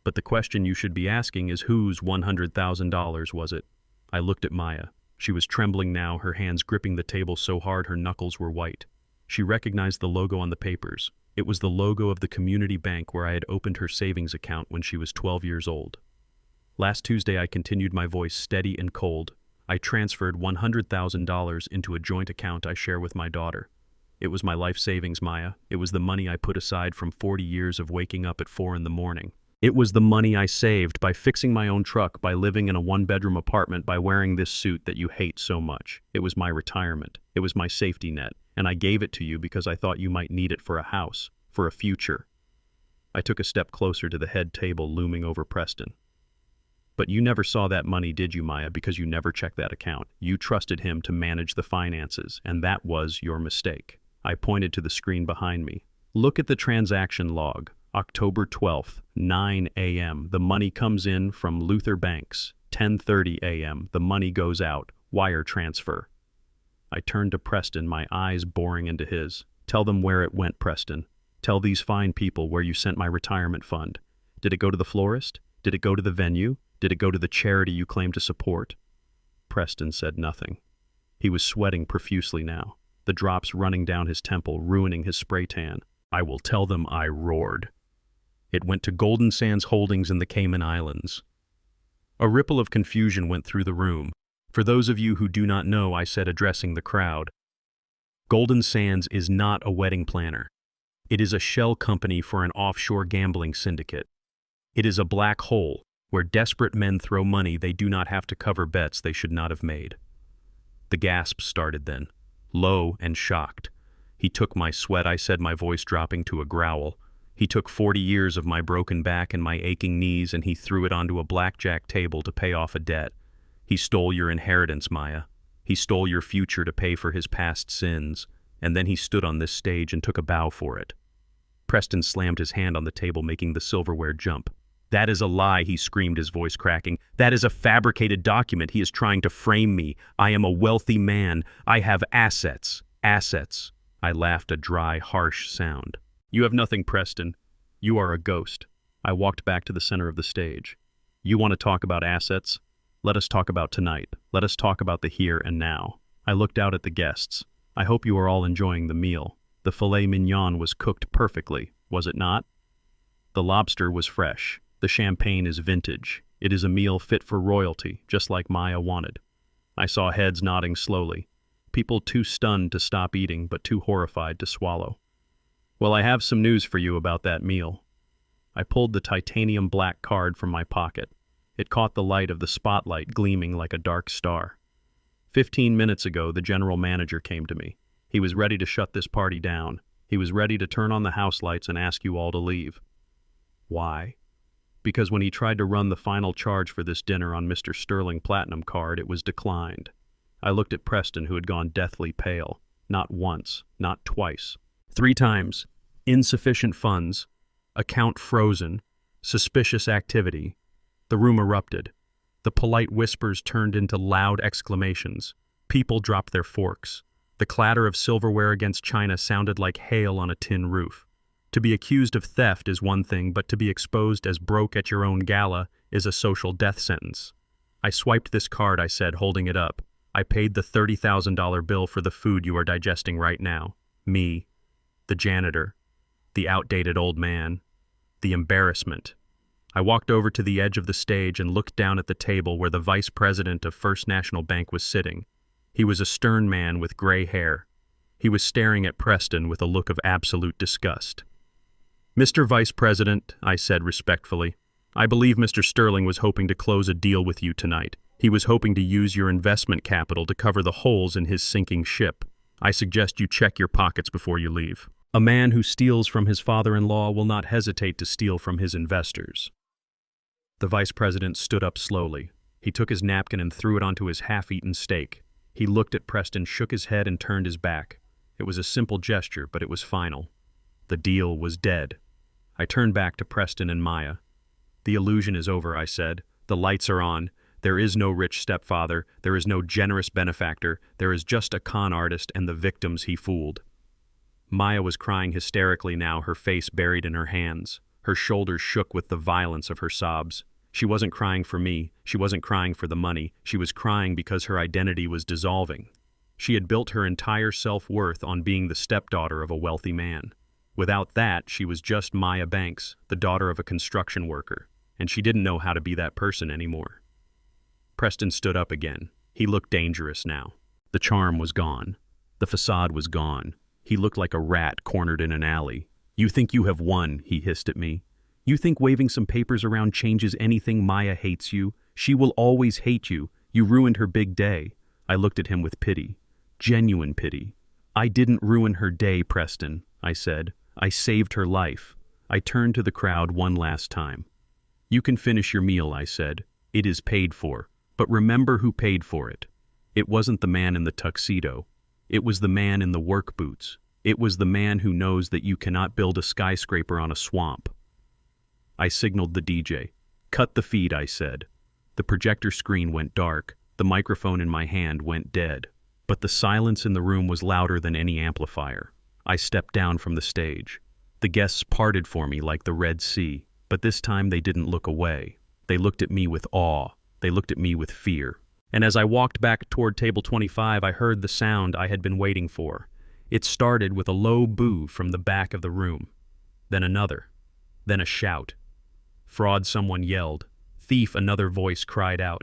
But the question you should be asking is whose $100,000 was it?" I looked at Maya. She was trembling now, her hands gripping the table so hard her knuckles were white. She recognized the logo on the papers. It was the logo of the community bank where I had opened her savings account when she was 12 years old. "Last Tuesday," I continued, my voice steady and cold, "I transferred $100,000 into a joint account I share with my daughter. It was my life savings, Maya. It was the money I put aside from 40 years of waking up at 4 in the morning. It was the money I saved by fixing my own truck, by living in a one-bedroom apartment, by wearing this suit that you hate so much. It was my retirement. It was my safety net. And I gave it to you because I thought you might need it for a house, for a future." I took a step closer to the head table looming over Preston. "But you never saw that money, did you, Maya, because you never checked that account. You trusted him to manage the finances, and that was your mistake." I pointed to the screen behind me. "Look at the transaction log. October 12th, 9 a.m. The money comes in from Luther Banks. 10:30 a.m. The money goes out. Wire transfer." I turned to Preston, my eyes boring into his. "Tell them where it went, Preston. Tell these fine people where you sent my retirement fund. Did it go to the florist? Did it go to the venue? Did it go to the charity you claim to support?" Preston said nothing. He was sweating profusely now, the drops running down his temple, ruining his spray tan. "I will tell them," I roared. "It went to Golden Sands Holdings in the Cayman Islands." A ripple of confusion went through the room. "For those of you who do not know," I said, addressing the crowd, "Golden Sands is not a wedding planner. It is a shell company for an offshore gambling syndicate. It is a black hole where desperate men throw money they do not have to cover bets they should not have made." The gasps started then, low and shocked. "He took my sweat," I said, my voice dropping to a growl. "He took 40 years of my broken back and my aching knees, and he threw it onto a blackjack table to pay off a debt. He stole your inheritance, Maya. He stole your future to pay for his past sins, and then he stood on this stage and took a bow for it." Preston slammed his hand on the table, making the silverware jump. "That is a lie," he screamed, his voice cracking. "That is a fabricated document. He is trying to frame me. I am a wealthy man. I have assets. Assets." I laughed, a dry, harsh sound. "You have nothing, Preston. You are a ghost." I walked back to the center of the stage. "You want to talk about assets? Let us talk about tonight. Let us talk about the here and now." I looked out at the guests. "I hope you are all enjoying the meal. The filet mignon was cooked perfectly, was it not? The lobster was fresh. The champagne is vintage. It is a meal fit for royalty, just like Maya wanted." I saw heads nodding slowly. People too stunned to stop eating, but too horrified to swallow. "Well, I have some news for you about that meal." I pulled the titanium black card from my pocket. It caught the light of the spotlight, gleaming like a dark star. 15 minutes ago, the general manager came to me. He was ready to shut this party down. He was ready to turn on the house lights and ask you all to leave. Why? Because when he tried to run the final charge for this dinner on Mr. Sterling Platinum card, it was declined. I looked at Preston, who had gone deathly pale. Not once, not twice. 3 times. Insufficient funds. Account frozen. Suspicious activity. The room erupted. The polite whispers turned into loud exclamations. People dropped their forks. The clatter of silverware against china sounded like hail on a tin roof. To be accused of theft is one thing, but to be exposed as broke at your own gala is a social death sentence. I swiped this card, I said, holding it up. I paid the $30,000 bill for the food you are digesting right now. Me, the janitor, the outdated old man, the embarrassment. I walked over to the edge of the stage and looked down at the table where the vice president of First National Bank was sitting. He was a stern man with gray hair. He was staring at Preston with a look of absolute disgust. "Mr. Vice President," I said respectfully, "I believe Mr. Sterling was hoping to close a deal with you tonight. He was hoping to use your investment capital to cover the holes in his sinking ship. I suggest you check your pockets before you leave. A man who steals from his father-in-law will not hesitate to steal from his investors." The vice president stood up slowly. He took his napkin and threw it onto his half-eaten steak. He looked at Preston, shook his head, and turned his back. It was a simple gesture, but it was final. The deal was dead. I turned back to Preston and Maya. "The illusion is over," I said. "The lights are on. There is no rich stepfather. There is no generous benefactor. There is just a con artist and the victims he fooled." Maya was crying hysterically now, her face buried in her hands. Her shoulders shook with the violence of her sobs. She wasn't crying for me. She wasn't crying for the money. She was crying because her identity was dissolving. She had built her entire self-worth on being the stepdaughter of a wealthy man. Without that, she was just Maya Banks, the daughter of a construction worker, and she didn't know how to be that person anymore. Preston stood up again. He looked dangerous now. The charm was gone. The facade was gone. He looked like a rat cornered in an alley. "You think you have won," he hissed at me. "You think waving some papers around changes anything? Maya hates you. She will always hate you. You ruined her big day." I looked at him with pity. Genuine pity. "I didn't ruin her day, Preston," I said. "I saved her life." I turned to the crowd one last time. "You can finish your meal," I said. "It is paid for. But remember who paid for it. It wasn't the man in the tuxedo. It was the man in the work boots. It was the man who knows that you cannot build a skyscraper on a swamp." I signaled the DJ. "Cut the feed," I said. The projector screen went dark. The microphone in my hand went dead. But the silence in the room was louder than any amplifier. I stepped down from the stage. The guests parted for me like the Red Sea, but this time they didn't look away. They looked at me with awe. They looked at me with fear. And as I walked back toward table 25, I heard the sound I had been waiting for. It started with a low boo from the back of the room. Then another. Then a shout. "Fraud," someone yelled. "Thief," another voice cried out.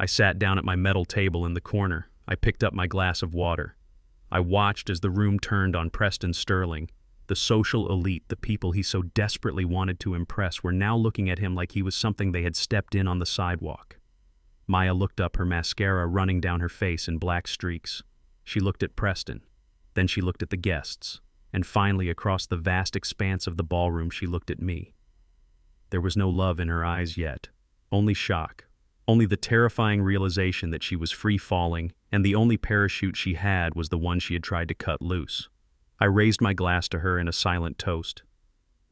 I sat down at my metal table in the corner. I picked up my glass of water. I watched as the room turned on Preston Sterling. The social elite, the people he so desperately wanted to impress, were now looking at him like he was something they had stepped in on the sidewalk. Maya looked up, her mascara running down her face in black streaks. She looked at Preston. Then she looked at the guests. And finally, across the vast expanse of the ballroom, she looked at me. There was no love in her eyes yet. Only shock. Only the terrifying realization that she was free-falling, and the only parachute she had was the one she had tried to cut loose. I raised my glass to her in a silent toast.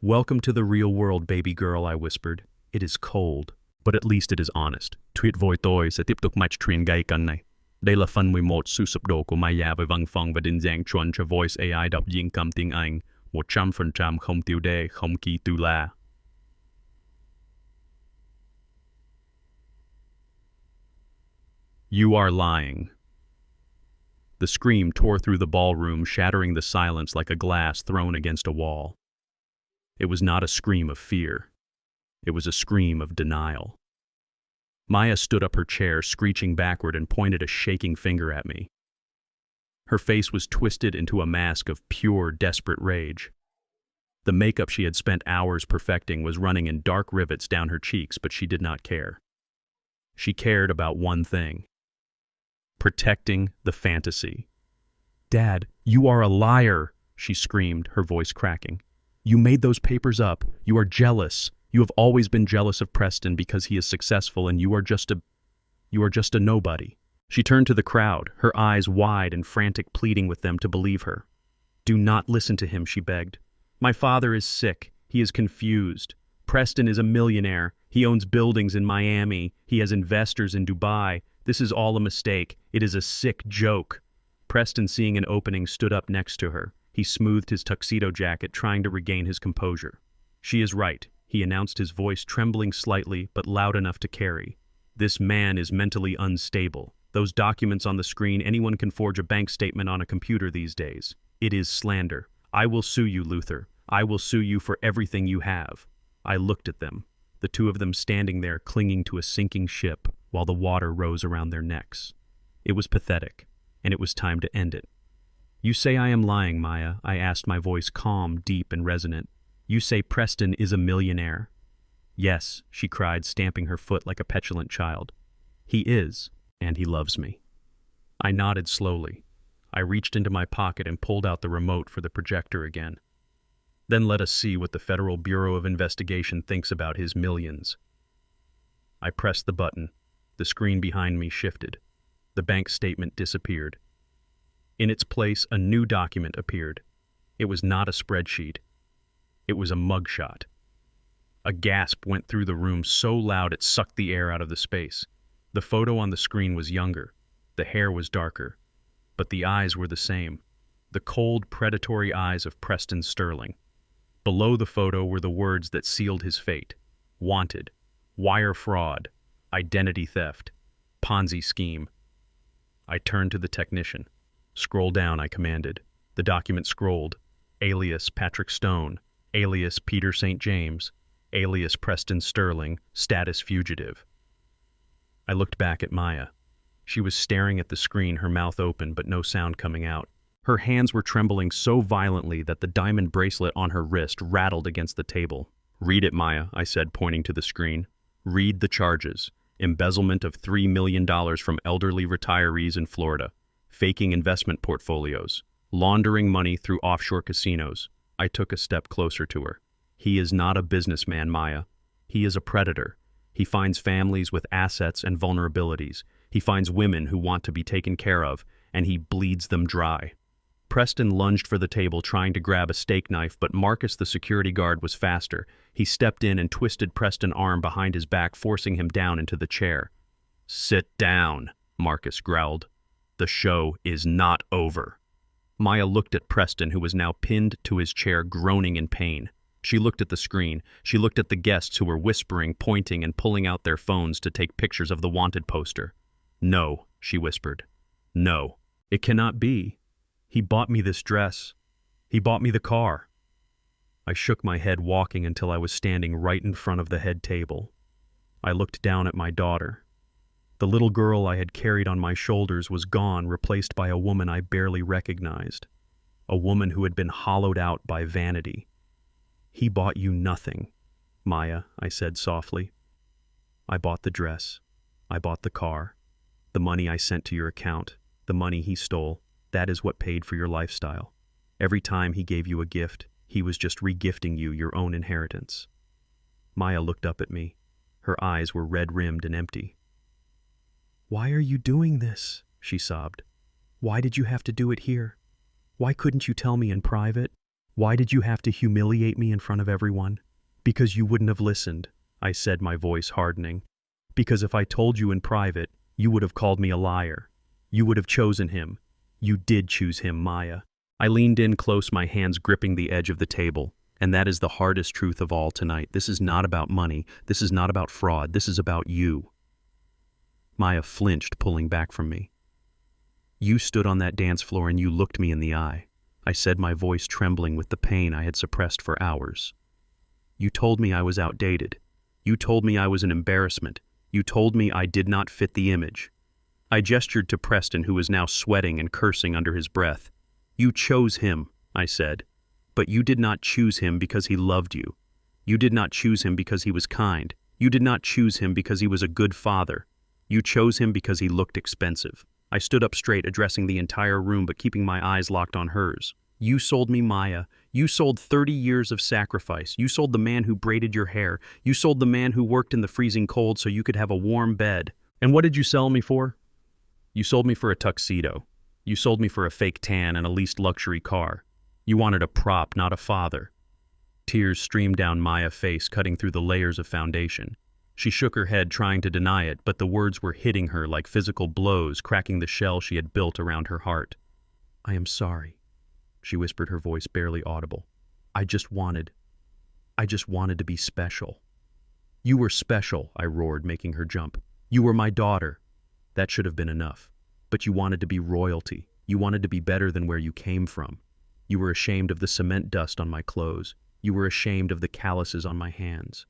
"Welcome to the real world, baby girl," I whispered. "It is cold, but at least it is honest." Tweet voi tôi sẽ tiếp tục match truyền gây cân này. Đây là phần 11 sự sụp đổ của Maya về văn phòng và định dạng chuẩn cho Voice AI đọc diễn cầm tiếng Anh, 100% không tiêu đề, không ký tu la. "You are lying." The scream tore through the ballroom, shattering the silence like a glass thrown against a wall. It was not a scream of fear. It was a scream of denial. Maya stood up her chair, screeching backward, and pointed a shaking finger at me. Her face was twisted into a mask of pure, desperate rage. The makeup she had spent hours perfecting was running in dark rivets down her cheeks, but she did not care. She cared about one thing: protecting the fantasy. "Dad, you are a liar," she screamed, her voice cracking. "You made those papers up. You are jealous. You have always been jealous of Preston because he is successful, and you are just a nobody." She turned to the crowd, her eyes wide and frantic, pleading with them to believe her. "Do not listen to him," she begged. "My father is sick. He is confused. Preston is a millionaire. He owns buildings in Miami. He has investors in Dubai. This is all a mistake. It is a sick joke. Preston, seeing an opening, stood up next to her. He smoothed his tuxedo jacket, trying to regain his composure. She is right, he announced, his voice trembling slightly but loud enough to carry. This man is mentally unstable. Those documents on the screen, anyone can forge a bank statement on a computer these days. It is slander. I will sue you, Luther. I will sue you for everything you have. I looked at them, the two of them standing there clinging to a sinking ship while the water rose around their necks. It was pathetic, and it was time to end it. You say I am lying, Maya, I asked, my voice calm, deep, and resonant. You say Preston is a millionaire. Yes, she cried, stamping her foot like a petulant child. He is, and he loves me. I nodded slowly. I reached into my pocket and pulled out the remote for the projector again. Then let us see what the Federal Bureau of Investigation thinks about his millions. I pressed the button. The screen behind me shifted. The bank statement disappeared. In its place, a new document appeared. It was not a spreadsheet. It was a mugshot. A gasp went through the room so loud it sucked the air out of the space. The photo on the screen was younger. The hair was darker. But the eyes were the same. The cold, predatory eyes of Preston Sterling. Below the photo were the words that sealed his fate. Wanted. Wire fraud. Identity theft. Ponzi scheme. I turned to the technician. Scroll down, I commanded. The document scrolled. Alias Patrick Stone. Alias Peter St. James. Alias Preston Sterling. Status fugitive. I looked back at Maya. She was staring at the screen, her mouth open but no sound coming out. Her hands were trembling so violently that the diamond bracelet on her wrist rattled against the table. Read it, Maya, I said, pointing to the screen. Read the charges. Embezzlement of $3 million from elderly retirees in Florida. Faking investment portfolios. Laundering money through offshore casinos. I took a step closer to her. He is not a businessman, Maya. He is a predator. He finds families with assets and vulnerabilities. He finds women who want to be taken care of, and he bleeds them dry. Preston lunged for the table, trying to grab a steak knife, but Marcus, the security guard, was faster. He stepped in and twisted Preston's arm behind his back, forcing him down into the chair. Sit down, Marcus growled. The show is not over. Maya looked at Preston, who was now pinned to his chair, groaning in pain. She looked at the screen. She looked at the guests who were whispering, pointing, and pulling out their phones to take pictures of the wanted poster. No, she whispered. No, it cannot be. He bought me this dress. He bought me the car. I shook my head, walking until I was standing right in front of the head table. I looked down at my daughter. The little girl I had carried on my shoulders was gone, replaced by a woman I barely recognized. A woman who had been hollowed out by vanity. He bought you nothing, Maya, I said softly. I bought the dress. I bought the car. The money I sent to your account. The money he stole. That is what paid for your lifestyle. Every time he gave you a gift, he was just re-gifting you your own inheritance. Maya looked up at me. Her eyes were red-rimmed and empty. Why are you doing this? She sobbed. Why did you have to do it here? Why couldn't you tell me in private? Why did you have to humiliate me in front of everyone? Because you wouldn't have listened, I said, my voice hardening. Because if I told you in private, you would have called me a liar. You would have chosen him. You did choose him, Maya. I leaned in close, my hands gripping the edge of the table. And that is the hardest truth of all tonight. This is not about money. This is not about fraud. This is about you. Maya flinched, pulling back from me. You stood on that dance floor and you looked me in the eye. I said, my voice trembling with the pain I had suppressed for hours. You told me I was outdated. You told me I was an embarrassment. You told me I did not fit the image. I gestured to Preston, who was now sweating and cursing under his breath. You chose him, I said. But you did not choose him because he loved you. You did not choose him because he was kind. You did not choose him because he was a good father. You chose him because he looked expensive. I stood up straight, addressing the entire room but keeping my eyes locked on hers. You sold me, Maya. You sold 30 years of sacrifice. You sold the man who braided your hair. You sold the man who worked in the freezing cold so you could have a warm bed. And what did you sell me for? You sold me for a tuxedo. You sold me for a fake tan and a leased luxury car. You wanted a prop, not a father. Tears streamed down Maya's face, cutting through the layers of foundation. She shook her head, trying to deny it, but the words were hitting her like physical blows, cracking the shell she had built around her heart. "I am sorry," she whispered, her voice barely audible. I just wanted to be special." "You were special," I roared, making her jump. "You were my daughter." "That should have been enough. But you wanted to be royalty. You wanted to be better than where you came from. You were ashamed of the cement dust on my clothes. You were ashamed of the calluses on my hands."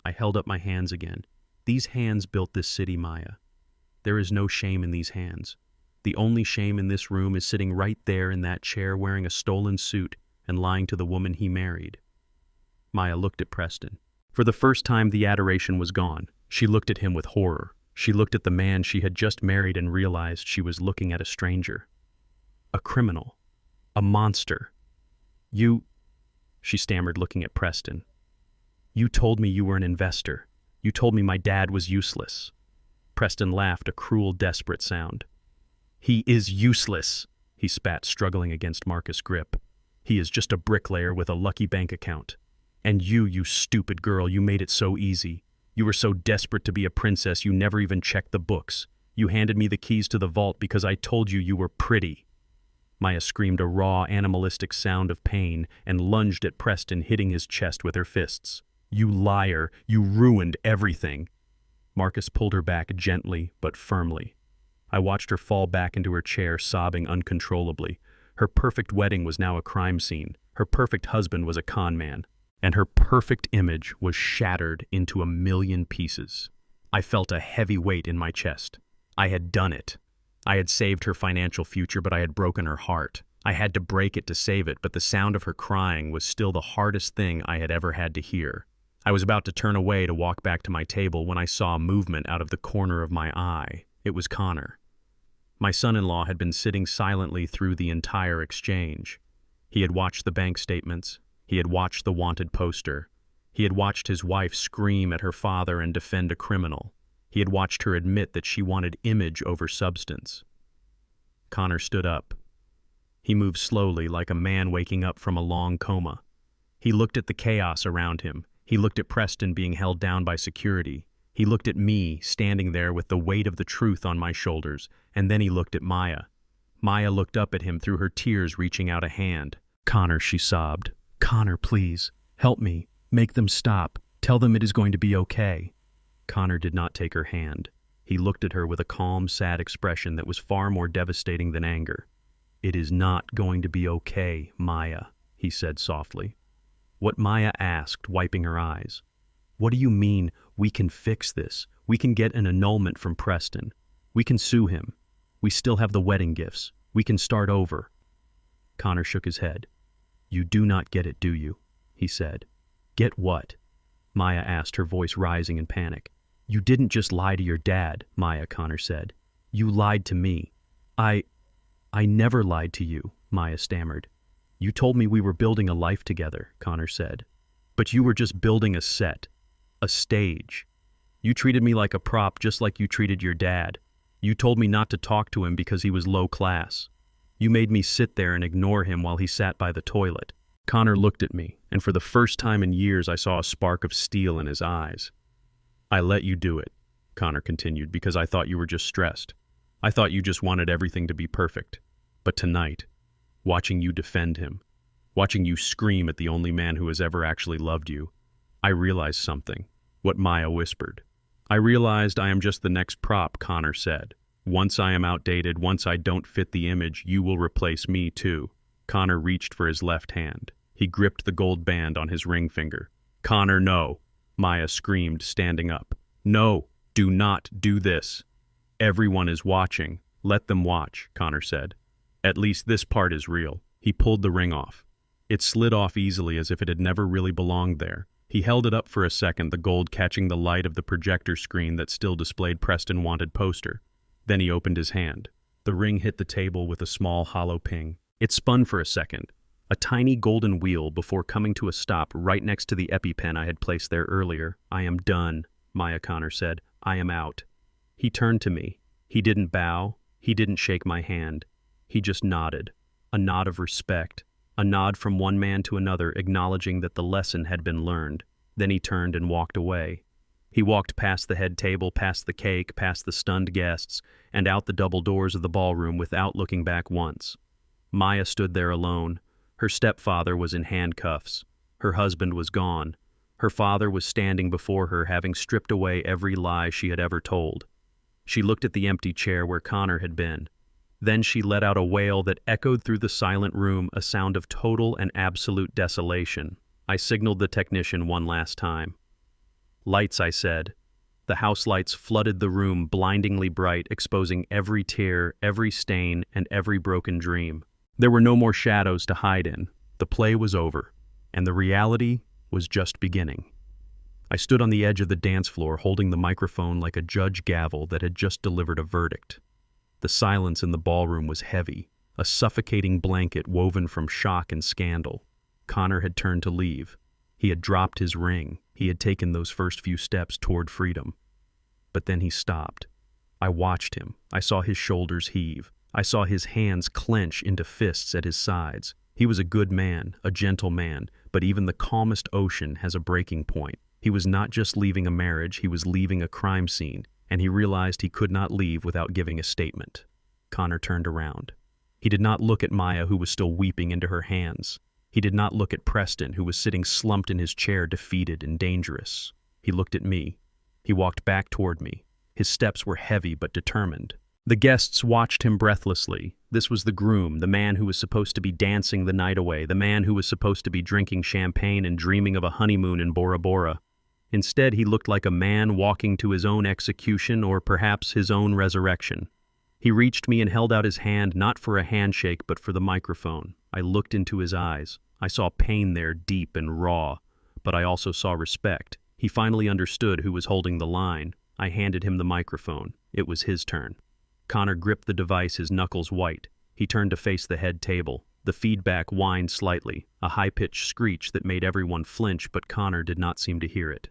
I held up my hands again. "These hands built this city, Maya. There is no shame in these hands. The only shame in this room is sitting right there in that chair wearing a stolen suit and lying to the woman he married." Maya looked at Preston. For the first time, the adoration was gone. She looked at him with horror. She looked at the man she had just married and realized she was looking at a stranger. A criminal. A monster. "You," she stammered, looking at Preston. "You told me you were an investor. You told me my dad was useless." Preston laughed, a cruel, desperate sound. "He is useless," he spat, struggling against Marcus' grip. "He is just a bricklayer with a lucky bank account. And you stupid girl, you made it so easy. You were so desperate to be a princess you never even checked the books. You handed me the keys to the vault because I told you you were pretty." Maya screamed a raw, animalistic sound of pain and lunged at Preston, hitting his chest with her fists. "You liar! You ruined everything!" Marcus pulled her back gently but firmly. I watched her fall back into her chair, sobbing uncontrollably. Her perfect wedding was now a crime scene. Her perfect husband was a con man. And her perfect image was shattered into a million pieces. I felt a heavy weight in my chest. I had done it. I had saved her financial future, but I had broken her heart. I had to break it to save it, but the sound of her crying was still the hardest thing I had ever had to hear. I was about to turn away to walk back to my table when I saw a movement out of the corner of my eye. It was Connor. My son-in-law had been sitting silently through the entire exchange. He had watched the bank statements. He had watched the wanted poster. He had watched his wife scream at her father and defend a criminal. He had watched her admit that she wanted image over substance. Connor stood up. He moved slowly, like a man waking up from a long coma. He looked at the chaos around him. He looked at Preston being held down by security. He looked at me, standing there with the weight of the truth on my shoulders, and then he looked at Maya. Maya looked up at him through her tears, reaching out a hand. "Connor," she sobbed. "Connor, please, help me. Make them stop. Tell them it is going to be okay." Connor did not take her hand. He looked at her with a calm, sad expression that was far more devastating than anger. "It is not going to be okay, Maya," he said softly. What Maya asked, wiping her eyes. "What do you mean, we can fix this? We can get an annulment from Preston. We can sue him. We still have the wedding gifts. We can start over." Connor shook his head. "You do not get it, do you?" he said. "Get what?" Maya asked, her voice rising in panic. "You didn't just lie to your dad," Maya, Connor said. "You lied to me." I never lied to you," Maya stammered. "You told me we were building a life together," Connor said. "But you were just building a set, a stage. You treated me like a prop, just like you treated your dad. You told me not to talk to him because he was low class. You made me sit there and ignore him while he sat by the toilet." Connor looked at me, and for the first time in years I saw a spark of steel in his eyes. "I let you do it," Connor continued, "because I thought you were just stressed. I thought you just wanted everything to be perfect. But tonight, watching you defend him, watching you scream at the only man who has ever actually loved you, I realized something, what Maya whispered. I realized I am just the next prop," Connor said. "Once I am outdated, once I don't fit the image, you will replace me too." Connor reached for his left hand. He gripped the gold band on his ring finger. "Connor, no!" Maya screamed, standing up. "No, do not do this. Everyone is watching. Let them watch," Connor said. "At least this part is real." He pulled the ring off. It slid off easily as if it had never really belonged there. He held it up for a second, the gold catching the light of the projector screen that still displayed Preston Wanted poster. Then he opened his hand. The ring hit the table with a small hollow ping. It spun for a second, a tiny golden wheel, before coming to a stop right next to the EpiPen I had placed there earlier. "I am done," Maya, Connor said. "I am out." He turned to me. He didn't bow. He didn't shake my hand. He just nodded. A nod of respect. A nod from one man to another, acknowledging that the lesson had been learned. Then he turned and walked away. He walked past the head table, past the cake, past the stunned guests, and out the double doors of the ballroom without looking back once. Maya stood there alone. Her stepfather was in handcuffs. Her husband was gone. Her father was standing before her, having stripped away every lie she had ever told. She looked at the empty chair where Connor had been. Then she let out a wail that echoed through the silent room, a sound of total and absolute desolation. I signaled the technician one last time. "Lights," I said. The house lights flooded the room, blindingly bright, exposing every tear, every stain, and every broken dream. There were no more shadows to hide in. The play was over, and the reality was just beginning. I stood on the edge of the dance floor, holding the microphone like a judge gavel that had just delivered a verdict. The silence in the ballroom was heavy, a suffocating blanket woven from shock and scandal. Connor had turned to leave. He had dropped his ring. He had taken those first few steps toward freedom. But then he stopped. I watched him. I saw his shoulders heave. I saw his hands clench into fists at his sides. He was a good man, a gentle man, but even the calmest ocean has a breaking point. He was not just leaving a marriage, he was leaving a crime scene, and he realized he could not leave without giving a statement. Connor turned around. He did not look at Maya, who was still weeping into her hands. He did not look at Preston, who was sitting slumped in his chair, defeated and dangerous. He looked at me. He walked back toward me. His steps were heavy but determined. The guests watched him breathlessly. This was the groom, the man who was supposed to be dancing the night away, the man who was supposed to be drinking champagne and dreaming of a honeymoon in Bora Bora. Instead, he looked like a man walking to his own execution or perhaps his own resurrection. He reached me and held out his hand, not for a handshake, but for the microphone. I looked into his eyes. I saw pain there, deep and raw, but I also saw respect. He finally understood who was holding the line. I handed him the microphone. It was his turn. Connor gripped the device, his knuckles white. He turned to face the head table. The feedback whined slightly, a high-pitched screech that made everyone flinch, but Connor did not seem to hear it.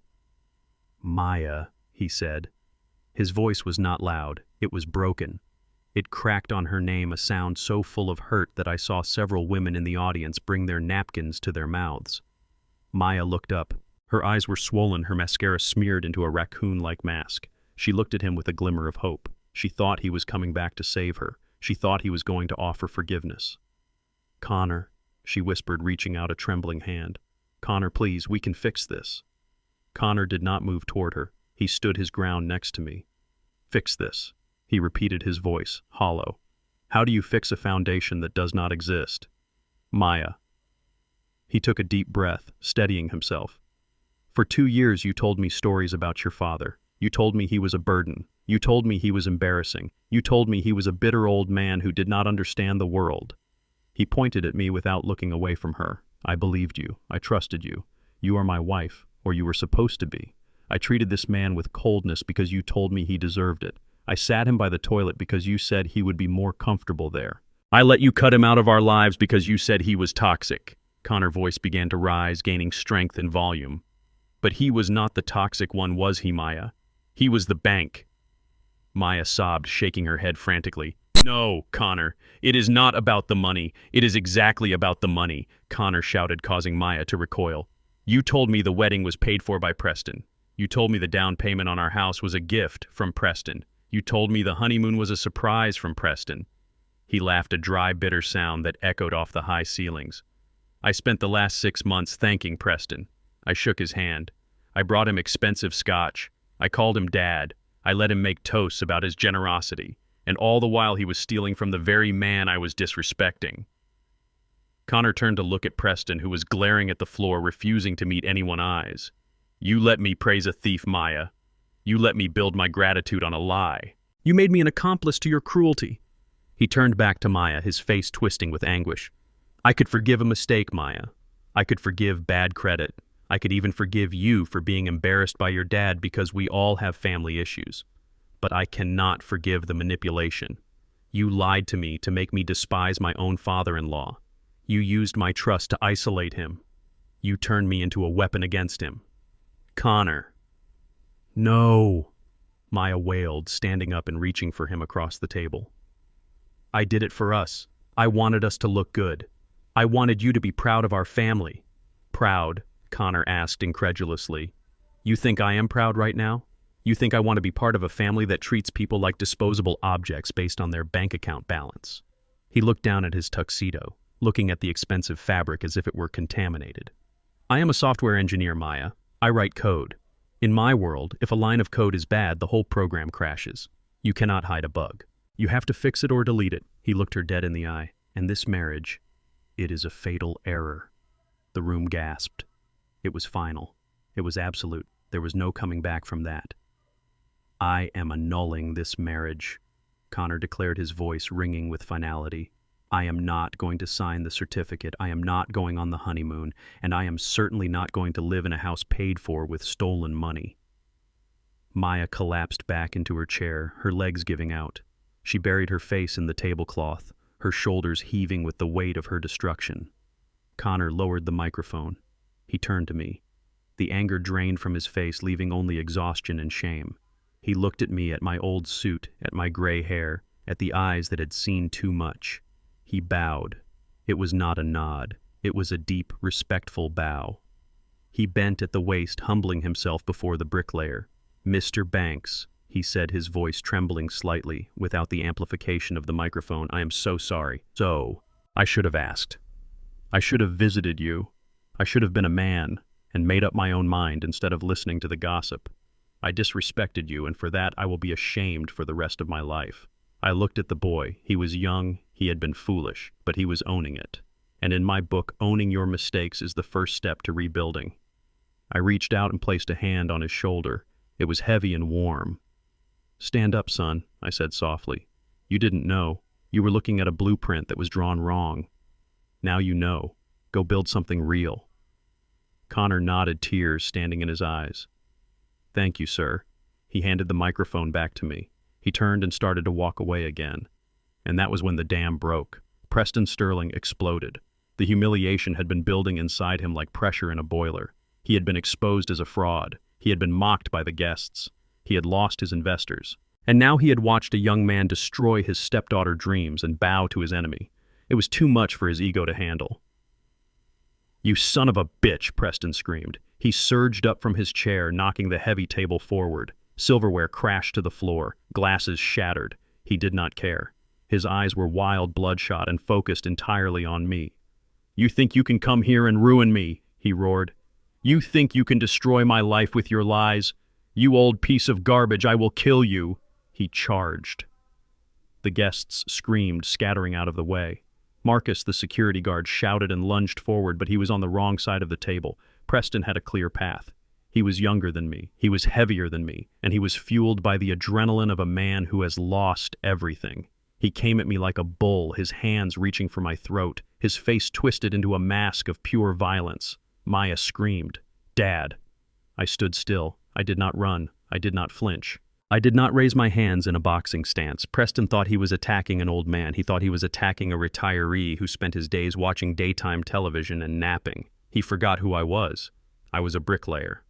"Maya," he said. His voice was not loud. It was broken. It cracked on her name, a sound so full of hurt that I saw several women in the audience bring their napkins to their mouths. Maya looked up. Her eyes were swollen, her mascara smeared into a raccoon-like mask. She looked at him with a glimmer of hope. She thought he was coming back to save her. She thought he was going to offer forgiveness. "Connor," she whispered, reaching out a trembling hand. "Connor, please, we can fix this." Connor did not move toward her. He stood his ground next to me. "Fix this," he repeated, his voice hollow. "How do you fix a foundation that does not exist?" "Maya." He took a deep breath, steadying himself. "For 2 years you told me stories about your father. You told me he was a burden. You told me he was embarrassing. You told me he was a bitter old man who did not understand the world." He pointed at me without looking away from her. "I believed you. I trusted you. You are my wife, or you were supposed to be. I treated this man with coldness because you told me he deserved it. I sat him by the toilet because you said he would be more comfortable there. I let you cut him out of our lives because you said he was toxic." Connor's voice began to rise, gaining strength and volume. "But he was not the toxic one, was he, Maya? He was the bank." Maya sobbed, shaking her head frantically. "No, Connor, it is not about the money. It is exactly about the money," Connor shouted, causing Maya to recoil. "You told me the wedding was paid for by Preston. You told me the down payment on our house was a gift from Preston. You told me the honeymoon was a surprise from Preston." He laughed, a dry, bitter sound that echoed off the high ceilings. "I spent the last 6 months thanking Preston." I shook his hand. I brought him expensive scotch. I called him Dad. I let him make toasts about his generosity. And all the while he was stealing from the very man I was disrespecting. Connor turned to look at Preston, who was glaring at the floor, refusing to meet anyone's eyes. "You let me praise a thief, Maya. You let me build my gratitude on a lie. You made me an accomplice to your cruelty." He turned back to Maya, his face twisting with anguish. "I could forgive a mistake, Maya. I could forgive bad credit. I could even forgive you for being embarrassed by your dad because we all have family issues. But I cannot forgive the manipulation. You lied to me to make me despise my own father-in-law. You used my trust to isolate him. You turned me into a weapon against him." "Connor." "No," Maya wailed, standing up and reaching for him across the table. "I did it for us. I wanted us to look good. I wanted you to be proud of our family." "Proud?" Connor asked incredulously. You think I am proud right now? You think I want to be part of a family that treats people like disposable objects based on their bank account balance? He looked down at his tuxedo, looking at the expensive fabric as if it were contaminated. I am a software engineer, Maya. I write code. In my world, if a line of code is bad, the whole program crashes. You cannot hide a bug. You have to fix it or delete it. He looked her dead in the eye. And this marriage, it is a fatal error. The room gasped. It was final. It was absolute. There was no coming back from that. I am annulling this marriage, Connor declared, his voice ringing with finality. I am not going to sign the certificate. I am not going on the honeymoon, and I am certainly not going to live in a house paid for with stolen money. Maya collapsed back into her chair, her legs giving out. She buried her face in the tablecloth, her shoulders heaving with the weight of her destruction. Connor lowered the microphone. He turned to me. The anger drained from his face, leaving only exhaustion and shame. He looked at me, at my old suit, at my gray hair, at the eyes that had seen too much. He bowed. It was not a nod. It was a deep, respectful bow. He bent at the waist, humbling himself before the bricklayer. "Mr. Banks," he said, his voice trembling slightly, without the amplification of the microphone, "I am so sorry. I should have asked. I should have visited you. I should have been a man and made up my own mind instead of listening to the gossip. I disrespected you, and for that I will be ashamed for the rest of my life." I looked at the boy. He was young, he had been foolish, but he was owning it. And in my book, owning your mistakes is the first step to rebuilding. I reached out and placed a hand on his shoulder. It was heavy and warm. "Stand up, son," I said softly. "You didn't know. You were looking at a blueprint that was drawn wrong. Now you know. Go build something real." Connor nodded, tears standing in his eyes. "Thank you, sir." He handed the microphone back to me. He turned and started to walk away again. And that was when the dam broke. Preston Sterling exploded. The humiliation had been building inside him like pressure in a boiler. He had been exposed as a fraud. He had been mocked by the guests. He had lost his investors. And now he had watched a young man destroy his stepdaughter dreams and bow to his enemy. It was too much for his ego to handle. "You son of a bitch," Preston screamed. He surged up from his chair, knocking the heavy table forward. Silverware crashed to the floor, glasses shattered. He did not care. His eyes were wild, bloodshot, and focused entirely on me. "You think you can come here and ruin me?" he roared. "You think you can destroy my life with your lies? You old piece of garbage, I will kill you!" He charged. The guests screamed, scattering out of the way. Marcus, the security guard, shouted and lunged forward, but he was on the wrong side of the table. Preston had a clear path. He was younger than me, he was heavier than me, and he was fueled by the adrenaline of a man who has lost everything. He came at me like a bull, his hands reaching for my throat, his face twisted into a mask of pure violence. Maya screamed, "Dad!" I stood still. I did not run. I did not flinch. I did not raise my hands in a boxing stance. Preston thought he was attacking an old man. He thought he was attacking a retiree who spent his days watching daytime television and napping. He forgot who I was. I was a bricklayer.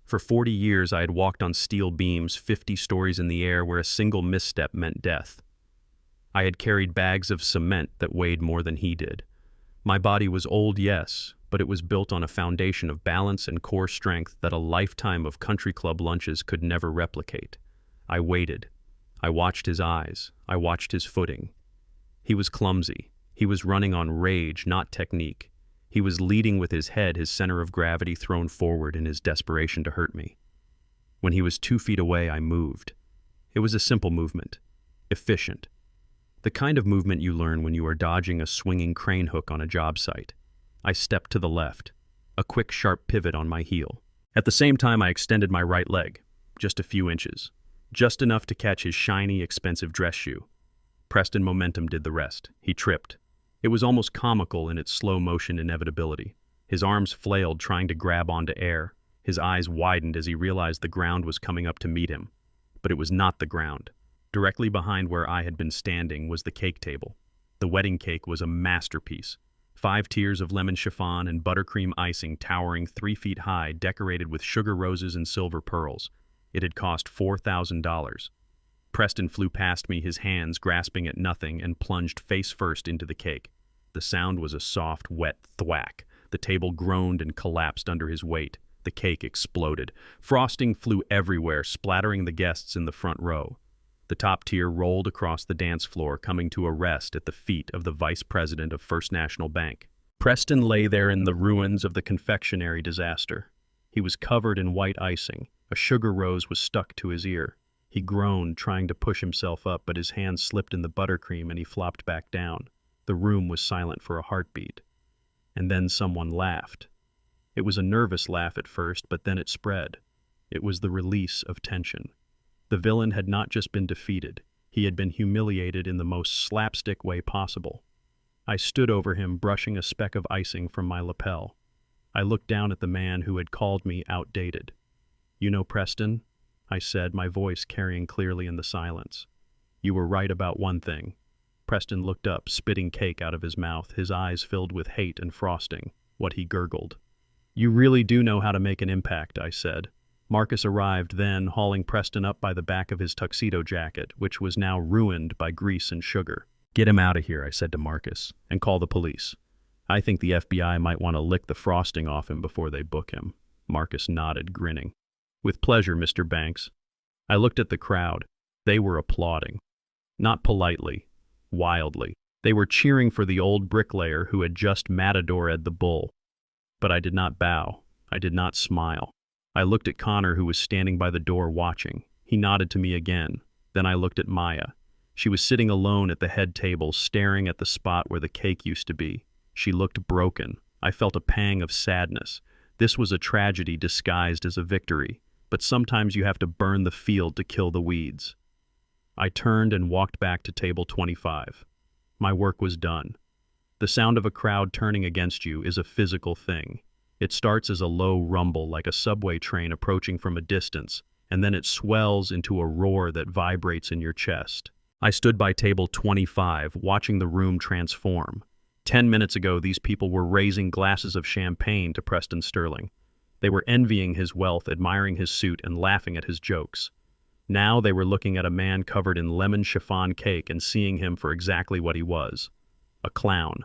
For 40 years I had walked on steel beams 50 stories in the air where a single misstep meant death. I had carried bags of cement that weighed more than he did. My body was old, yes, but it was built on a foundation of balance and core strength that a lifetime of country club lunches could never replicate. I waited. I watched his eyes. I watched his footing. He was clumsy. He was running on rage, not technique. He was leading with his head, his center of gravity thrown forward in his desperation to hurt me. When he was 2 feet away, I moved. It was a simple movement. Efficient. The kind of movement you learn when you are dodging a swinging crane hook on a job site. I stepped to the left, a quick, sharp pivot on my heel. At the same time, I extended my right leg, just a few inches, just enough to catch his shiny, expensive dress shoe. Preston momentum did the rest. He tripped. It was almost comical in its slow-motion inevitability. His arms flailed, trying to grab onto air. His eyes widened as he realized the ground was coming up to meet him. But it was not the ground. Directly behind where I had been standing was the cake table. The wedding cake was a masterpiece. 5 tiers of lemon chiffon and buttercream icing towering 3 feet high, decorated with sugar roses and silver pearls. It had cost $4,000. Preston flew past me, his hands grasping at nothing, and plunged face first into the cake. The sound was a soft, wet thwack. The table groaned and collapsed under his weight. The cake exploded. Frosting flew everywhere, splattering the guests in the front row. The top tier rolled across the dance floor, coming to a rest at the feet of the vice president of First National Bank. Preston lay there in the ruins of the confectionery disaster. He was covered in white icing. A sugar rose was stuck to his ear. He groaned, trying to push himself up, but his hand slipped in the buttercream and he flopped back down. The room was silent for a heartbeat. And then someone laughed. It was a nervous laugh at first, but then it spread. It was the release of tension. The villain had not just been defeated. He had been humiliated in the most slapstick way possible. I stood over him, brushing a speck of icing from my lapel. I looked down at the man who had called me outdated. "You know, Preston," I said, my voice carrying clearly in the silence. "You were right about one thing." Preston looked up, spitting cake out of his mouth, his eyes filled with hate and frosting, what he gurgled. "You really do know how to make an impact," I said. Marcus arrived then, hauling Preston up by the back of his tuxedo jacket, which was now ruined by grease and sugar. "Get him out of here," I said to Marcus, "and call the police. I think the FBI might want to lick the frosting off him before they book him." Marcus nodded, grinning. "With pleasure, Mr. Banks." I looked at the crowd. They were applauding. Not politely, wildly. They were cheering for the old bricklayer who had just matadored the bull. But I did not bow. I did not smile. I looked at Connor, who was standing by the door watching. He nodded to me again. Then I looked at Maya. She was sitting alone at the head table, staring at the spot where the cake used to be. She looked broken. I felt a pang of sadness. This was a tragedy disguised as a victory, but sometimes you have to burn the field to kill the weeds. I turned and walked back to table 25. My work was done. The sound of a crowd turning against you is a physical thing. It starts as a low rumble like a subway train approaching from a distance, and then it swells into a roar that vibrates in your chest. I stood by table 25, watching the room transform. 10 minutes ago, these people were raising glasses of champagne to Preston Sterling. They were envying his wealth, admiring his suit, and laughing at his jokes. Now they were looking at a man covered in lemon chiffon cake and seeing him for exactly what he was: a clown.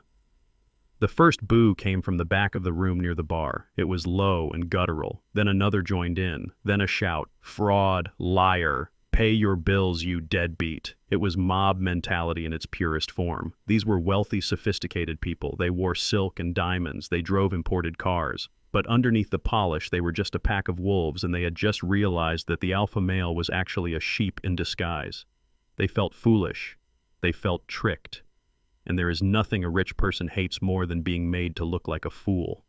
The first boo came from the back of the room near the bar. It was low and guttural. Then another joined in. Then a shout: "Fraud, liar, pay your bills, you deadbeat." It was mob mentality in its purest form. These were wealthy, sophisticated people. They wore silk and diamonds. They drove imported cars. But underneath the polish, they were just a pack of wolves, and they had just realized that the alpha male was actually a sheep in disguise. They felt foolish. They felt tricked. And there is nothing a rich person hates more than being made to look like a fool.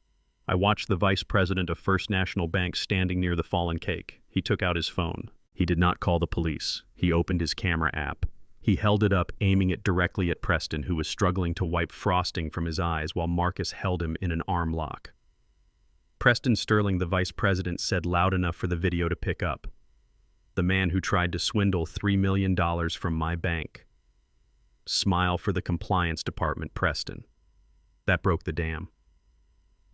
I watched the vice president of First National Bank standing near the fallen cake. He took out his phone. He did not call the police. He opened his camera app. He held it up, aiming it directly at Preston, who was struggling to wipe frosting from his eyes while Marcus held him in an arm lock. Preston Sterling, the vice president, said loud enough for the video to pick up. "The man who tried to swindle $3 million from my bank. Smile for the compliance department, Preston." That broke the dam.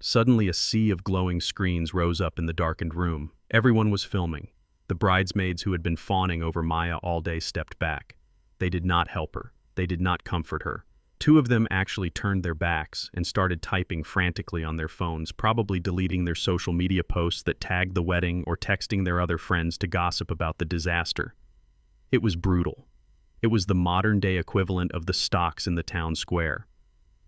Suddenly a sea of glowing screens rose up in the darkened room. Everyone was filming. The bridesmaids who had been fawning over Maya all day stepped back. They did not help her. They did not comfort her. Two of them actually turned their backs and started typing frantically on their phones, probably deleting their social media posts that tagged the wedding or texting their other friends to gossip about the disaster. It was brutal. It was the modern-day equivalent of the stocks in the town square.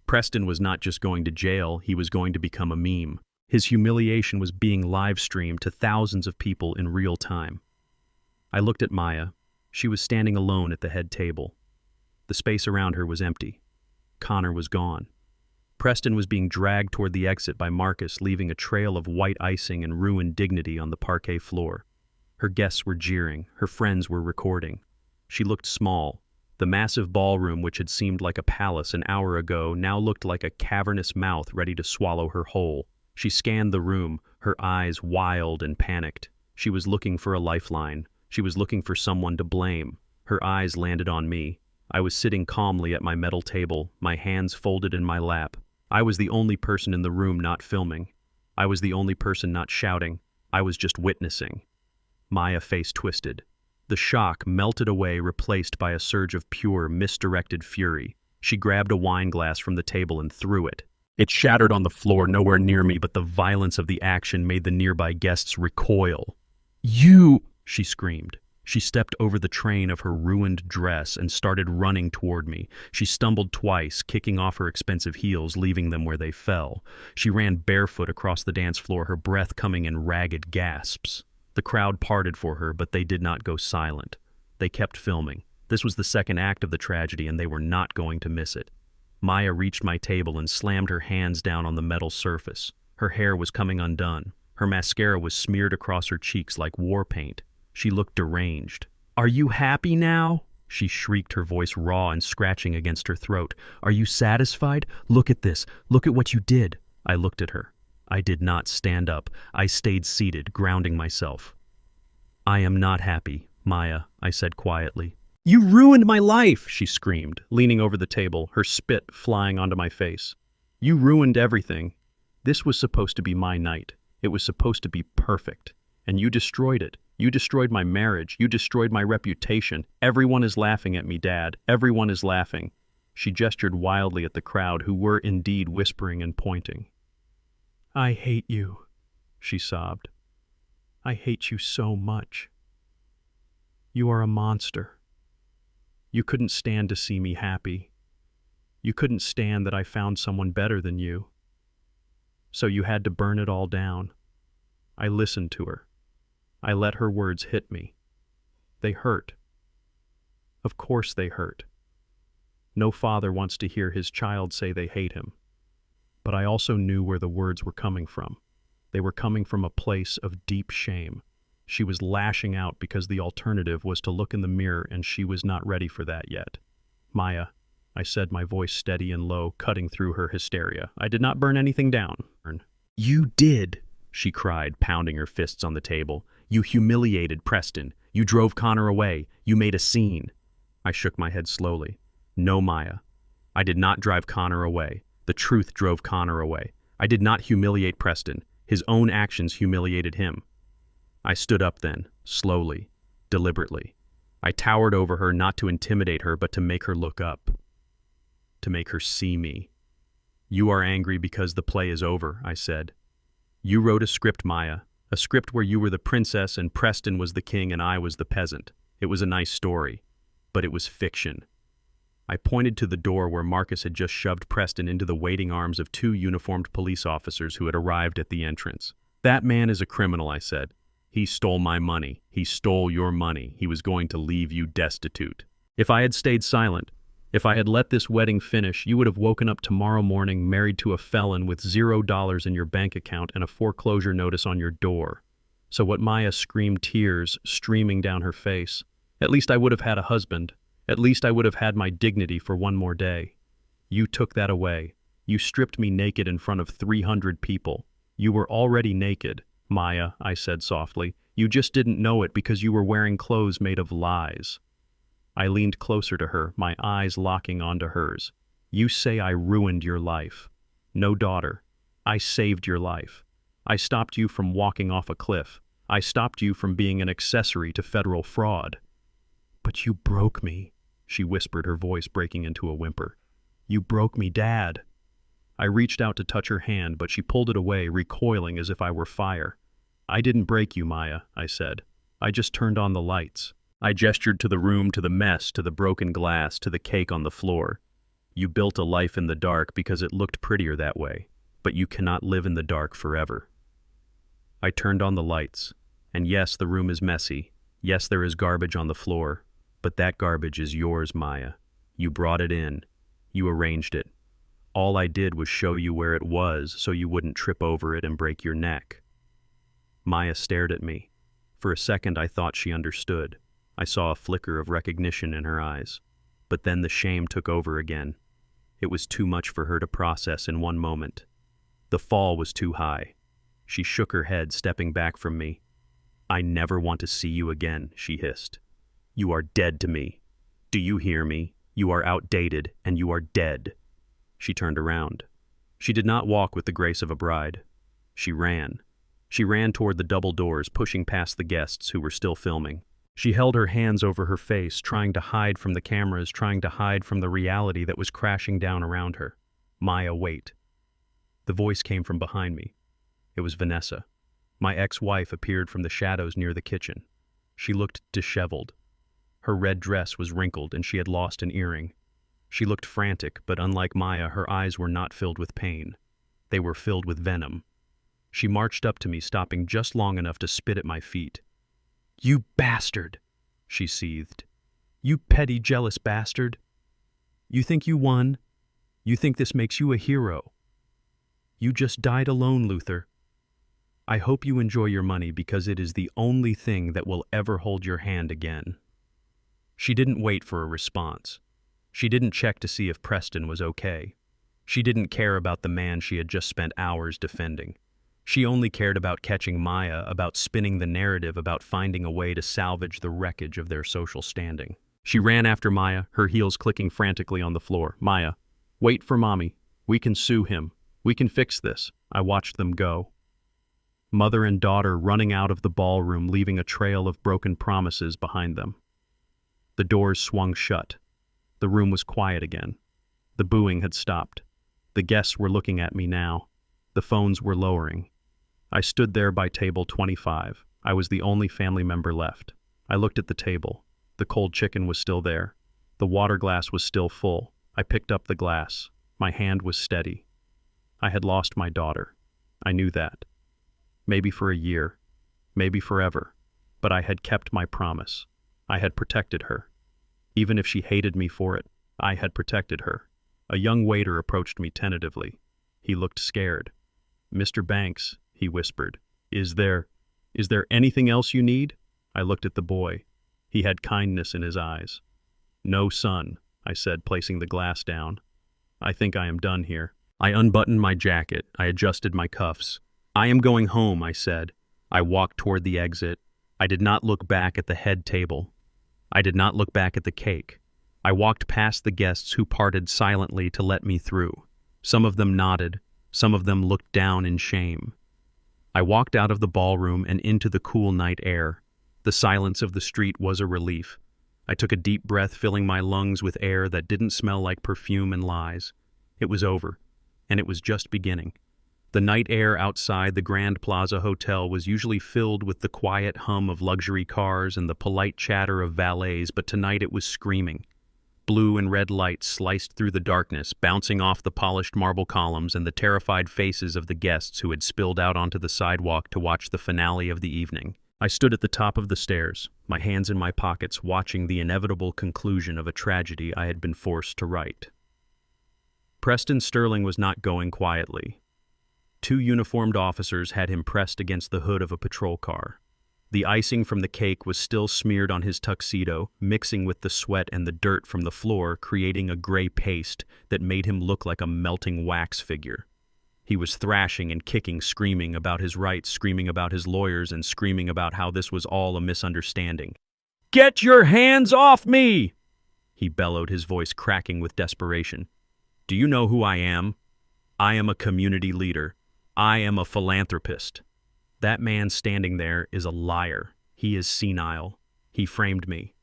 Preston was not just going to jail, he was going to become a meme. His humiliation was being live-streamed to thousands of people in real time. I looked at Maya. She was standing alone at the head table. The space around her was empty. Connor was gone. Preston was being dragged toward the exit by Marcus, leaving a trail of white icing and ruined dignity on the parquet floor. Her guests were jeering. Her friends were recording. She looked small. The massive ballroom, which had seemed like a palace an hour ago, now looked like a cavernous mouth ready to swallow her whole. She scanned the room, her eyes wild and panicked. She was looking for a lifeline. She was looking for someone to blame. Her eyes landed on me. I was sitting calmly at my metal table, my hands folded in my lap. I was the only person in the room not filming. I was the only person not shouting. I was just witnessing. Maya's face twisted. The shock melted away, replaced by a surge of pure, misdirected fury. She grabbed a wine glass from the table and threw it. It shattered on the floor nowhere near me, but the violence of the action made the nearby guests recoil. "You!" she screamed. She stepped over the train of her ruined dress and started running toward me. She stumbled twice, kicking off her expensive heels, leaving them where they fell. She ran barefoot across the dance floor, her breath coming in ragged gasps. The crowd parted for her, but they did not go silent. They kept filming. This was the second act of the tragedy, and they were not going to miss it. Maya reached my table and slammed her hands down on the metal surface. Her hair was coming undone. Her mascara was smeared across her cheeks like war paint. She looked deranged. "Are you happy now?" she shrieked, her voice raw and scratching against her throat. "Are you satisfied? Look at this. Look at what you did." I looked at her. I did not stand up. I stayed seated, grounding myself. "I am not happy, Maya," I said quietly. "You ruined my life," she screamed, leaning over the table, her spit flying onto my face. "You ruined everything. This was supposed to be my night. It was supposed to be perfect. And you destroyed it. You destroyed my marriage. You destroyed my reputation. Everyone is laughing at me, Dad. Everyone is laughing." She gestured wildly at the crowd, who were indeed whispering and pointing. "I hate you," she sobbed. "I hate you so much. You are a monster. You couldn't stand to see me happy. You couldn't stand that I found someone better than you. So you had to burn it all down." I listened to her. I let her words hit me. They hurt. Of course they hurt. No father wants to hear his child say they hate him. But I also knew where the words were coming from. They were coming from a place of deep shame. She was lashing out because the alternative was to look in the mirror, and she was not ready for that yet. "Maya," I said, my voice steady and low, cutting through her hysteria. "I did not burn anything down." "You did," she cried, pounding her fists on the table. "You humiliated Preston. You drove Connor away. You made a scene." I shook my head slowly. "No, Maya. I did not drive Connor away. The truth drove Connor away. I did not humiliate Preston. His own actions humiliated him." I stood up then, slowly, deliberately. I towered over her, not to intimidate her, but to make her look up. To make her see me. "You are angry because the play is over," I said. "You wrote a script, Maya. A script where you were the princess and Preston was the king and I was the peasant. It was a nice story, but it was fiction." I pointed to the door where Marcus had just shoved Preston into the waiting arms of two uniformed police officers who had arrived at the entrance. "That man is a criminal," I said. "He stole my money. He stole your money. He was going to leave you destitute. If I had stayed silent, if I had let this wedding finish, you would have woken up tomorrow morning married to a felon with $0 in your bank account and a foreclosure notice on your door." So what Maya screamed, tears streaming down her face. "At least I would have had a husband. At least I would have had my dignity for one more day. You took that away. You stripped me naked in front of 300 people. You were already naked, Maya," I said softly. "You just didn't know it because you were wearing clothes made of lies." I leaned closer to her, my eyes locking onto hers. "You say I ruined your life. No, daughter. I saved your life. I stopped you from walking off a cliff. I stopped you from being an accessory to federal fraud." "But you broke me," she whispered, her voice breaking into a whimper. "You broke me, Dad." I reached out to touch her hand, but she pulled it away, recoiling as if I were fire. "I didn't break you, Maya," I said. "I just turned on the lights." I gestured to the room, to the mess, to the broken glass, to the cake on the floor. "You built a life in the dark because it looked prettier that way, but you cannot live in the dark forever." I turned on the lights, and yes, the room is messy. Yes, there is garbage on the floor, but that garbage is yours, Maya. You brought it in. You arranged it. All I did was show you where it was so you wouldn't trip over it and break your neck." Maya stared at me. For a second I thought she understood. I saw a flicker of recognition in her eyes. But then the shame took over again. It was too much for her to process in one moment. The fall was too high. She shook her head, stepping back from me. "I never want to see you again," she hissed. "You are dead to me. Do you hear me? You are outdated, and you are dead." She turned around. She did not walk with the grace of a bride. She ran. She ran toward the double doors, pushing past the guests who were still filming. She held her hands over her face, trying to hide from the cameras, trying to hide from the reality that was crashing down around her. "Maya, wait." The voice came from behind me. It was Vanessa. My ex-wife appeared from the shadows near the kitchen. She looked disheveled. Her red dress was wrinkled and she had lost an earring. She looked frantic, but unlike Maya, her eyes were not filled with pain. They were filled with venom. She marched up to me, stopping just long enough to spit at my feet. "You bastard," she seethed. "You petty, jealous bastard. You think you won? You think this makes you a hero? You just died alone, Luther. I hope you enjoy your money because it is the only thing that will ever hold your hand again." She didn't wait for a response. She didn't check to see if Preston was okay. She didn't care about the man she had just spent hours defending. She only cared about catching Maya, about spinning the narrative, about finding a way to salvage the wreckage of their social standing. She ran after Maya, her heels clicking frantically on the floor. "Maya, wait for Mommy. We can sue him. We can fix this." I watched them go. Mother and daughter running out of the ballroom, leaving a trail of broken promises behind them. The doors swung shut. The room was quiet again. The booing had stopped. The guests were looking at me now. The phones were lowering. I stood there by table 25. I was the only family member left. I looked at the table. The cold chicken was still there. The water glass was still full. I picked up the glass. My hand was steady. I had lost my daughter. I knew that. Maybe for a year. Maybe forever. But I had kept my promise. I had protected her. Even if she hated me for it, I had protected her. A young waiter approached me tentatively. He looked scared. "Mr. Banks," he whispered, is there anything else you need?" I looked at the boy. He had kindness in his eyes. "No, son," I said, placing the glass down. "I think I am done here." I unbuttoned my jacket. I adjusted my cuffs. "I am going home," I said. I walked toward the exit. I did not look back at the head table. I did not look back at the cake. I walked past the guests who parted silently to let me through. Some of them nodded. Some of them looked down in shame. I walked out of the ballroom and into the cool night air. The silence of the street was a relief. I took a deep breath, filling my lungs with air that didn't smell like perfume and lies. It was over, and it was just beginning. The night air outside the Grand Plaza Hotel was usually filled with the quiet hum of luxury cars and the polite chatter of valets, but tonight it was screaming. Blue and red lights sliced through the darkness, bouncing off the polished marble columns and the terrified faces of the guests who had spilled out onto the sidewalk to watch the finale of the evening. I stood at the top of the stairs, my hands in my pockets, watching the inevitable conclusion of a tragedy I had been forced to write. Preston Sterling was not going quietly. 2 uniformed officers had him pressed against the hood of a patrol car. The icing from the cake was still smeared on his tuxedo, mixing with the sweat and the dirt from the floor, creating a gray paste that made him look like a melting wax figure. He was thrashing and kicking, screaming about his rights, screaming about his lawyers, and screaming about how this was all a misunderstanding. "Get your hands off me!" he bellowed, his voice cracking with desperation. "Do you know who I am? I am a community leader. I am a philanthropist. That man standing there is a liar. He is senile. He framed me."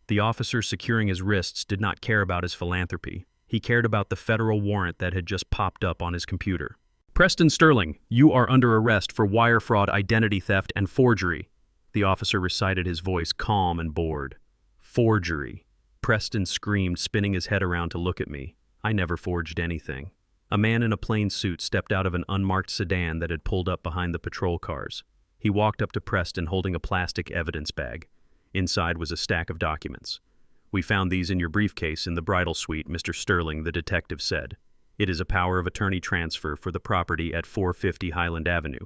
The officer securing his wrists did not care about his philanthropy. He cared about the federal warrant that had just popped up on his computer. "Preston Sterling, you are under arrest for wire fraud, identity theft, and forgery." The officer recited, his voice calm and bored. "Forgery." Preston screamed, spinning his head around to look at me. "I never forged anything." A man in a plain suit stepped out of an unmarked sedan that had pulled up behind the patrol cars. He walked up to Preston holding a plastic evidence bag. Inside was a stack of documents. "We found these in your briefcase in the bridal suite, Mr. Sterling," the detective said. "It is a power of attorney transfer for the property at 450 Highland Avenue.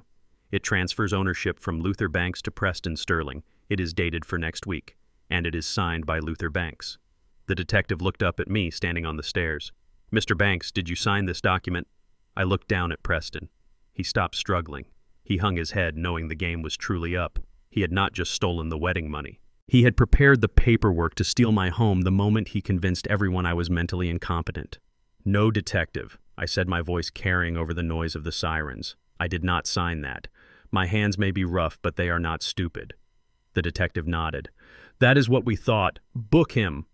It transfers ownership from Luther Banks to Preston Sterling. It is dated for next week, and it is signed by Luther Banks." The detective looked up at me, standing on the stairs. "Mr. Banks, did you sign this document?" I looked down at Preston. He stopped struggling. He hung his head, knowing the game was truly up. He had not just stolen the wedding money. He had prepared the paperwork to steal my home the moment he convinced everyone I was mentally incompetent. "No, detective," I said, my voice carrying over the noise of the sirens. "I did not sign that. My hands may be rough, but they are not stupid." The detective nodded. "That is what we thought. Book him."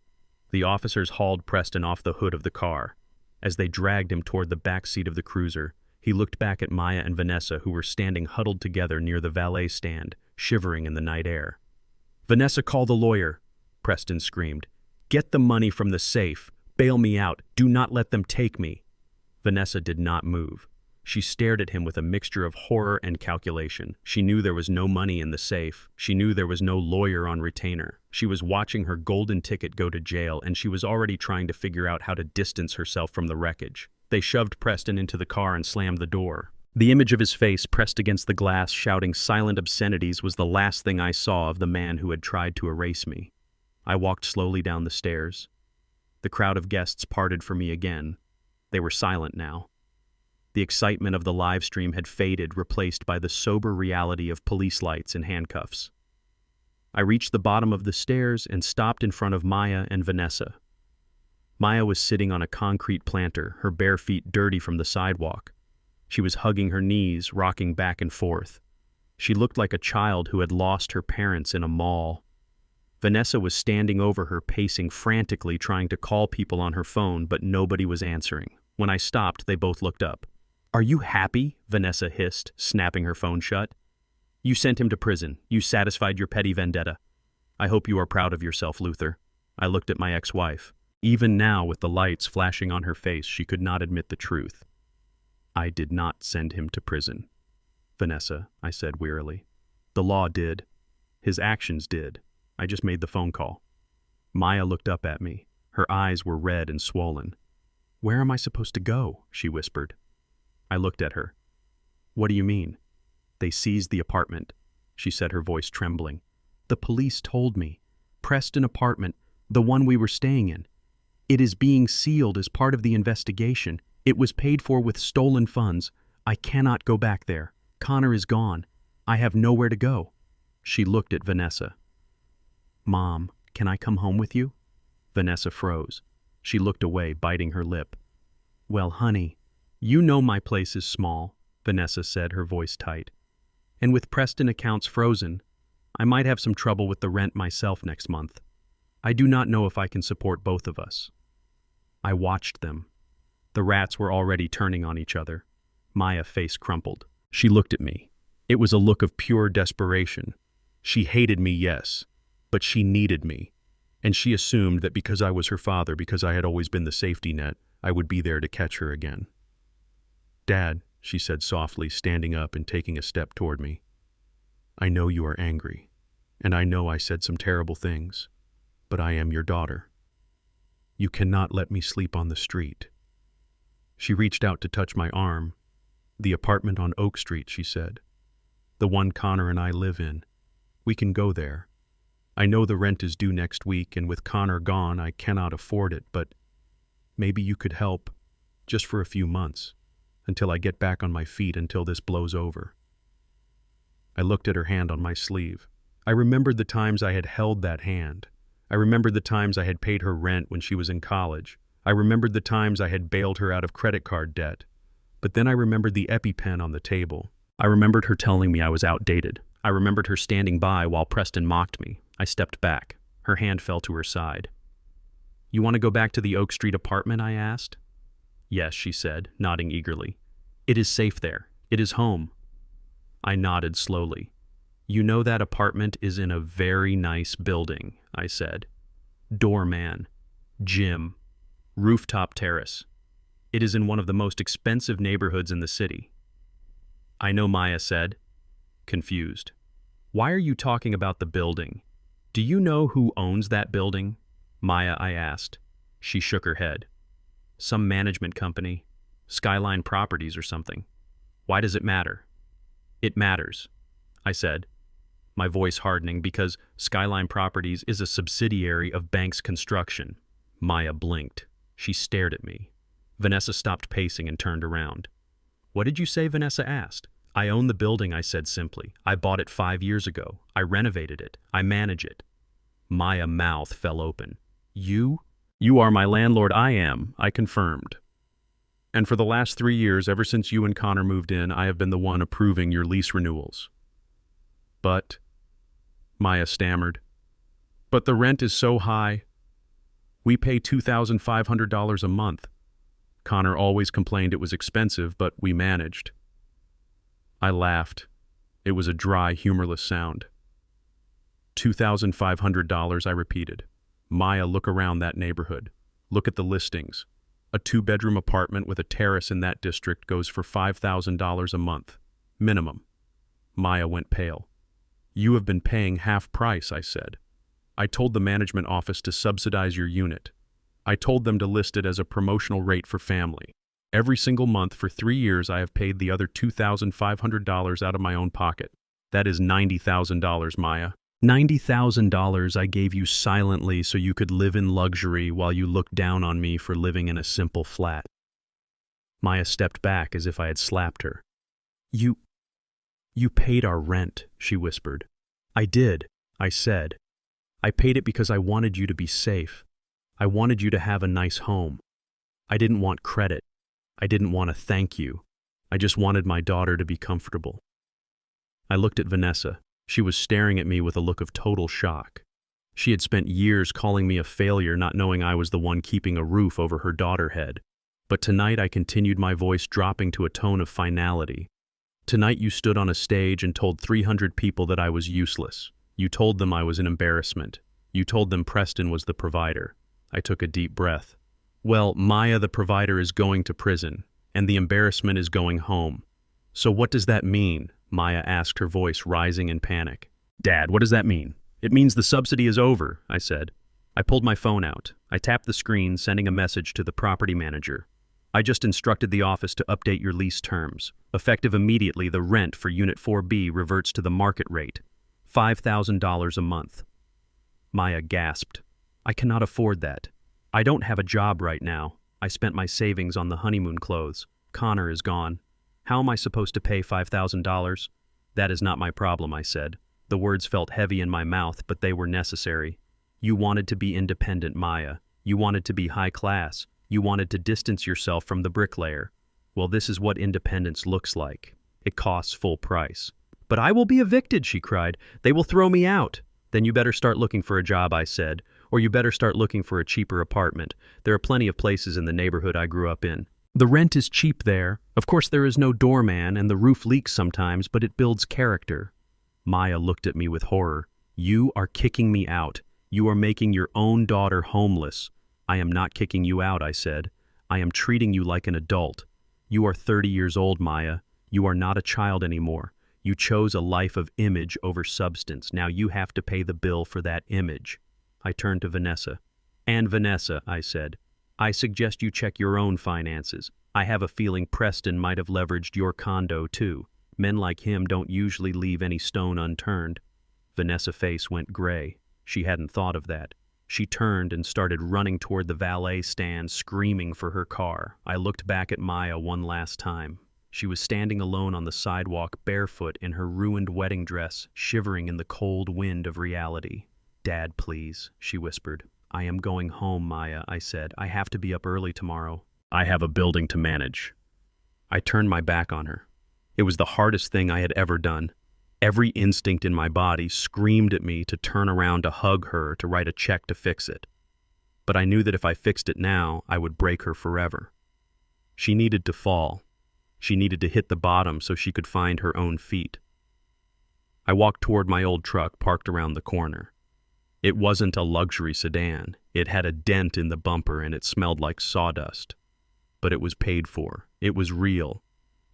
The officers hauled Preston off the hood of the car. As they dragged him toward the back seat of the cruiser, He looked back at Maya and Vanessa, who were standing huddled together near the valet stand, shivering in the night air. "Vanessa, call the lawyer," Preston screamed. "Get the money from the safe. Bail me out. Do not let them take me." Vanessa did not move. She stared at him with a mixture of horror and calculation. She knew there was no money in the safe. She knew there was no lawyer on retainer. She was watching her golden ticket go to jail, and she was already trying to figure out how to distance herself from the wreckage. They shoved Preston into the car and slammed the door. The image of his face pressed against the glass, shouting silent obscenities, was the last thing I saw of the man who had tried to erase me. I walked slowly down the stairs. The crowd of guests parted for me again. They were silent now. The excitement of the live stream had faded, replaced by the sober reality of police lights and handcuffs. I reached the bottom of the stairs and stopped in front of Maya and Vanessa. Maya was sitting on a concrete planter, her bare feet dirty from the sidewalk. She was hugging her knees, rocking back and forth. She looked like a child who had lost her parents in a mall. Vanessa was standing over her, pacing frantically, trying to call people on her phone, but nobody was answering. When I stopped, they both looked up. "Are you happy?" Vanessa hissed, snapping her phone shut. "You sent him to prison. You satisfied your petty vendetta. I hope you are proud of yourself, Luther." I looked at my ex-wife. Even now, with the lights flashing on her face, she could not admit the truth. "I did not send him to prison, Vanessa," I said wearily. "The law did. His actions did. I just made the phone call." Maya looked up at me. Her eyes were red and swollen. "Where am I supposed to go?" she whispered. I looked at her. "What do you mean?" "They seized the apartment," she said, her voice trembling. "The police told me. Preston apartment, the one we were staying in. It is being sealed as part of the investigation. It was paid for with stolen funds. I cannot go back there. Connor is gone. I have nowhere to go." She looked at Vanessa. "Mom, can I come home with you?" Vanessa froze. She looked away, biting her lip. "Well, honey, you know my place is small," Vanessa said, her voice tight. "And with Preston accounts frozen, I might have some trouble with the rent myself next month. I do not know if I can support both of us." I watched them. The rats were already turning on each other. Maya's face crumpled. She looked at me. It was a look of pure desperation. She hated me, yes, but she needed me. And she assumed that because I was her father, because I had always been the safety net, I would be there to catch her again. "Dad," she said softly, standing up and taking a step toward me. "I know you are angry, and I know I said some terrible things, but I am your daughter. You cannot let me sleep on the street." She reached out to touch my arm. "The apartment on Oak Street," she said. "The one Connor and I live in. We can go there. I know the rent is due next week, and with Connor gone, I cannot afford it, but maybe you could help, just for a few months, until I get back on my feet, until this blows over." I looked at her hand on my sleeve. I remembered the times I had held that hand. I remembered the times I had paid her rent when she was in college. I remembered the times I had bailed her out of credit card debt. But then I remembered the EpiPen on the table. I remembered her telling me I was outdated. I remembered her standing by while Preston mocked me. I stepped back. Her hand fell to her side. "You want to go back to the Oak Street apartment?" I asked. "Yes," she said, nodding eagerly. "It is safe there. It is home." I nodded slowly. "You know that apartment is in a very nice building," I said. "Doorman, gym, rooftop terrace. It is in one of the most expensive neighborhoods in the city." "I know," Maya said, confused. "Why are you talking about the building? Do you know who owns that building?" "Maya," I asked. She shook her head. "Some management company, Skyline Properties or something. Why does it matter?" "It matters," I said, my voice hardening, "because Skyline Properties is a subsidiary of Banks Construction." Maya blinked. She stared at me. Vanessa stopped pacing and turned around. "What did you say?" Vanessa asked. "I own the building," I said simply. "I bought it 5 years ago. I renovated it. I manage it." Maya's mouth fell open. "You? You are my landlord." "I am," I confirmed. "And for the last 3 years, ever since you and Connor moved in, I have been the one approving your lease renewals." "But," Maya stammered, "but the rent is so high. We pay $2,500 a month. Connor always complained it was expensive, but we managed. I laughed. It was a dry, humorless sound. $2,500, I repeated. Maya, look around that neighborhood. Look at the listings. A 2-bedroom apartment with a terrace in that district goes for $5,000 a month. Minimum. Maya went pale. You have been paying half price, I said. I told the management office to subsidize your unit. I told them to list it as a promotional rate for family. Every single month for 3 years I have paid the other $2,500 out of my own pocket. That is $90,000, Maya. $90,000 I gave you silently so you could live in luxury while you looked down on me for living in a simple flat. Maya stepped back as if I had slapped her. You paid our rent, she whispered. I did, I said. I paid it because I wanted you to be safe. I wanted you to have a nice home. I didn't want credit. I didn't want to thank you. I just wanted my daughter to be comfortable. I looked at Vanessa. She was staring at me with a look of total shock. She had spent years calling me a failure, not knowing I was the one keeping a roof over her daughter's head. But tonight I continued, my voice dropping to a tone of finality. Tonight you stood on a stage and told 300 people that I was useless. You told them I was an embarrassment. You told them Preston was the provider. I took a deep breath. Well, Maya, the provider, is going to prison, and the embarrassment is going home. So what does that mean? Maya asked, her voice rising in panic. Dad, what does that mean? It means the subsidy is over, I said. I pulled my phone out. I tapped the screen, sending a message to the property manager. I just instructed the office to update your lease terms. Effective immediately, the rent for Unit 4B reverts to the market rate, $5,000 a month. Maya gasped. I cannot afford that. I don't have a job right now. I spent my savings on the honeymoon clothes. Connor is gone. How am I supposed to pay $5,000? That is not my problem, I said. The words felt heavy in my mouth, but they were necessary. You wanted to be independent, Maya. You wanted to be high class. You wanted to distance yourself from the bricklayer. Well, this is what independence looks like. It costs full price. But I will be evicted, she cried. They will throw me out. Then you better start looking for a job, I said. Or you better start looking for a cheaper apartment. There are plenty of places in the neighborhood I grew up in. The rent is cheap there. Of course, there is no doorman, and the roof leaks sometimes, but it builds character. Maya looked at me with horror. You are kicking me out. You are making your own daughter homeless. I am not kicking you out, I said. I am treating you like an adult. You are 30 years old, Maya. You are not a child anymore. You chose a life of image over substance. Now you have to pay the bill for that image. I turned to Vanessa. And Vanessa, I said, I suggest you check your own finances. I have a feeling Preston might have leveraged your condo too. Men like him don't usually leave any stone unturned. Vanessa's face went gray. She hadn't thought of that. She turned and started running toward the valet stand, screaming for her car. I looked back at Maya one last time. She was standing alone on the sidewalk, barefoot in her ruined wedding dress, shivering in the cold wind of reality. Dad, please, she whispered. I am going home, Maya, I said. I have to be up early tomorrow. I have a building to manage. I turned my back on her. It was the hardest thing I had ever done. Every instinct in my body screamed at me to turn around to hug her, to write a check to fix it. But I knew that if I fixed it now, I would break her forever. She needed to fall. She needed to hit the bottom so she could find her own feet. I walked toward my old truck parked around the corner. It wasn't a luxury sedan. It had a dent in the bumper and it smelled like sawdust. But it was paid for. It was real.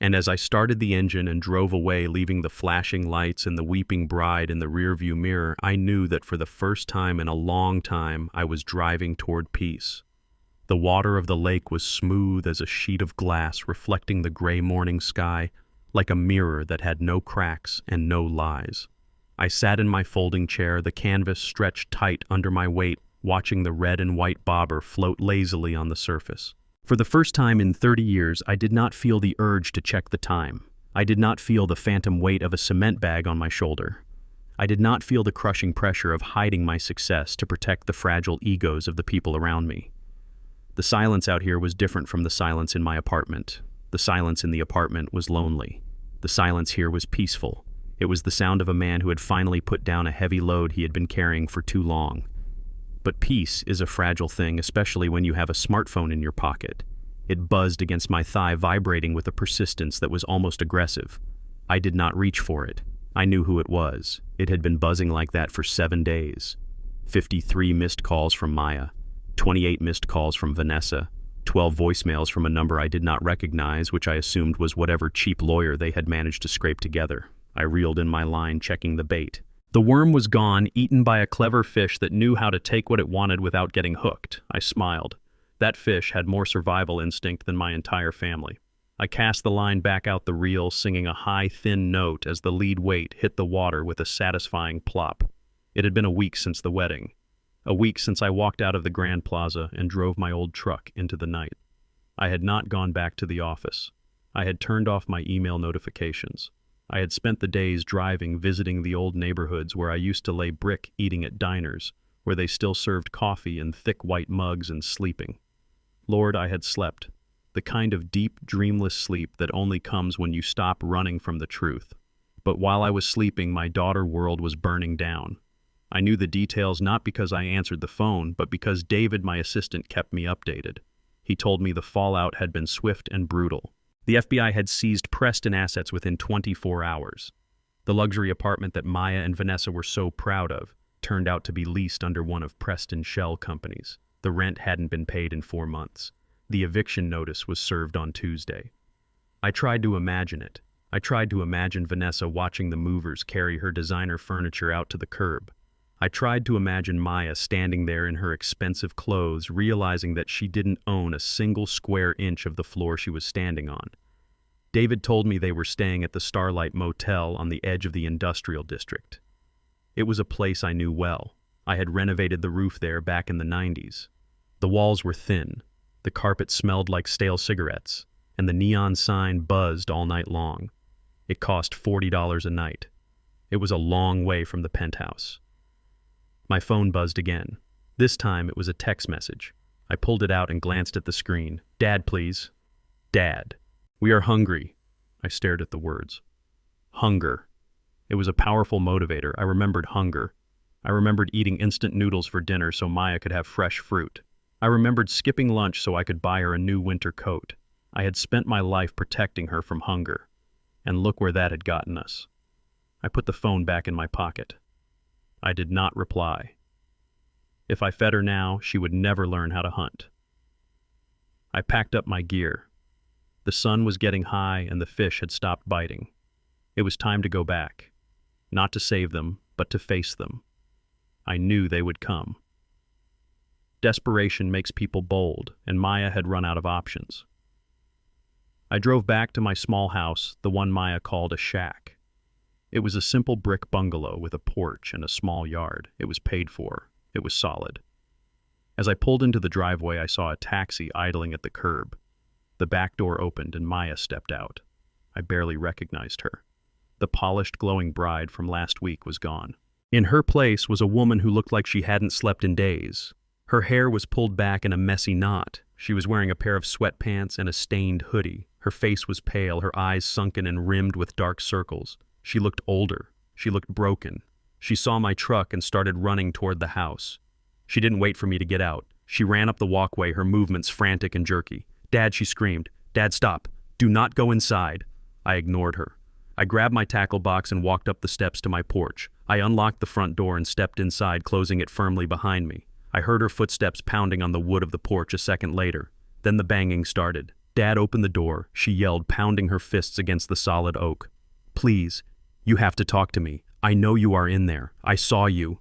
And as I started the engine and drove away, leaving the flashing lights and the weeping bride in the rearview mirror, I knew that for the first time in a long time, I was driving toward peace. The water of the lake was smooth as a sheet of glass, reflecting the gray morning sky like a mirror that had no cracks and no lies. I sat in my folding chair, the canvas stretched tight under my weight, watching the red and white bobber float lazily on the surface. For the first time in 30 years, I did not feel the urge to check the time. I did not feel the phantom weight of a cement bag on my shoulder. I did not feel the crushing pressure of hiding my success to protect the fragile egos of the people around me. The silence out here was different from the silence in my apartment. The silence in the apartment was lonely. The silence here was peaceful. It was the sound of a man who had finally put down a heavy load he had been carrying for too long. But peace is a fragile thing, especially when you have a smartphone in your pocket. It buzzed against my thigh, vibrating with a persistence that was almost aggressive. I did not reach for it. I knew who it was. It had been buzzing like that for 7 days. 53 missed calls from Maya, 28 missed calls from Vanessa, 12 voicemails from a number I did not recognize, which I assumed was whatever cheap lawyer they had managed to scrape together. I reeled in my line, checking the bait. The worm was gone, eaten by a clever fish that knew how to take what it wanted without getting hooked. I smiled. That fish had more survival instinct than my entire family. I cast the line back out the reel, singing a high, thin note as the lead weight hit the water with a satisfying plop. It had been a week since the wedding. A week since I walked out of the Grand Plaza and drove my old truck into the night. I had not gone back to the office. I had turned off my email notifications. I had spent the days driving, visiting the old neighborhoods where I used to lay brick, eating at diners, where they still served coffee in thick white mugs, and sleeping. Lord, I had slept. The kind of deep, dreamless sleep that only comes when you stop running from the truth. But while I was sleeping, my daughter world was burning down. I knew the details not because I answered the phone, but because David, my assistant, kept me updated. He told me the fallout had been swift and brutal. The FBI had seized Preston assets within 24 hours. The luxury apartment that Maya and Vanessa were so proud of turned out to be leased under one of Preston's shell companies. The rent hadn't been paid in 4 months. The eviction notice was served on Tuesday. I tried to imagine it. I tried to imagine Vanessa watching the movers carry her designer furniture out to the curb. I tried to imagine Maya standing there in her expensive clothes, realizing that she didn't own a single square inch of the floor she was standing on. David told me they were staying at the Starlight Motel on the edge of the industrial district. It was a place I knew well. I had renovated the roof there back in the 90s. The walls were thin, the carpet smelled like stale cigarettes, and the neon sign buzzed all night long. It cost $40 a night. It was a long way from the penthouse. My phone buzzed again. This time it was a text message. I pulled it out and glanced at the screen. "Dad, please." "Dad. We are hungry." I stared at the words. Hunger. It was a powerful motivator. I remembered hunger. I remembered eating instant noodles for dinner so Maya could have fresh fruit. I remembered skipping lunch so I could buy her a new winter coat. I had spent my life protecting her from hunger. And look where that had gotten us. I put the phone back in my pocket. I did not reply. If I fed her now, she would never learn how to hunt. I packed up my gear. The sun was getting high and the fish had stopped biting. It was time to go back. Not to save them, but to face them. I knew they would come. Desperation makes people bold, and Maya had run out of options. I drove back to my small house, the one Maya called a shack. It was a simple brick bungalow with a porch and a small yard. It was paid for. It was solid. As I pulled into the driveway, I saw a taxi idling at the curb. The back door opened and Maya stepped out. I barely recognized her. The polished, glowing bride from last week was gone. In her place was a woman who looked like she hadn't slept in days. Her hair was pulled back in a messy knot. She was wearing a pair of sweatpants and a stained hoodie. Her face was pale, her eyes sunken and rimmed with dark circles. She looked older. She looked broken. She saw my truck and started running toward the house. She didn't wait for me to get out. She ran up the walkway, her movements frantic and jerky. "Dad," she screamed. "Dad, stop. Do not go inside." I ignored her. I grabbed my tackle box and walked up the steps to my porch. I unlocked the front door and stepped inside, closing it firmly behind me. I heard her footsteps pounding on the wood of the porch a second later. Then the banging started. "Dad, open the door," she yelled, pounding her fists against the solid oak. "Please, you have to talk to me. I know you are in there. I saw you."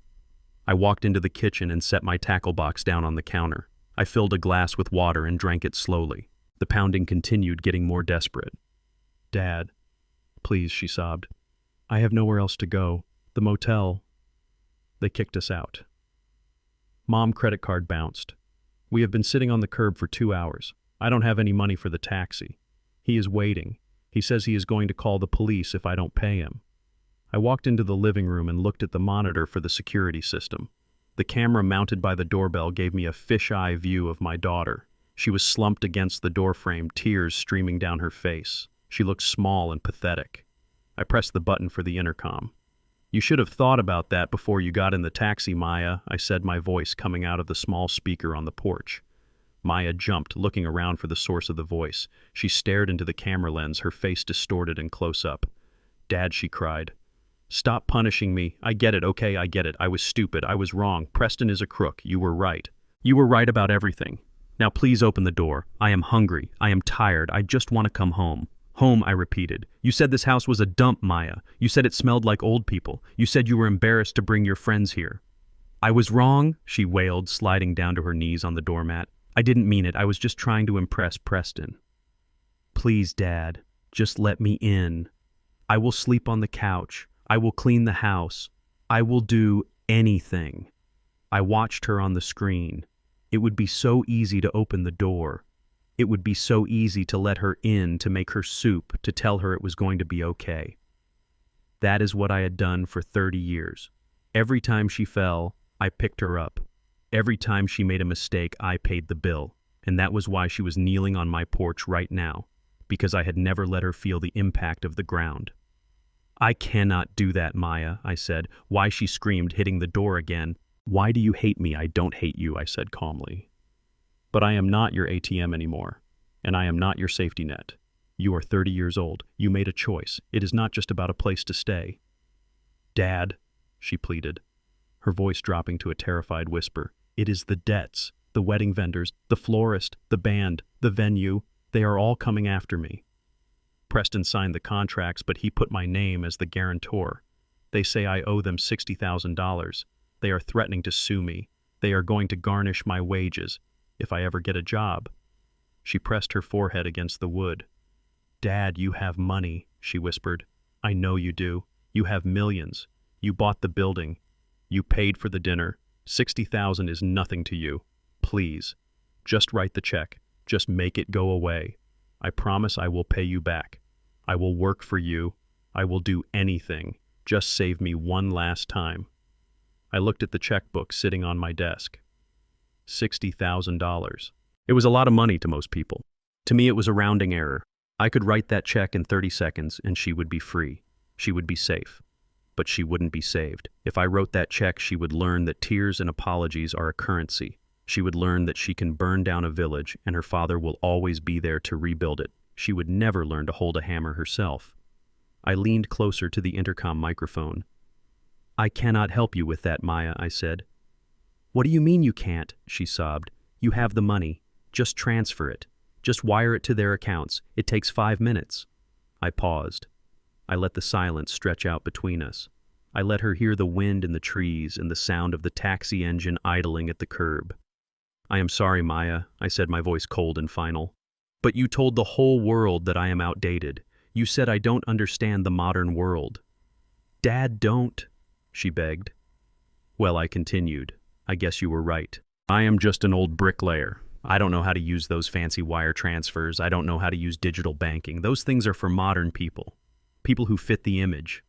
I walked into the kitchen and set my tackle box down on the counter. I filled a glass with water and drank it slowly. The pounding continued, getting more desperate. "Dad, please," she sobbed. "I have nowhere else to go. The motel. They kicked us out." Mom credit card bounced. "We have been sitting on the curb for 2 hours. I don't have any money for the taxi. He is waiting. He says he is going to call the police if I don't pay him." I walked into the living room and looked at the monitor for the security system. The camera mounted by the doorbell gave me a fisheye view of my daughter. She was slumped against the doorframe, tears streaming down her face. She looked small and pathetic. I pressed the button for the intercom. "You should have thought about that before you got in the taxi, Maya," I said, my voice coming out of the small speaker on the porch. Maya jumped, looking around for the source of the voice. She stared into the camera lens, her face distorted and close up. "Dad," she cried. "Stop punishing me. I get it, okay, I get it. I was stupid. I was wrong. Preston is a crook. You were right. You were right about everything. Now please open the door. I am hungry. I am tired. I just want to come home." "Home," I repeated. "You said this house was a dump, Maya. You said it smelled like old people. You said you were embarrassed to bring your friends here." "I was wrong," she wailed, sliding down to her knees on the doormat. "I didn't mean it. I was just trying to impress Preston." "Please, Dad, just let me in. I will sleep on the couch. I will clean the house. I will do anything." I watched her on the screen. It would be so easy to open the door. It would be so easy to let her in, to make her soup, to tell her it was going to be okay. That is what I had done for 30 years. Every time she fell, I picked her up. Every time she made a mistake, I paid the bill. And that was why she was kneeling on my porch right now, because I had never let her feel the impact of the ground. "I cannot do that, Maya," I said. "Why?" she screamed, hitting the door again. "Why do you hate me?" "I don't hate you," I said calmly. "But I am not your ATM anymore, and I am not your safety net. You are 30 years old. You made a choice. It is not just about a place to stay." "Dad," she pleaded, her voice dropping to a terrified whisper, "it is the debts, the wedding vendors, the florist, the band, the venue. They are all coming after me. Preston signed the contracts, but he put my name as the guarantor. They say I owe them $60,000. They are threatening to sue me. They are going to garnish my wages if I ever get a job." She pressed her forehead against the wood. "Dad, you have money," she whispered. "I know you do. You have millions. You bought the building. You paid for the dinner. 60,000 is nothing to you. Please, just write the check. Just make it go away. I promise I will pay you back. I will work for you. I will do anything. Just save me one last time." I looked at the checkbook sitting on my desk. $60,000. It was a lot of money to most people. To me, it was a rounding error. I could write that check in 30 seconds and she would be free. She would be safe. But she wouldn't be saved. If I wrote that check, she would learn that tears and apologies are a currency. She would learn that she can burn down a village and her father will always be there to rebuild it. She would never learn to hold a hammer herself. I leaned closer to the intercom microphone. "I cannot help you with that, Maya," I said. "What do you mean you can't?" she sobbed. "You have the money. Just transfer it. Just wire it to their accounts. It takes 5 minutes." I paused. I let the silence stretch out between us. I let her hear the wind in the trees and the sound of the taxi engine idling at the curb. "I am sorry, Maya," I said, my voice cold and final. "But you told the whole world that I am outdated. You said I don't understand the modern world." "Dad, don't," she begged. "Well," I continued, "I guess you were right. I am just an old bricklayer. I don't know how to use those fancy wire transfers. I don't know how to use digital banking. Those things are for modern people. People who fit the image."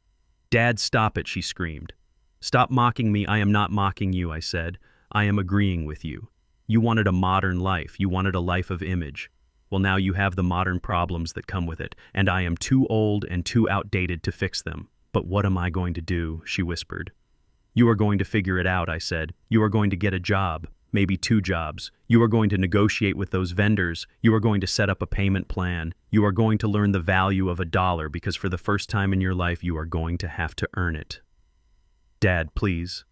"Dad, stop it," she screamed. "Stop mocking me." "I am not mocking you," I said. "I am agreeing with you. You wanted a modern life. You wanted a life of image. Well, now you have the modern problems that come with it, and I am too old and too outdated to fix them. But what am I going to do?" she whispered. "You are going to figure it out," I said. "You are going to get a job, maybe 2 jobs. You are going to negotiate with those vendors. You are going to set up a payment plan. You are going to learn the value of $1 because for the first time in your life you are going to have to earn it. Dad, please."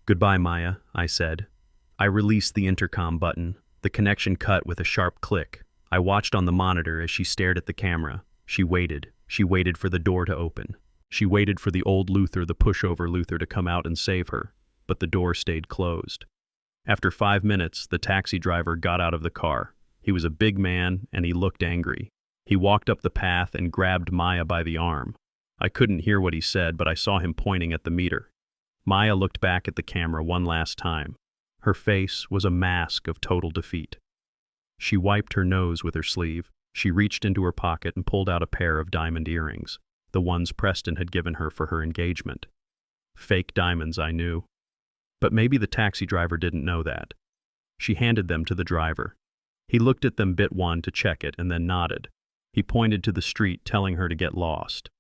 "Goodbye, Maya," I said. I released the intercom button. The connection cut with a sharp click. I watched on the monitor as she stared at the camera. She waited. She waited for the door to open. She waited for the old Luther, the pushover Luther, to come out and save her. But the door stayed closed. After 5 minutes, the taxi driver got out of the car. He was a big man, and he looked angry. He walked up the path and grabbed Maya by the arm. I couldn't hear what he said, but I saw him pointing at the meter. Maya looked back at the camera one last time. Her face was a mask of total defeat. She wiped her nose with her sleeve. She reached into her pocket and pulled out a pair of diamond earrings, the ones Preston had given her for her engagement. Fake diamonds, I knew. But maybe the taxi driver didn't know that. She handed them to the driver. He looked at them bit one to check it and then nodded. He pointed to the street, telling her to get lost.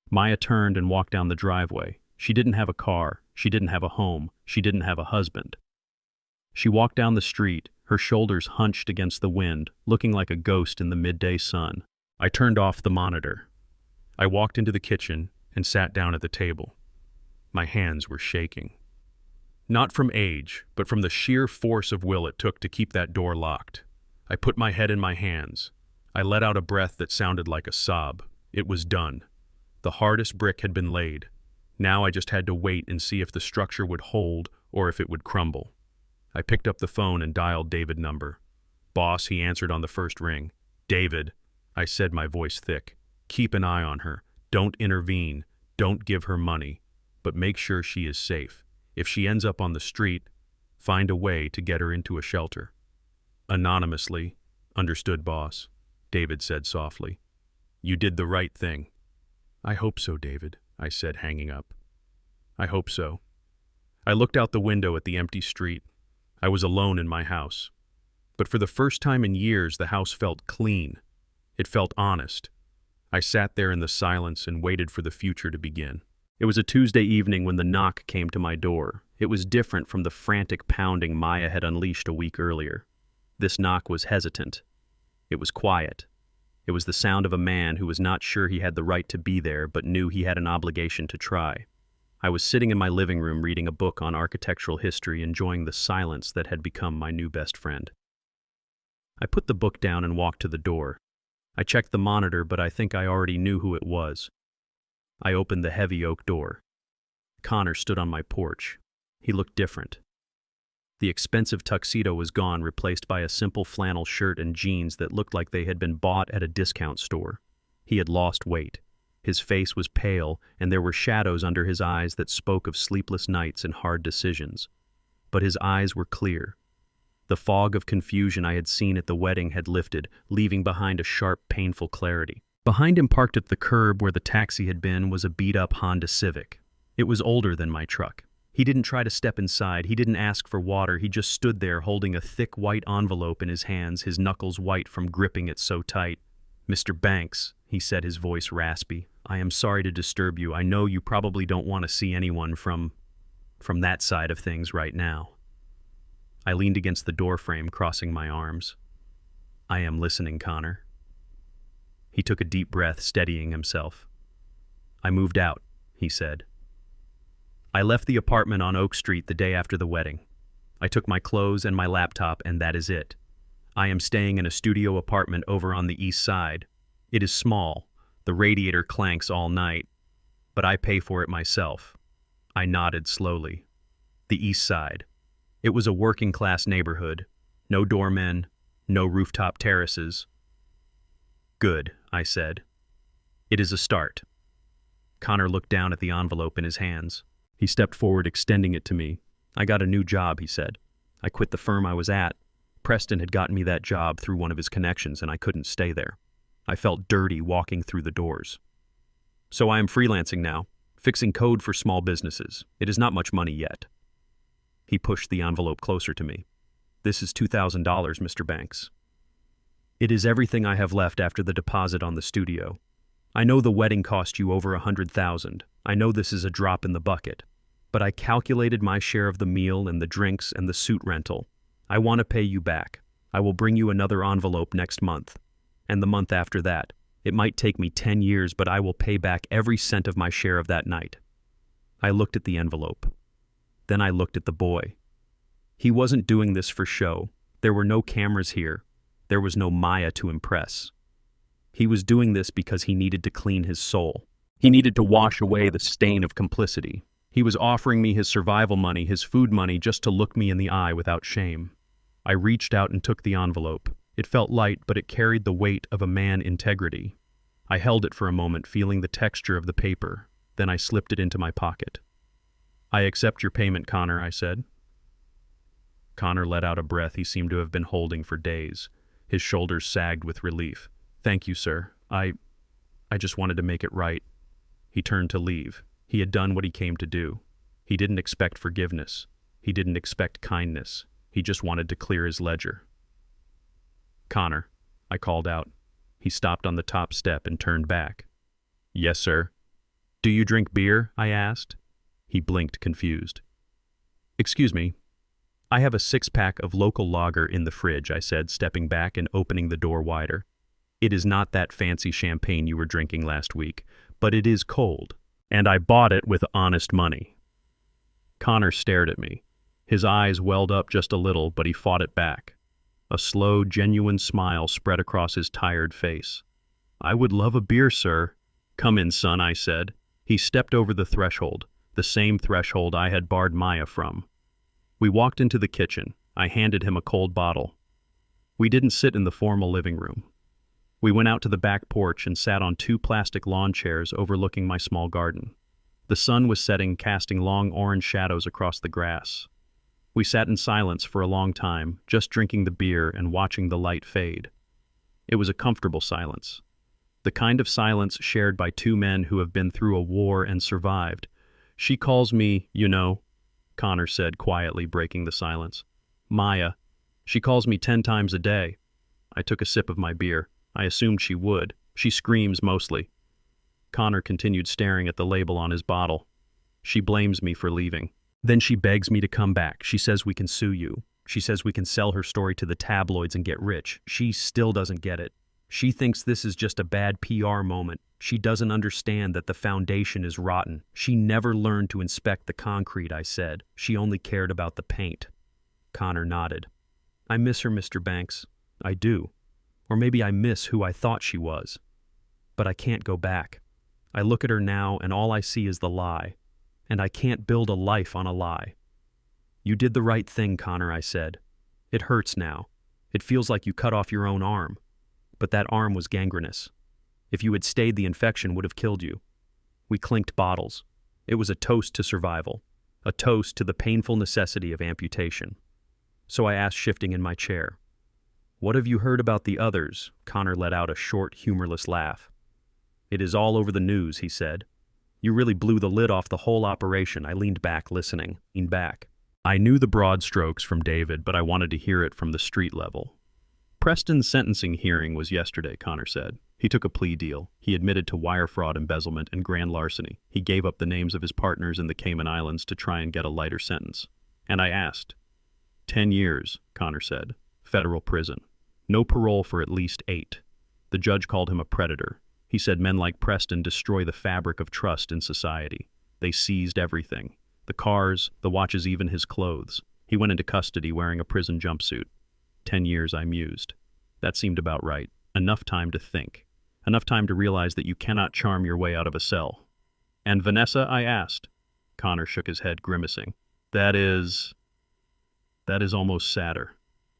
Maya turned and walked down the driveway. She didn't have a car. She didn't have a home. She didn't have a husband. She walked down the street, her shoulders hunched against the wind, looking like a ghost in the midday sun. I turned off the monitor. I walked into the kitchen and sat down at the table. My hands were shaking. Not from age, but from the sheer force of will it took to keep that door locked. I put my head in my hands. I let out a breath that sounded like a sob. It was done. The hardest brick had been laid. Now I just had to wait and see if the structure would hold or if it would crumble. I picked up the phone and dialed David's number. "Boss," he answered on the first ring. "David," I said, my voice thick. "Keep an eye on her. Don't intervene. Don't give her money. But make sure she is safe. If she ends up on the street, find a way to get her into a shelter." "Anonymously." "Understood, boss," David said softly. "You did the right thing." "I hope so, David," I said, hanging up. "I hope so." I looked out the window at the empty street. I was alone in my house. But for the first time in years, the house felt clean. It felt honest. I sat there in the silence and waited for the future to begin. It was a Tuesday evening when the knock came to my door. It was different from the frantic pounding Maya had unleashed a week earlier. This knock was hesitant. It was quiet. It was the sound of a man who was not sure he had the right to be there, but knew he had an obligation to try. I was sitting in my living room reading a book on architectural history, enjoying the silence that had become my new best friend. I put the book down and walked to the door. I checked the monitor, but I think I already knew who it was. I opened the heavy oak door. Connor stood on my porch. He looked different. The expensive tuxedo was gone, replaced by a simple flannel shirt and jeans that looked like they had been bought at a discount store. He had lost weight. His face was pale, and there were shadows under his eyes that spoke of sleepless nights and hard decisions. But his eyes were clear. The fog of confusion I had seen at the wedding had lifted, leaving behind a sharp, painful clarity. Behind him, parked at the curb where the taxi had been, was a beat-up Honda Civic. It was older than my truck. He didn't try to step inside. He didn't ask for water. He just stood there holding a thick white envelope in his hands, his knuckles white from gripping it so tight. "Mr. Banks," he said, his voice raspy, "I am sorry to disturb you. I know you probably don't want to see anyone from that side of things right now." I leaned against the doorframe, crossing my arms. "I am listening, Connor." He took a deep breath, steadying himself. "I moved out," he said. "I left the apartment on Oak Street the day after the wedding. I took my clothes and my laptop, and that is it. I am staying in a studio apartment over on the east side. It is small. The radiator clanks all night, but I pay for it myself." I nodded slowly. The east side. It was a working-class neighborhood. No doormen, no rooftop terraces. "Good," I said. "It is a start." Connor looked down at the envelope in his hands. He stepped forward, extending it to me. "I got a new job," he said. "I quit the firm I was at. Preston had gotten me that job through one of his connections, and I couldn't stay there. I felt dirty walking through the doors. So I am freelancing now, fixing code for small businesses. It is not much money yet." He pushed the envelope closer to me. "This is $2,000, Mr. Banks. It is everything I have left after the deposit on the studio. I know the wedding cost you over $100,000. I know this is a drop in the bucket. But I calculated my share of the meal and the drinks and the suit rental. I want to pay you back. I will bring you another envelope next month. And the month after that. It might take me 10 years, but I will pay back every cent of my share of that night." I looked at the envelope. Then I looked at the boy. He wasn't doing this for show. There were no cameras here. There was no Maya to impress. He was doing this because he needed to clean his soul. He needed to wash away the stain of complicity. He was offering me his survival money, his food money, just to look me in the eye without shame. I reached out and took the envelope. It felt light, but it carried the weight of a man's integrity. I held it for a moment, feeling the texture of the paper. Then I slipped it into my pocket. "I accept your payment, Connor," I said. Connor let out a breath he seemed to have been holding for days. His shoulders sagged with relief. "Thank you, sir. I just wanted to make it right." He turned to leave. He had done what he came to do. He didn't expect forgiveness. He didn't expect kindness. He just wanted to clear his ledger. "Connor," I called out. He stopped on the top step and turned back. "Yes, sir." "Do you drink beer?" I asked. He blinked, confused. "Excuse me, I have a six-pack of local lager in the fridge, I said, stepping back and opening the door wider. It is not that fancy champagne you were drinking last week, but it is cold. And I bought it with honest money. Connor stared at me. His eyes welled up just a little, but he fought it back. A slow, genuine smile spread across his tired face. I would love a beer, sir. Come in, son, I said. He stepped over the threshold, the same threshold I had barred Maya from. We walked into the kitchen. I handed him a cold bottle. We didn't sit in the formal living room. We went out to the back porch and sat on two plastic lawn chairs overlooking my small garden. The sun was setting, casting long orange shadows across the grass. We sat in silence for a long time, just drinking the beer and watching the light fade. It was a comfortable silence. The kind of silence shared by two men who have been through a war and survived. She calls me, you know, Connor said quietly, breaking the silence. Maya. She calls me 10 times a day. I took a sip of my beer. I assumed she would. She screams mostly. Connor continued staring at the label on his bottle. She blames me for leaving. Then she begs me to come back. She says we can sue you. She says we can sell her story to the tabloids and get rich. She still doesn't get it. She thinks this is just a bad PR moment. She doesn't understand that the foundation is rotten. She never learned to inspect the concrete, I said. She only cared about the paint. Connor nodded. I miss her, Mr. Banks. I do. Or maybe I miss who I thought she was. But I can't go back. I look at her now and all I see is the lie. And I can't build a life on a lie. You did the right thing, Connor, I said. It hurts now. It feels like you cut off your own arm. But that arm was gangrenous. If you had stayed, the infection would have killed you. We clinked bottles. It was a toast to survival, a toast to the painful necessity of amputation. So I asked, shifting in my chair. What have you heard about the others? Connor let out a short, humorless laugh. It is all over the news, he said. You really blew the lid off the whole operation. I leaned back, listening. I knew the broad strokes from David, but I wanted to hear it from the street level. Preston's sentencing hearing was yesterday, Connor said. He took a plea deal. He admitted to wire fraud, embezzlement, and grand larceny. He gave up the names of his partners in the Cayman Islands to try and get a lighter sentence. And I asked. 10 years, Connor said. Federal prison. No parole for at least 8. The judge called him a predator. He said men like Preston destroy the fabric of trust in society. They seized everything. The cars, the watches, even his clothes. He went into custody wearing a prison jumpsuit. 10 years, I mused. That seemed about right. Enough time to think. Enough time to realize that you cannot charm your way out of a cell. And Vanessa, I asked. Connor shook his head, grimacing. That is almost sadder.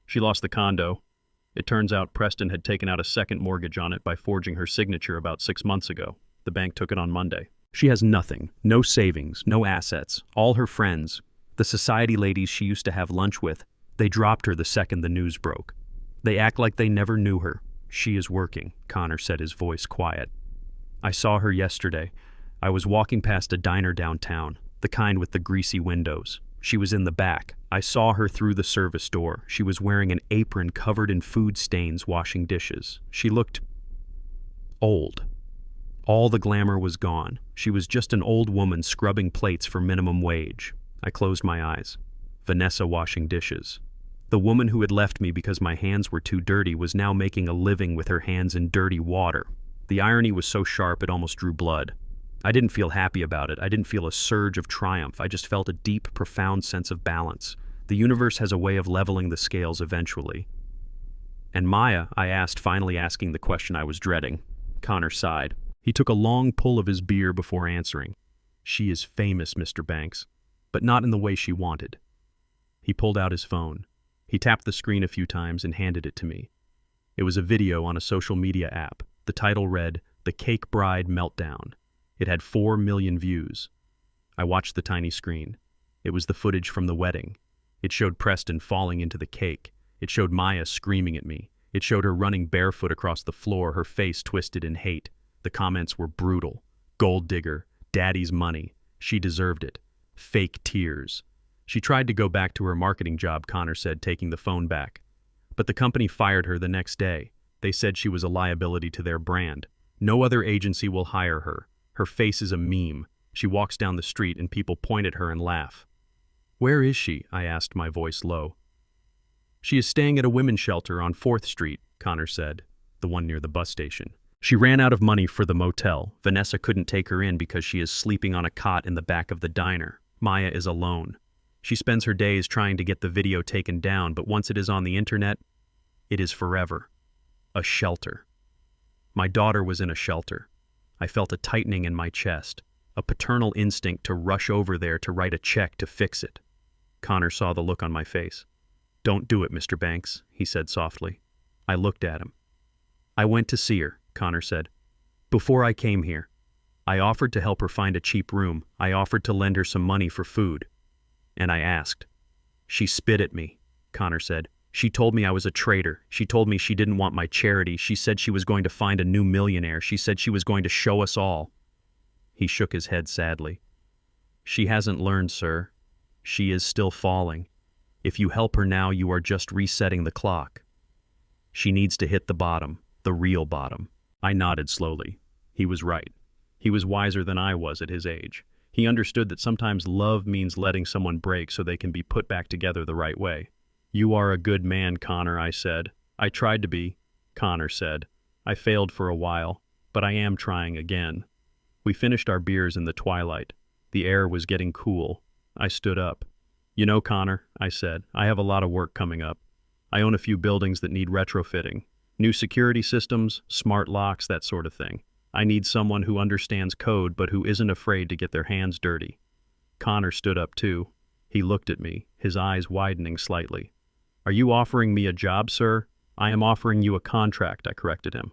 She lost the condo. It turns out Preston had taken out a second mortgage on it by forging her signature about 6 months ago. The bank took it on Monday. She has nothing. No savings, no assets. All her friends, the society ladies she used to have lunch with, they dropped her the second the news broke. They act like they never knew her. She is working, Connor said, his voice quiet. I saw her yesterday. I was walking past a diner downtown, the kind with the greasy windows. She was in the back. I saw her through the service door. She was wearing an apron covered in food stains, washing dishes. She looked old. All the glamour was gone. She was just an old woman scrubbing plates for minimum wage. I closed my eyes. Vanessa washing dishes. The woman who had left me because my hands were too dirty was now making a living with her hands in dirty water. The irony was so sharp it almost drew blood. I didn't feel happy about it. I didn't feel a surge of triumph. I just felt a deep, profound sense of balance. The universe has a way of leveling the scales eventually. And Maya, I asked, finally asking the question I was dreading. Connor sighed. He took a long pull of his beer before answering. She is famous, Mr. Banks, but not in the way she wanted. He pulled out his phone. He tapped the screen a few times and handed it to me. It was a video on a social media app. The title read, The Cake Bride Meltdown. It had 4 million views. I watched the tiny screen. It was the footage from the wedding. It showed Preston falling into the cake. It showed Maya screaming at me. It showed her running barefoot across the floor, her face twisted in hate. The comments were brutal. Gold digger, daddy's money. She deserved it. Fake tears. She tried to go back to her marketing job, Connor said, taking the phone back. But the company fired her the next day. They said she was a liability to their brand. No other agency will hire her. Her face is a meme. She walks down the street and people point at her and laugh. Where is she? I asked, my voice low. She is staying at a women's shelter on 4th Street, Connor said, the one near the bus station. She ran out of money for the motel. Vanessa couldn't take her in because she is sleeping on a cot in the back of the diner. Maya is alone. She spends her days trying to get the video taken down, but once it is on the internet, it is forever. A shelter. My daughter was in a shelter. I felt a tightening in my chest, a paternal instinct to rush over there to write a check to fix it. Connor saw the look on my face. "Don't do it, Mr. Banks," he said softly. I looked at him. "I went to see her," Connor said. "Before I came here. I offered to help her find a cheap room. I offered to lend her some money for food. And I asked. She spit at me," Connor said. "She told me I was a traitor. She told me she didn't want my charity. She said she was going to find a new millionaire. She said she was going to show us all." He shook his head sadly. "She hasn't learned, sir. She is still falling. If you help her now, you are just resetting the clock. She needs to hit the bottom, the real bottom." I nodded slowly. He was right. He was wiser than I was at his age. He understood that sometimes love means letting someone break so they can be put back together the right way. "You are a good man, Connor," I said. "I tried to be," Connor said. "I failed for a while, but I am trying again." We finished our beers in the twilight. The air was getting cool. I stood up. "You know, Connor," I said, "I have a lot of work coming up. I own a few buildings that need retrofitting. New security systems, smart locks, that sort of thing. I need someone who understands code but who isn't afraid to get their hands dirty." Connor stood up too. He looked at me, his eyes widening slightly. "Are you offering me a job, sir?" "I am offering you a contract," I corrected him.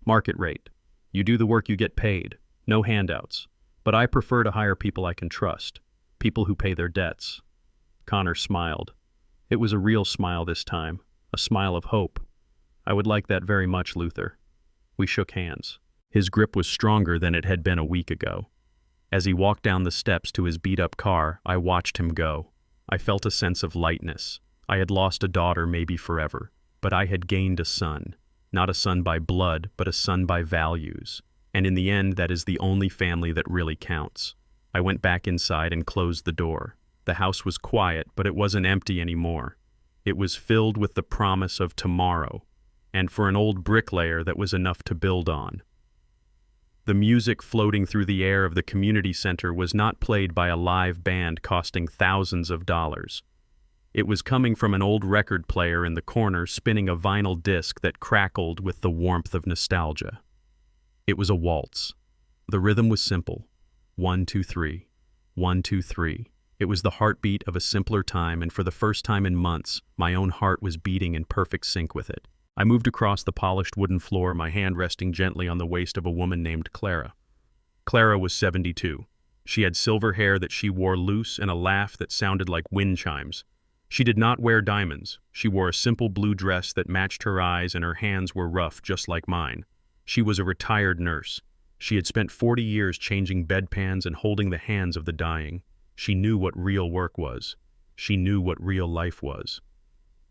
"Market rate. You do the work, you get paid. No handouts. But I prefer to hire people I can trust. People who pay their debts." Connor smiled. It was a real smile this time, a smile of hope. "I would like that very much, Luther." We shook hands. His grip was stronger than it had been a week ago. As he walked down the steps to his beat-up car, I watched him go. I felt a sense of lightness. I had lost a daughter, maybe forever, but I had gained a son. Not a son by blood, but a son by values. And in the end, that is the only family that really counts. I went back inside and closed the door. The house was quiet, but it wasn't empty anymore. It was filled with the promise of tomorrow, and for an old bricklayer, that was enough to build on. The music floating through the air of the community center was not played by a live band costing thousands of dollars. It was coming from an old record player in the corner spinning a vinyl disc that crackled with the warmth of nostalgia. It was a waltz. The rhythm was simple. 1, 2, 3. 1, 2, 3. It was the heartbeat of a simpler time, and for the first time in months, my own heart was beating in perfect sync with it. I moved across the polished wooden floor, my hand resting gently on the waist of a woman named Clara. Clara was 72. She had silver hair that she wore loose and a laugh that sounded like wind chimes. She did not wear diamonds. She wore a simple blue dress that matched her eyes, and her hands were rough just like mine. She was a retired nurse. She had spent 40 years changing bedpans and holding the hands of the dying. She knew what real work was. She knew what real life was.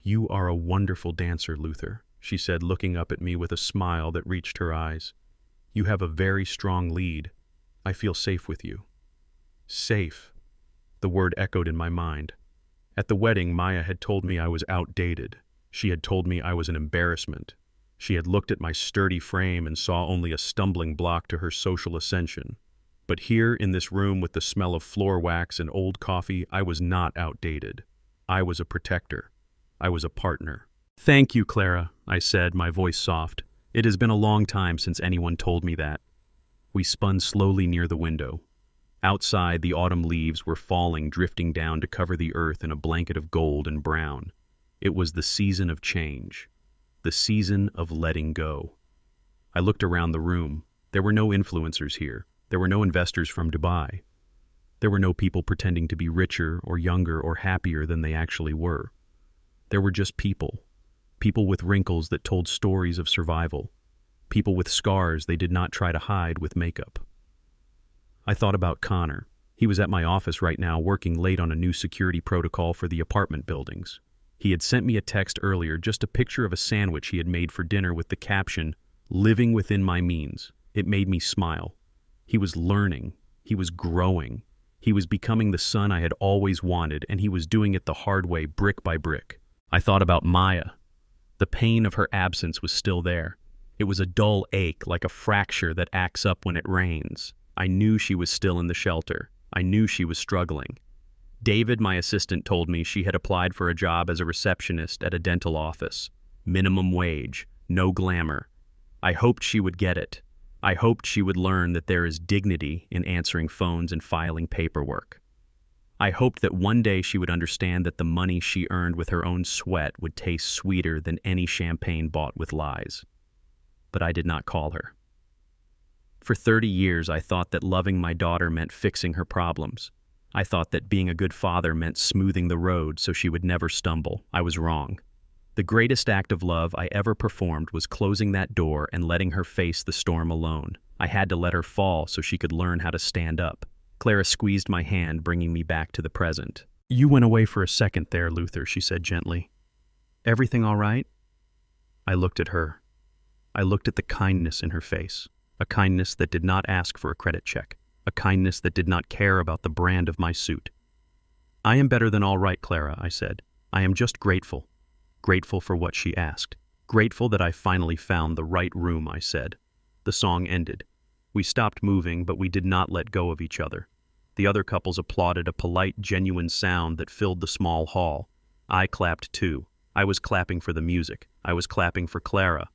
"You are a wonderful dancer, Luther," she said, looking up at me with a smile that reached her eyes. "You have a very strong lead. I feel safe with you." Safe. The word echoed in my mind. At the wedding, Maya had told me I was outdated. She had told me I was an embarrassment. She had looked at my sturdy frame and saw only a stumbling block to her social ascension. But here, in this room with the smell of floor wax and old coffee, I was not outdated. I was a protector. I was a partner. "Thank you, Clara," I said, my voice soft. "It has been a long time since anyone told me that." We spun slowly near the window. Outside, the autumn leaves were falling, drifting down to cover the earth in a blanket of gold and brown. It was the season of change. The season of letting go. I looked around the room. There were no influencers here. There were no investors from Dubai. There were no people pretending to be richer or younger or happier than they actually were. There were just people. People with wrinkles that told stories of survival. People with scars they did not try to hide with makeup. I thought about Connor. He was at my office right now, working late on a new security protocol for the apartment buildings. He had sent me a text earlier, just a picture of a sandwich he had made for dinner with the caption, "Living within my means." It made me smile. He was learning. He was growing. He He was becoming the son I had always wanted, and he was doing it the hard way, brick by brick. I thought about Maya. The pain of her absence was still there. It was a dull ache, like a fracture that acts up when it rains. I knew she was still in the shelter. I knew she was struggling. David, my assistant, told me she had applied for a job as a receptionist at a dental office. Minimum wage, no glamour. I hoped she would get it. I hoped she would learn that there is dignity in answering phones and filing paperwork. I hoped that one day she would understand that the money she earned with her own sweat would taste sweeter than any champagne bought with lies. But I did not call her. For 30 years, I thought that loving my daughter meant fixing her problems. I thought that being a good father meant smoothing the road so she would never stumble. I was wrong. The greatest act of love I ever performed was closing that door and letting her face the storm alone. I had to let her fall so she could learn how to stand up. Clara squeezed my hand, bringing me back to the present. "You went away for a second there, Luther," she said gently. "Everything all right?" I looked at her. I looked at the kindness in her face, a kindness that did not ask for a credit check, a kindness that did not care about the brand of my suit. "I am better than all right, Clara," I said. "I am just grateful. Grateful for what she asked. Grateful that I finally found the right room," I said. The song ended. We stopped moving, but we did not let go of each other. The other couples applauded, a polite, genuine sound that filled the small hall. I clapped too. I was clapping for the music. I was clapping for Clara.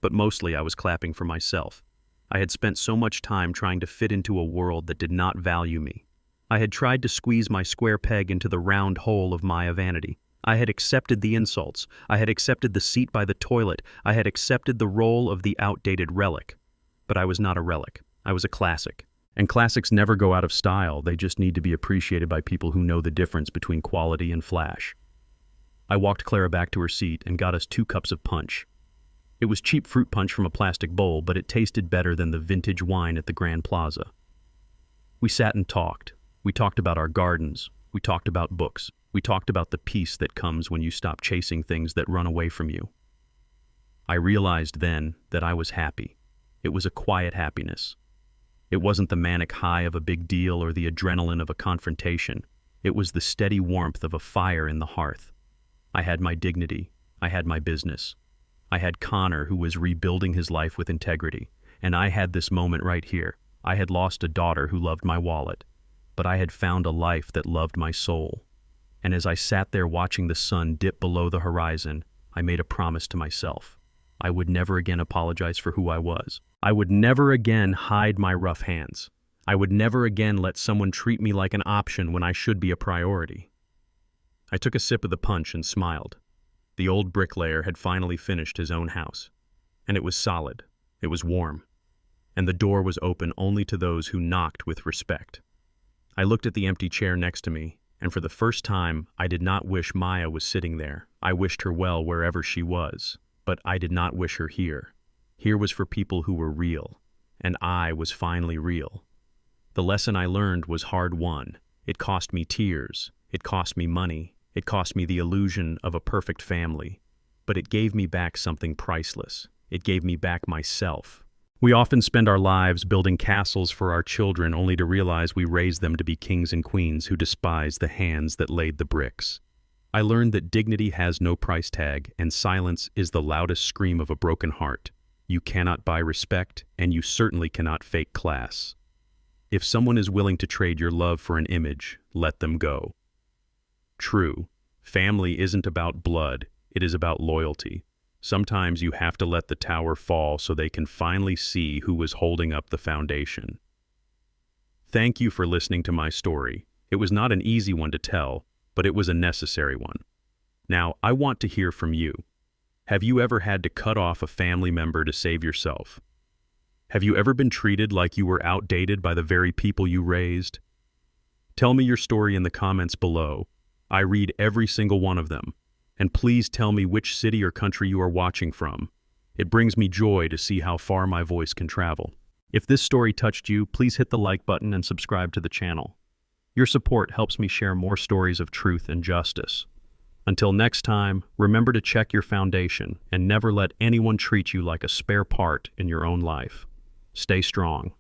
But mostly I was clapping for myself. I had spent so much time trying to fit into a world that did not value me. I had tried to squeeze my square peg into the round hole of my vanity. I had accepted the insults. I had accepted the seat by the toilet. I had accepted the role of the outdated relic. But I was not a relic. I was a classic. And classics never go out of style. They just need to be appreciated by people who know the difference between quality and flash. I walked Clara back to her seat and got us 2 cups of punch. It was cheap fruit punch from a plastic bowl, but it tasted better than the vintage wine at the Grand Plaza. We sat and talked. We talked about our gardens. We talked about books. We talked about the peace that comes when you stop chasing things that run away from you. I realized then that I was happy. It was a quiet happiness. It wasn't the manic high of a big deal or the adrenaline of a confrontation. It was the steady warmth of a fire in the hearth. I had my dignity. I had my business. I had Connor, who was rebuilding his life with integrity. And I had this moment right here. I had lost a daughter who loved my wallet. But I had found a life that loved my soul. And as I sat there watching the sun dip below the horizon, I made a promise to myself. I would never again apologize for who I was. I would never again hide my rough hands. I would never again let someone treat me like an option when I should be a priority. I took a sip of the punch and smiled. The old bricklayer had finally finished his own house. And it was solid. It was warm. And the door was open only to those who knocked with respect. I looked at the empty chair next to me, and for the first time, I did not wish Maya was sitting there. I wished her well wherever she was, but I did not wish her here. Here was for people who were real, and I was finally real. The lesson I learned was hard-won. It cost me tears. It cost me money. It cost me the illusion of a perfect family. But it gave me back something priceless. It gave me back myself. We often spend our lives building castles for our children only to realize we raised them to be kings and queens who despise the hands that laid the bricks. I learned that dignity has no price tag, and silence is the loudest scream of a broken heart. You cannot buy respect, and you certainly cannot fake class. If someone is willing to trade your love for an image, let them go. True, family isn't about blood, it is about loyalty. Sometimes you have to let the tower fall so they can finally see who was holding up the foundation. Thank you for listening to my story. It was not an easy one to tell, but it was a necessary one. Now, I want to hear from you. Have you ever had to cut off a family member to save yourself? Have you ever been treated like you were outdated by the very people you raised? Tell me your story in the comments below. I read every single one of them. And please tell me which city or country you are watching from. It brings me joy to see how far my voice can travel. If this story touched you, please hit the like button and subscribe to the channel. Your support helps me share more stories of truth and justice. Until next time, remember to check your foundation and never let anyone treat you like a spare part in your own life. Stay strong.